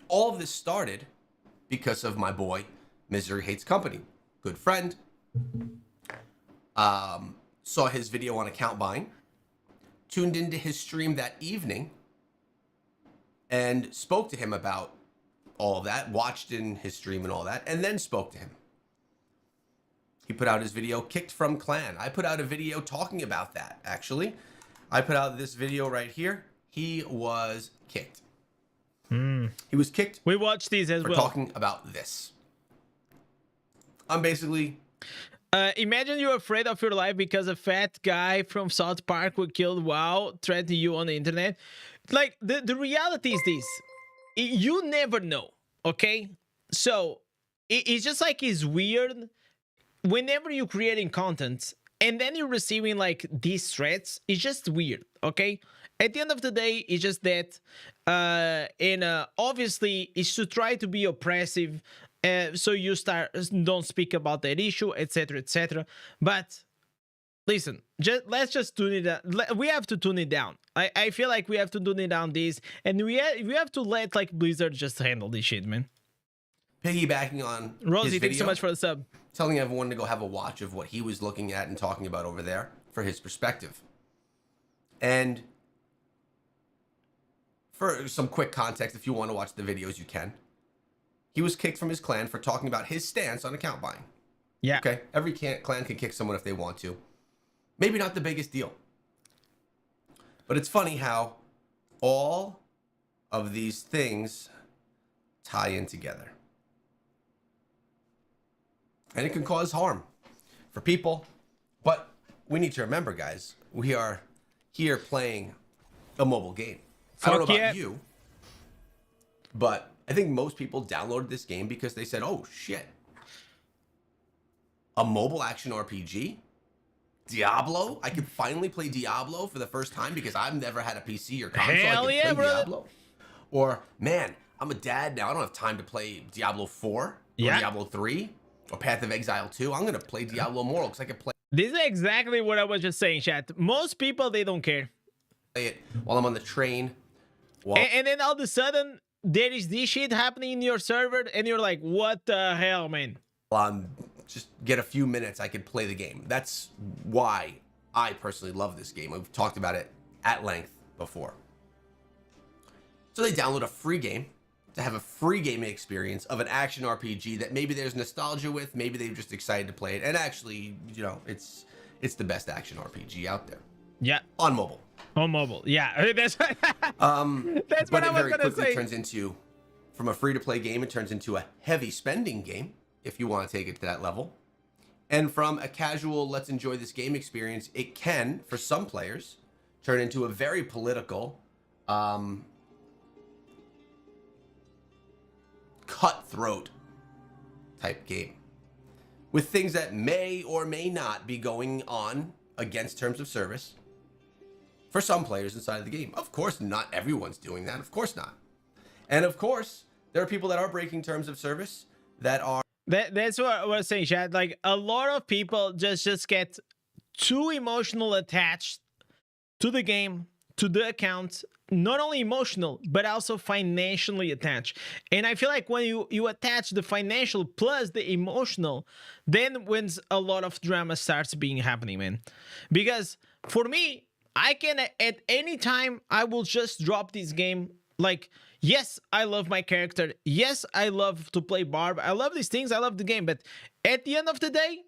All of this started because of my boy, Misery Hates Company. Good friend. Saw his video on account buying. Tuned into his stream that evening. And spoke to him about all of that. Watched in his stream and all that. And then spoke to him. He put out his video, Kicked from Clan. I put out a video talking about that, actually. I put out this video right here. He was kicked. He was kicked. We watched these as for well. talking about this. I'm basically... imagine you're afraid of your life because a fat guy from South Park who killed WoW threatened you on the internet. Like, the reality is this. You never know, okay? So, it's just like it's weird. Whenever you're creating content and then you're receiving like these threats, it's just weird, okay? At the end of the day, it's just that, obviously, it's to try to be oppressive, so you don't speak about that issue, etc., etc. But listen, let's just tune it down. We have to tune it down. I feel like we have to tune it down this, and we have to let like Blizzard just handle this shit, man. Piggybacking on Rosie, his video, thanks so much for the sub. telling everyone to go have a watch of what he was looking at and talking about over there for his perspective. And for some quick context, if you want to watch the videos, you can. He was kicked from his clan for talking about his stance on account buying. Yeah. Okay, every clan can kick someone if they want to. Maybe not the biggest deal. But it's funny how all of these things tie in together. And it can cause harm for people. But we need to remember, guys, we are here playing a mobile game. I don't know about you, but I think most people downloaded this game because they said, oh, shit. A mobile action RPG? Diablo? I could finally play Diablo for the first time because I've never had a PC or console. Hell I yeah, could play brother. Diablo. Or, man, I'm a dad now. I don't have time to play Diablo 4 or Yeah. Diablo 3 or Path of Exile 2. I'm going to play Diablo more because I can play This is exactly what I was just saying, chat. Most people, they don't care. it while I'm on the train. And then all of a sudden, there is this shit happening in your server, and you're like, what the hell, man? Just get a few minutes, I could play the game. That's why I personally love this game. We've talked about it at length before. So they download a free game to have a free gaming experience of an action RPG that maybe there's nostalgia with, maybe they're just excited to play it. And actually, you know, it's the best action RPG out there. Yeah. On mobile. On mobile. Yeah. That's that's what But I it was very going to quickly say. turns into, from a free-to-play game, it turns into a heavy spending game, if you want to take it to that level. And from a casual, let's enjoy this game experience, it can, for some players, turn into a very political, cutthroat type game. With things that may or may not be going on against terms of service for some players inside of the game. Of course, not everyone's doing that. Of course not. And of course, there are people that are breaking terms of service that are... That's what I was saying, Chad. Like, a lot of people just get too emotional attached to the game, to the account. Not only emotional, but also financially attached. And I feel like when you attach the financial plus the emotional, then when a lot of drama starts being happening, man. Because for me, I can, at any time, I will just drop this game. Like, yes, I love my character. Yes, I love to play Barb. I love these things. I love the game. But at the end of the day,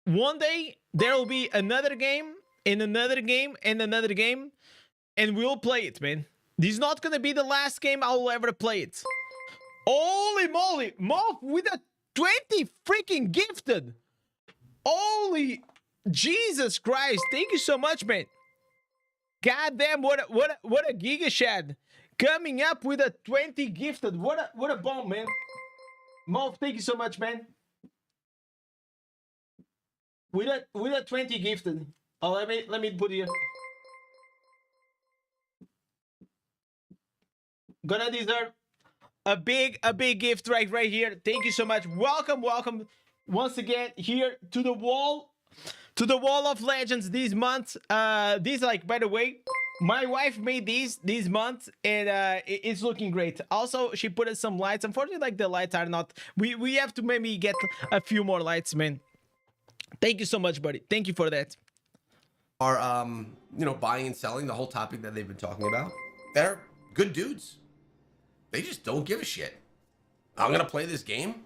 one day, there will be another game, and another game, and another game. And we'll play it, man. This is not gonna be the last game I will ever play it. Holy moly! Moth with a 20 freaking gifted! Holy Jesus Christ! Thank you so much, man. God damn, what a Giga Shad. Coming up with a 20 gifted. What a bomb, man. Moth, thank you so much, man. with a 20 gifted. Oh, let me put here. Gonna deserve a big gift right here. Thank you so much. Welcome once again here to the wall of legends this month. These, like, by the way, my wife made these this month, and it's looking great. Also, she put in some lights. Unfortunately, like, the lights are not. We have to maybe get a few more lights, man. Thank you so much, buddy. Thank you for that. Are buying and selling, the whole topic that they've been talking about. They're good dudes. They just don't give a shit. I'm gonna play this game.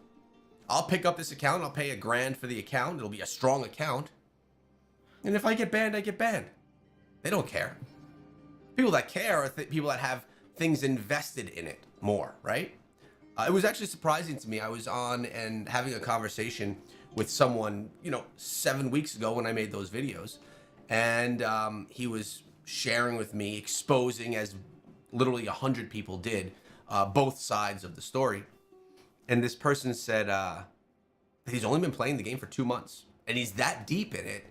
I'll pick up this account. I'll pay $1,000 for the account. It'll be a strong account. And if I get banned, I get banned. They don't care. People that care are people that have things invested in it more, right? It was actually surprising to me. I was on and having a conversation with someone, 7 weeks ago when I made those videos. And he was sharing with me, exposing, as literally 100 people did, both sides of the story. And this person said he's only been playing the game for 2 months. And he's that deep in it,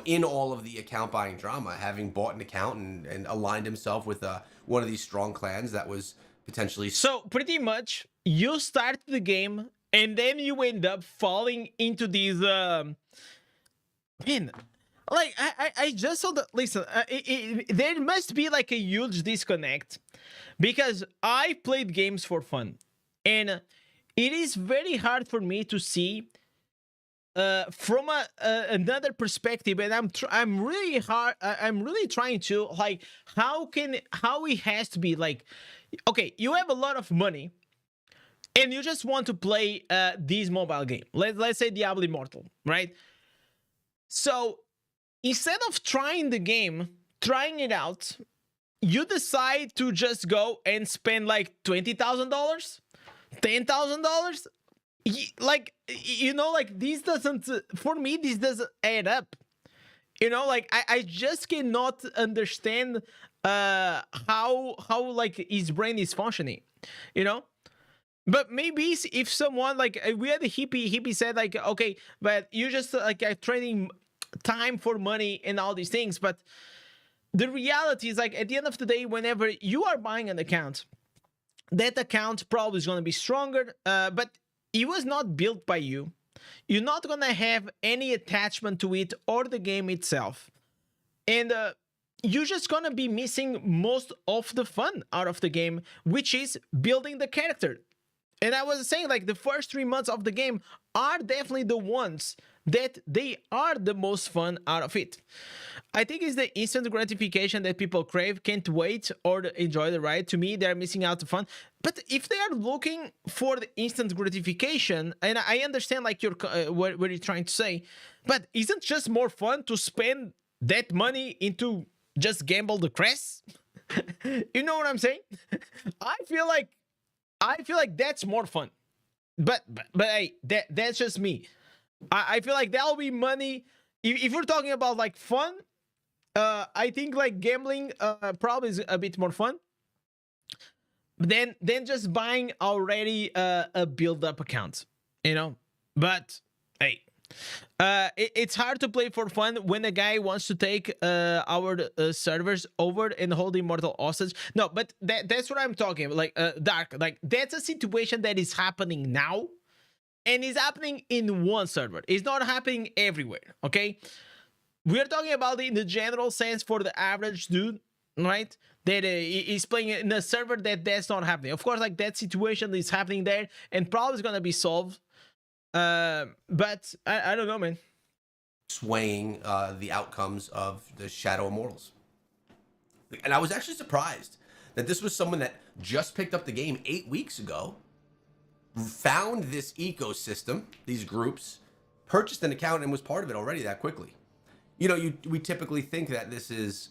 in all of the account buying drama, having bought an account and aligned himself with one of these strong clans that was potentially... So pretty much you start the game and then you end up falling into these... Man, like, I just saw that... Listen, there must be like a huge disconnect, because I played games for fun, and it is very hard for me to see from another perspective, and I'm really trying to, like, how it has to be like, okay, you have a lot of money and you just want to play this mobile game, let's say Diablo Immortal, right? So instead of trying the game, trying it out, you decide to just go and spend like $20,000, $10,000. Like, like, this doesn't, for me, this doesn't add up. Like, I just cannot understand how like his brain is functioning, But maybe if someone, like, we had a hippie said, like, okay, but you just like are trading time for money and all these things. But the reality is, like, at the end of the day, whenever you are buying an account, that account probably is going to be stronger, but it was not built by you. You're not going to have any attachment to it or the game itself. And you're just going to be missing most of the fun out of the game, which is building the character. And I was saying, like, the first 3 months of the game are definitely the ones that they are the most fun out of it. I think it's the instant gratification that people crave, can't wait or enjoy the ride. To me, they're missing out the fun. But if they are looking for the instant gratification, and I understand, like, what you're trying to say, but isn't it just more fun to spend that money into just gamble the crest? You know what I'm saying? I feel like that's more fun. But hey, that's just me. I feel like that'll be money. If we're talking about, like, fun, I think, like, gambling probably is a bit more fun than just buying already a build-up account, But hey, it's hard to play for fun when a guy wants to take our servers over and hold Immortal hostage. No, but that's what I'm talking about. Like, Dark, like, that's a situation that is happening now. And it's happening in one server. It's not happening everywhere, okay? We're talking about it in the general sense for the average dude, right? That is playing in a server that's not happening. Of course, like, that situation is happening there and probably is going to be solved. But I don't know, man. Swaying the outcomes of the Shadow Immortals. And I was actually surprised that this was someone that just picked up the game 8 weeks ago, found this ecosystem, these groups, purchased an account, and was part of it already that quickly. We typically think that this is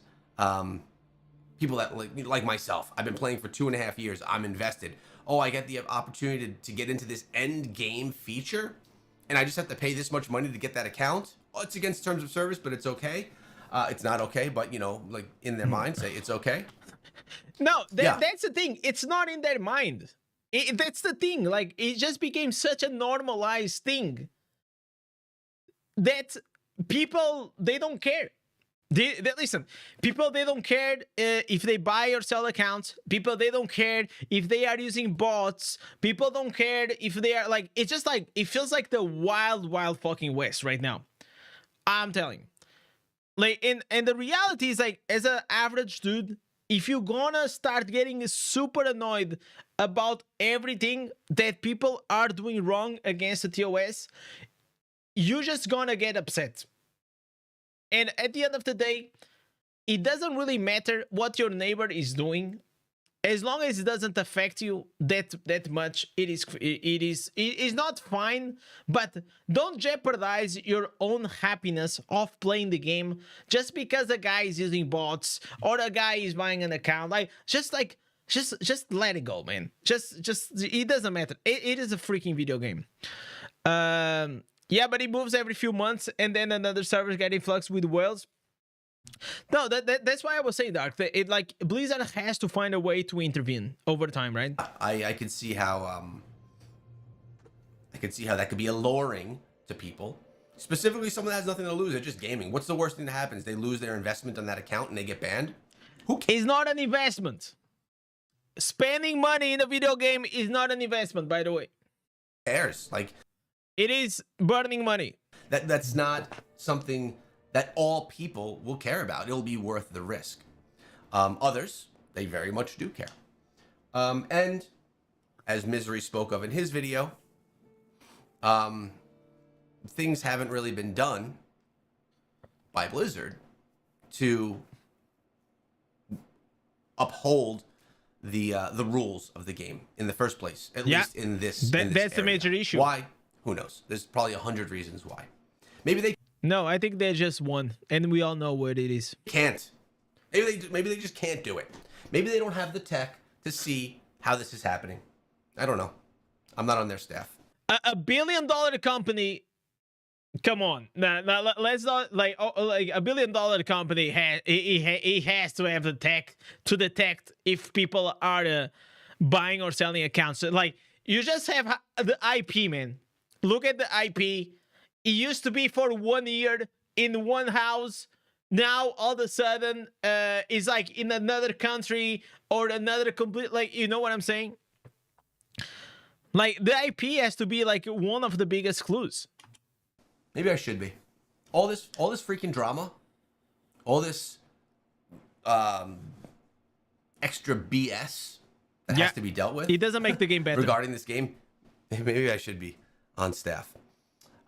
people that, like myself. I've been playing for 2.5 years. I'm invested. Oh, I get the opportunity to get into this end game feature, and I just have to pay this much money to get that account. Oh, it's against terms of service, but it's okay. It's not okay, but, like, in their mind, say it's okay. No, that's the thing. It's not in their mind. That's the thing. Like, it just became such a normalized thing that people, they don't care. They listen. People, they don't care if they buy or sell accounts. People, they don't care if they are using bots. People don't care if they are like. It's just like it feels like the wild, wild fucking west right now. I'm telling you. Like, and the reality is like, as an average dude, if you're gonna start getting super annoyed about everything that people are doing wrong against the TOS, you're just gonna get upset. And at the end of the day, it doesn't really matter what your neighbor is doing, as long as it doesn't affect you that much. It is not fine, but don't jeopardize your own happiness of playing the game just because a guy is using bots or a guy is buying an account. Just let it go, man. Just it doesn't matter. It is a freaking video game. Yeah, but it moves every few months, and then another server getting flux with whales. No, that's why I was saying, Dark. It like Blizzard has to find a way to intervene over time, right? I can see how that could be alluring to people, specifically someone that has nothing to lose. They're just gaming. What's the worst thing that happens? They lose their investment on that account and they get banned. Who cares? It's not an investment. Spending money in a video game is not an investment, by the way. Who cares? Like, it is burning money. That's not something that all people will care about. It'll be worth the risk. Others, they very much do care. And as Misery spoke of in his video, things haven't really been done by Blizzard to uphold the rules of the game in the first place. At least in this. That's the major issue. Why? Who knows? There's probably 100 reasons why. Maybe they. No, I think there's just one, and we all know what it is. Can't. Maybe they just can't do it. Maybe they don't have the tech to see how this is happening. I don't know. I'm not on their staff. A $1 billion company. Come on, now let's not like a $1 billion company has to have the tech to detect if people are buying or selling accounts. Like, you just have the IP, man. Look at the IP. It used to be for 1 year in one house. Now all of a sudden, it's like in another country or another complete. Like, you know what I'm saying? Like, the IP has to be like one of the biggest clues. Maybe I should be. All this freaking drama, all this extra BS that has to be dealt with. It doesn't make the game better. Regarding this game, maybe I should be on staff.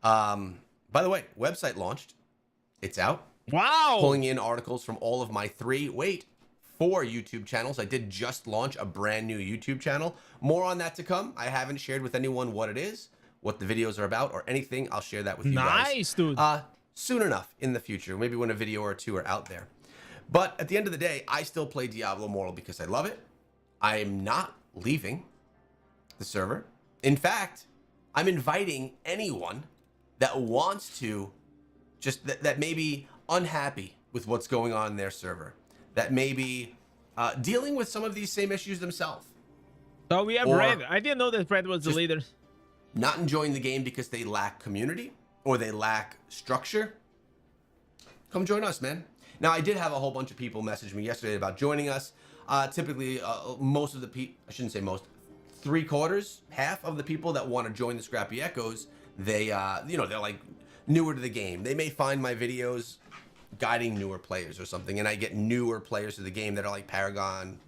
By the way, website launched. It's out. Wow. Pulling in articles from all of my 4 YouTube channels. I did just launch a brand new YouTube channel. More on that to come. I haven't shared with anyone what it is, what the videos are about, or anything. I'll share that with you guys. Nice, dude. Soon enough in the future. Maybe when a video or two are out there. But at the end of the day, I still play Diablo Immortal because I love it. I am not leaving the server. In fact, I'm inviting anyone that wants to, just that may be unhappy with what's going on in their server, that may be dealing with some of these same issues themselves. Oh, we have Red. I didn't know that Red was the leader. Not enjoying the game because they lack community or they lack structure. Come join us, man. Now, I did have a whole bunch of people message me yesterday about joining us. Typically, most of the people, I shouldn't say most, 3/4, half of the people that want to join the Scrappy Echoes, they, they're like newer to the game. They may find my videos guiding newer players or something, and I get newer players to the game that are like Paragon,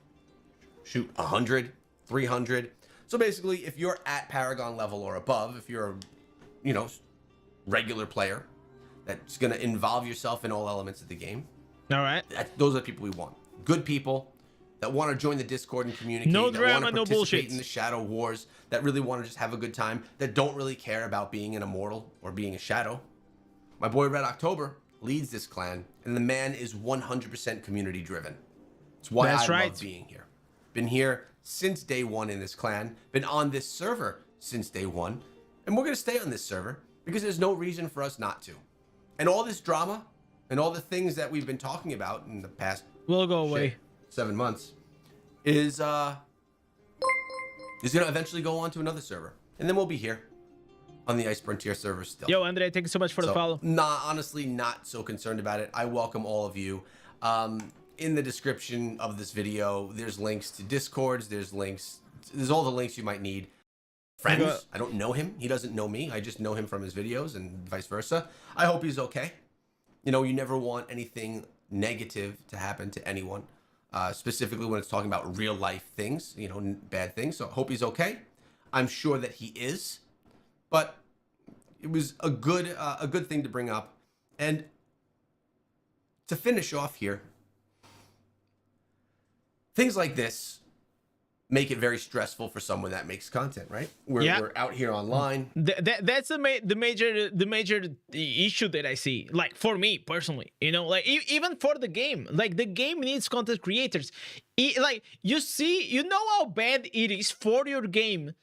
100, 300. So basically, if you're at Paragon level or above, if you're a, regular player that's going to involve yourself in all elements of the game. All right. Those are the people we want. Good people that want to join the Discord and communicate. No that drama, want to no participate bullshit. in the Shadow Wars, that really want to just have a good time, that don't really care about being an Immortal or being a Shadow. My boy Red October leads this clan, and the man is 100% community driven. It's why I love being here. Been here since day one in this clan, been on this server since day one, and we're going to stay on this server because there's no reason for us not to. And all this drama and all the things that we've been talking about in the past will go away 7 months is going to eventually go on to another server, and then we'll be here on the Ice Frontier server still. Yo, Andre, thank you so much for the follow. Honestly, not so concerned about it. I welcome all of you. In the description of this video, there's links to Discords. There's all the links you might need. Friends, I don't know him. He doesn't know me. I just know him from his videos and vice versa. I hope he's okay. You know, you never want anything negative to happen to anyone, specifically when it's talking about real life things, you know, bad things. So I hope he's okay. I'm sure that he is, but it was a good thing to bring up. And to finish off here, things like this make it very stressful for someone that makes content, right? We're out here online. That's the major issue that I see. Like for me personally, you know, like even for the game, like the game needs content creators. Like you know how bad it is for your game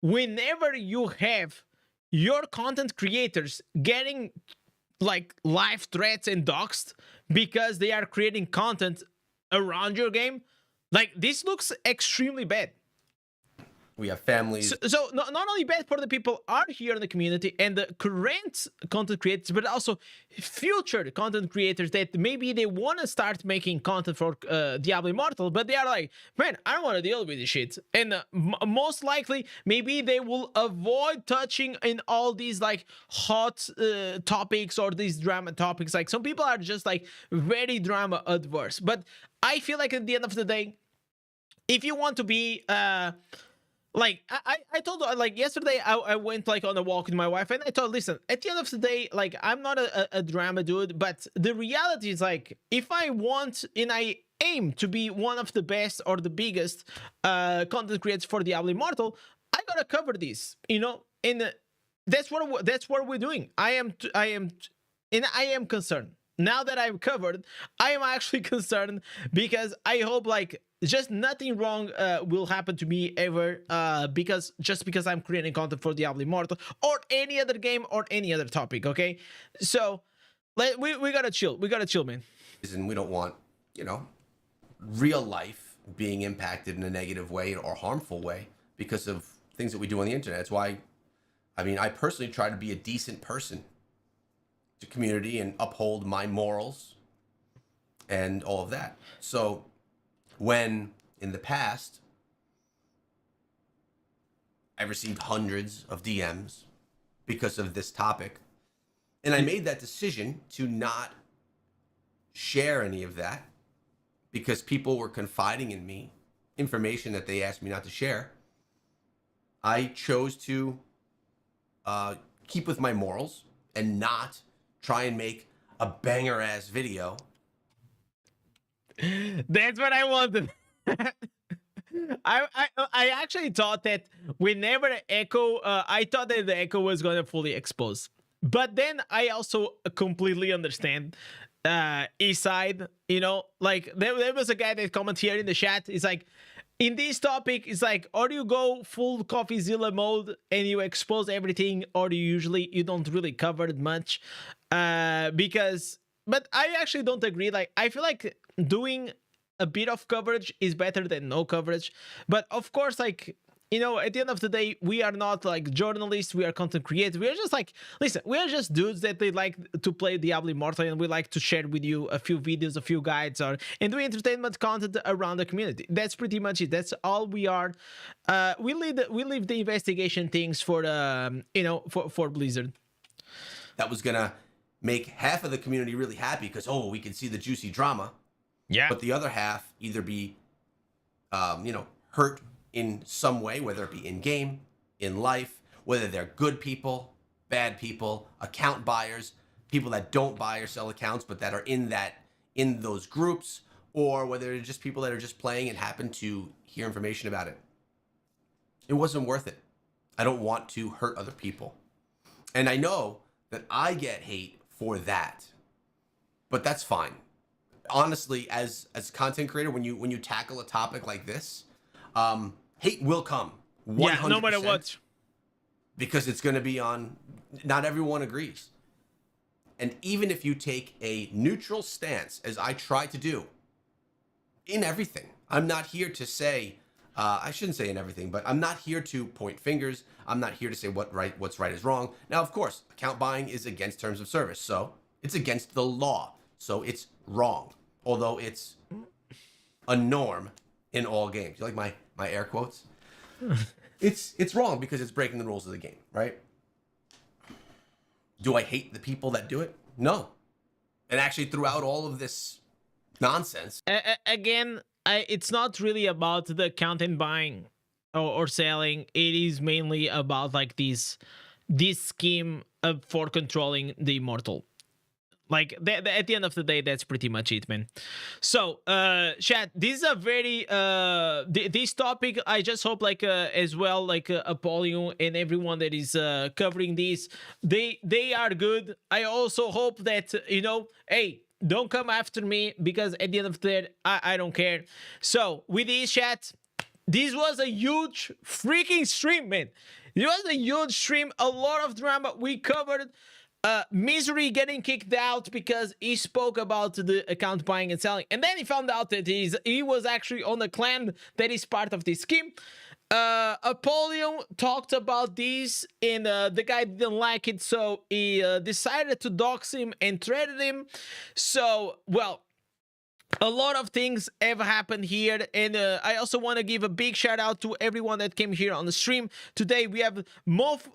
whenever you have your content creators getting like live threats and doxxed because they are creating content around your game. Like, this looks extremely bad. We have families. So not only bad for the people are here in the community and the current content creators, but also future content creators that maybe they want to start making content for Diablo Immortal, but they are like, man, I don't want to deal with this shit. And most likely, maybe they will avoid touching in all these like hot topics or these drama topics. Like some people are just like very drama adverse. But I feel like at the end of the day, if you want to be like I told her, like yesterday I went like on a walk with my wife and I told, listen, at the end of the day, like I'm not a drama dude, but the reality is like if I want and I aim to be one of the best or the biggest content creators for Diablo Immortal, I gotta cover this, you know, and that's what we're doing. I am concerned. Now that I'm covered, I am actually concerned because I hope like just nothing wrong will happen to me ever because I'm creating content for Diablo Immortal or any other game or any other topic, okay? So we gotta chill. We gotta chill, man. And we don't want, you know, real life being impacted in a negative way or harmful way because of things that we do on the internet. That's why, I mean, I personally try to be a decent person to community and uphold my morals and all of that. So when in the past I received hundreds of DMs because of this topic, and I made that decision to not share any of that because people were confiding in me information that they asked me not to share, I chose to keep with my morals and not try and make a banger ass video. That's what I wanted. I actually thought that whenever Echo, I thought that the Echo was going to fully expose. But then I also completely understand his side, you know, like there was a guy that commented here in the chat. It's like, in this topic, it's like, or you go full CoffeeZilla mode and you expose everything, or you don't really cover it much. But I actually don't agree. Like, I feel like doing a bit of coverage is better than no coverage. But of course, like, you know, at the end of the day, we are not like journalists, we are content creators. We are just like, listen, we are just dudes that they like to play Diablo Immortal and we like to share with you a few videos, a few guides, and do entertainment content around the community. That's pretty much it. That's all we are. We leave the investigation things for you know, for Blizzard. That was gonna make half of the community really happy because, oh, we can see the juicy drama. Yeah. But the other half either be, you know, hurt in some way, whether it be in game, in life, whether they're good people, bad people, account buyers, people that don't buy or sell accounts, but that are in those groups, or whether they're just people that are just playing and happen to hear information about it. It wasn't worth it. I don't want to hurt other people. And I know that I get hate for that, but that's fine. Honestly, as a content creator, when you tackle a topic like this, hate will come. 100%, yeah, no matter what. Because it's going to be on, not everyone agrees. And even if you take a neutral stance, as I try to do in everything, I'm not here to say, I shouldn't say in everything, but I'm not here to point fingers. I'm not here to say what's right is wrong. Now, of course, account buying is against terms of service, so it's against the law, so it's wrong. Although it's a norm in all games. You like my air quotes? It's wrong because it's breaking the rules of the game, right? Do I hate the people that do it? No. And actually, throughout all of this nonsense, Again, it's not really about the account and buying or selling. It is mainly about like this scheme for controlling the immortal. Like at the end of the day, that's pretty much it, man. So, chat, this is a very this topic. I just hope like as well, like Apollo and everyone that is covering this, they are good. I also hope that hey, don't come after me, because at the end of the day, I don't care. So with this, chat, this was a huge freaking stream, man. It was a huge stream, a lot of drama. We covered Misery getting kicked out because he spoke about the account buying and selling, and then he found out that he was actually on a clan that is part of this scheme. Apollo talked about this, and the guy didn't like it, so he decided to dox him and threatened him. So, well, a lot of things have happened here, and I also want to give a big shout out to everyone that came here on the stream today. We have Mof.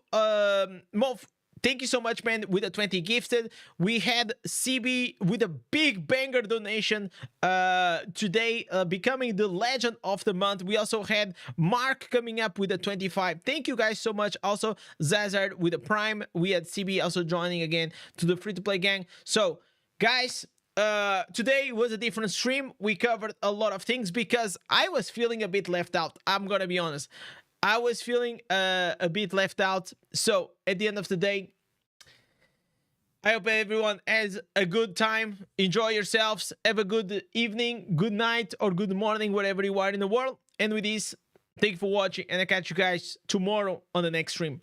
Thank you so much, man, with the 20 gifted. We had CB with a big banger donation today, becoming the legend of the month. We also had Mark coming up with a 25. Thank you guys so much. Also, Zazard with a prime. We had CB also joining again to the free-to-play gang. So, guys, today was a different stream. We covered a lot of things because I was feeling a bit left out. I'm gonna be honest. I was feeling a bit left out. So at the end of the day, I hope everyone has a good time. Enjoy yourselves. Have a good evening, good night, or good morning, wherever you are in the world. And with this, thank you for watching, and I'll catch you guys tomorrow on the next stream.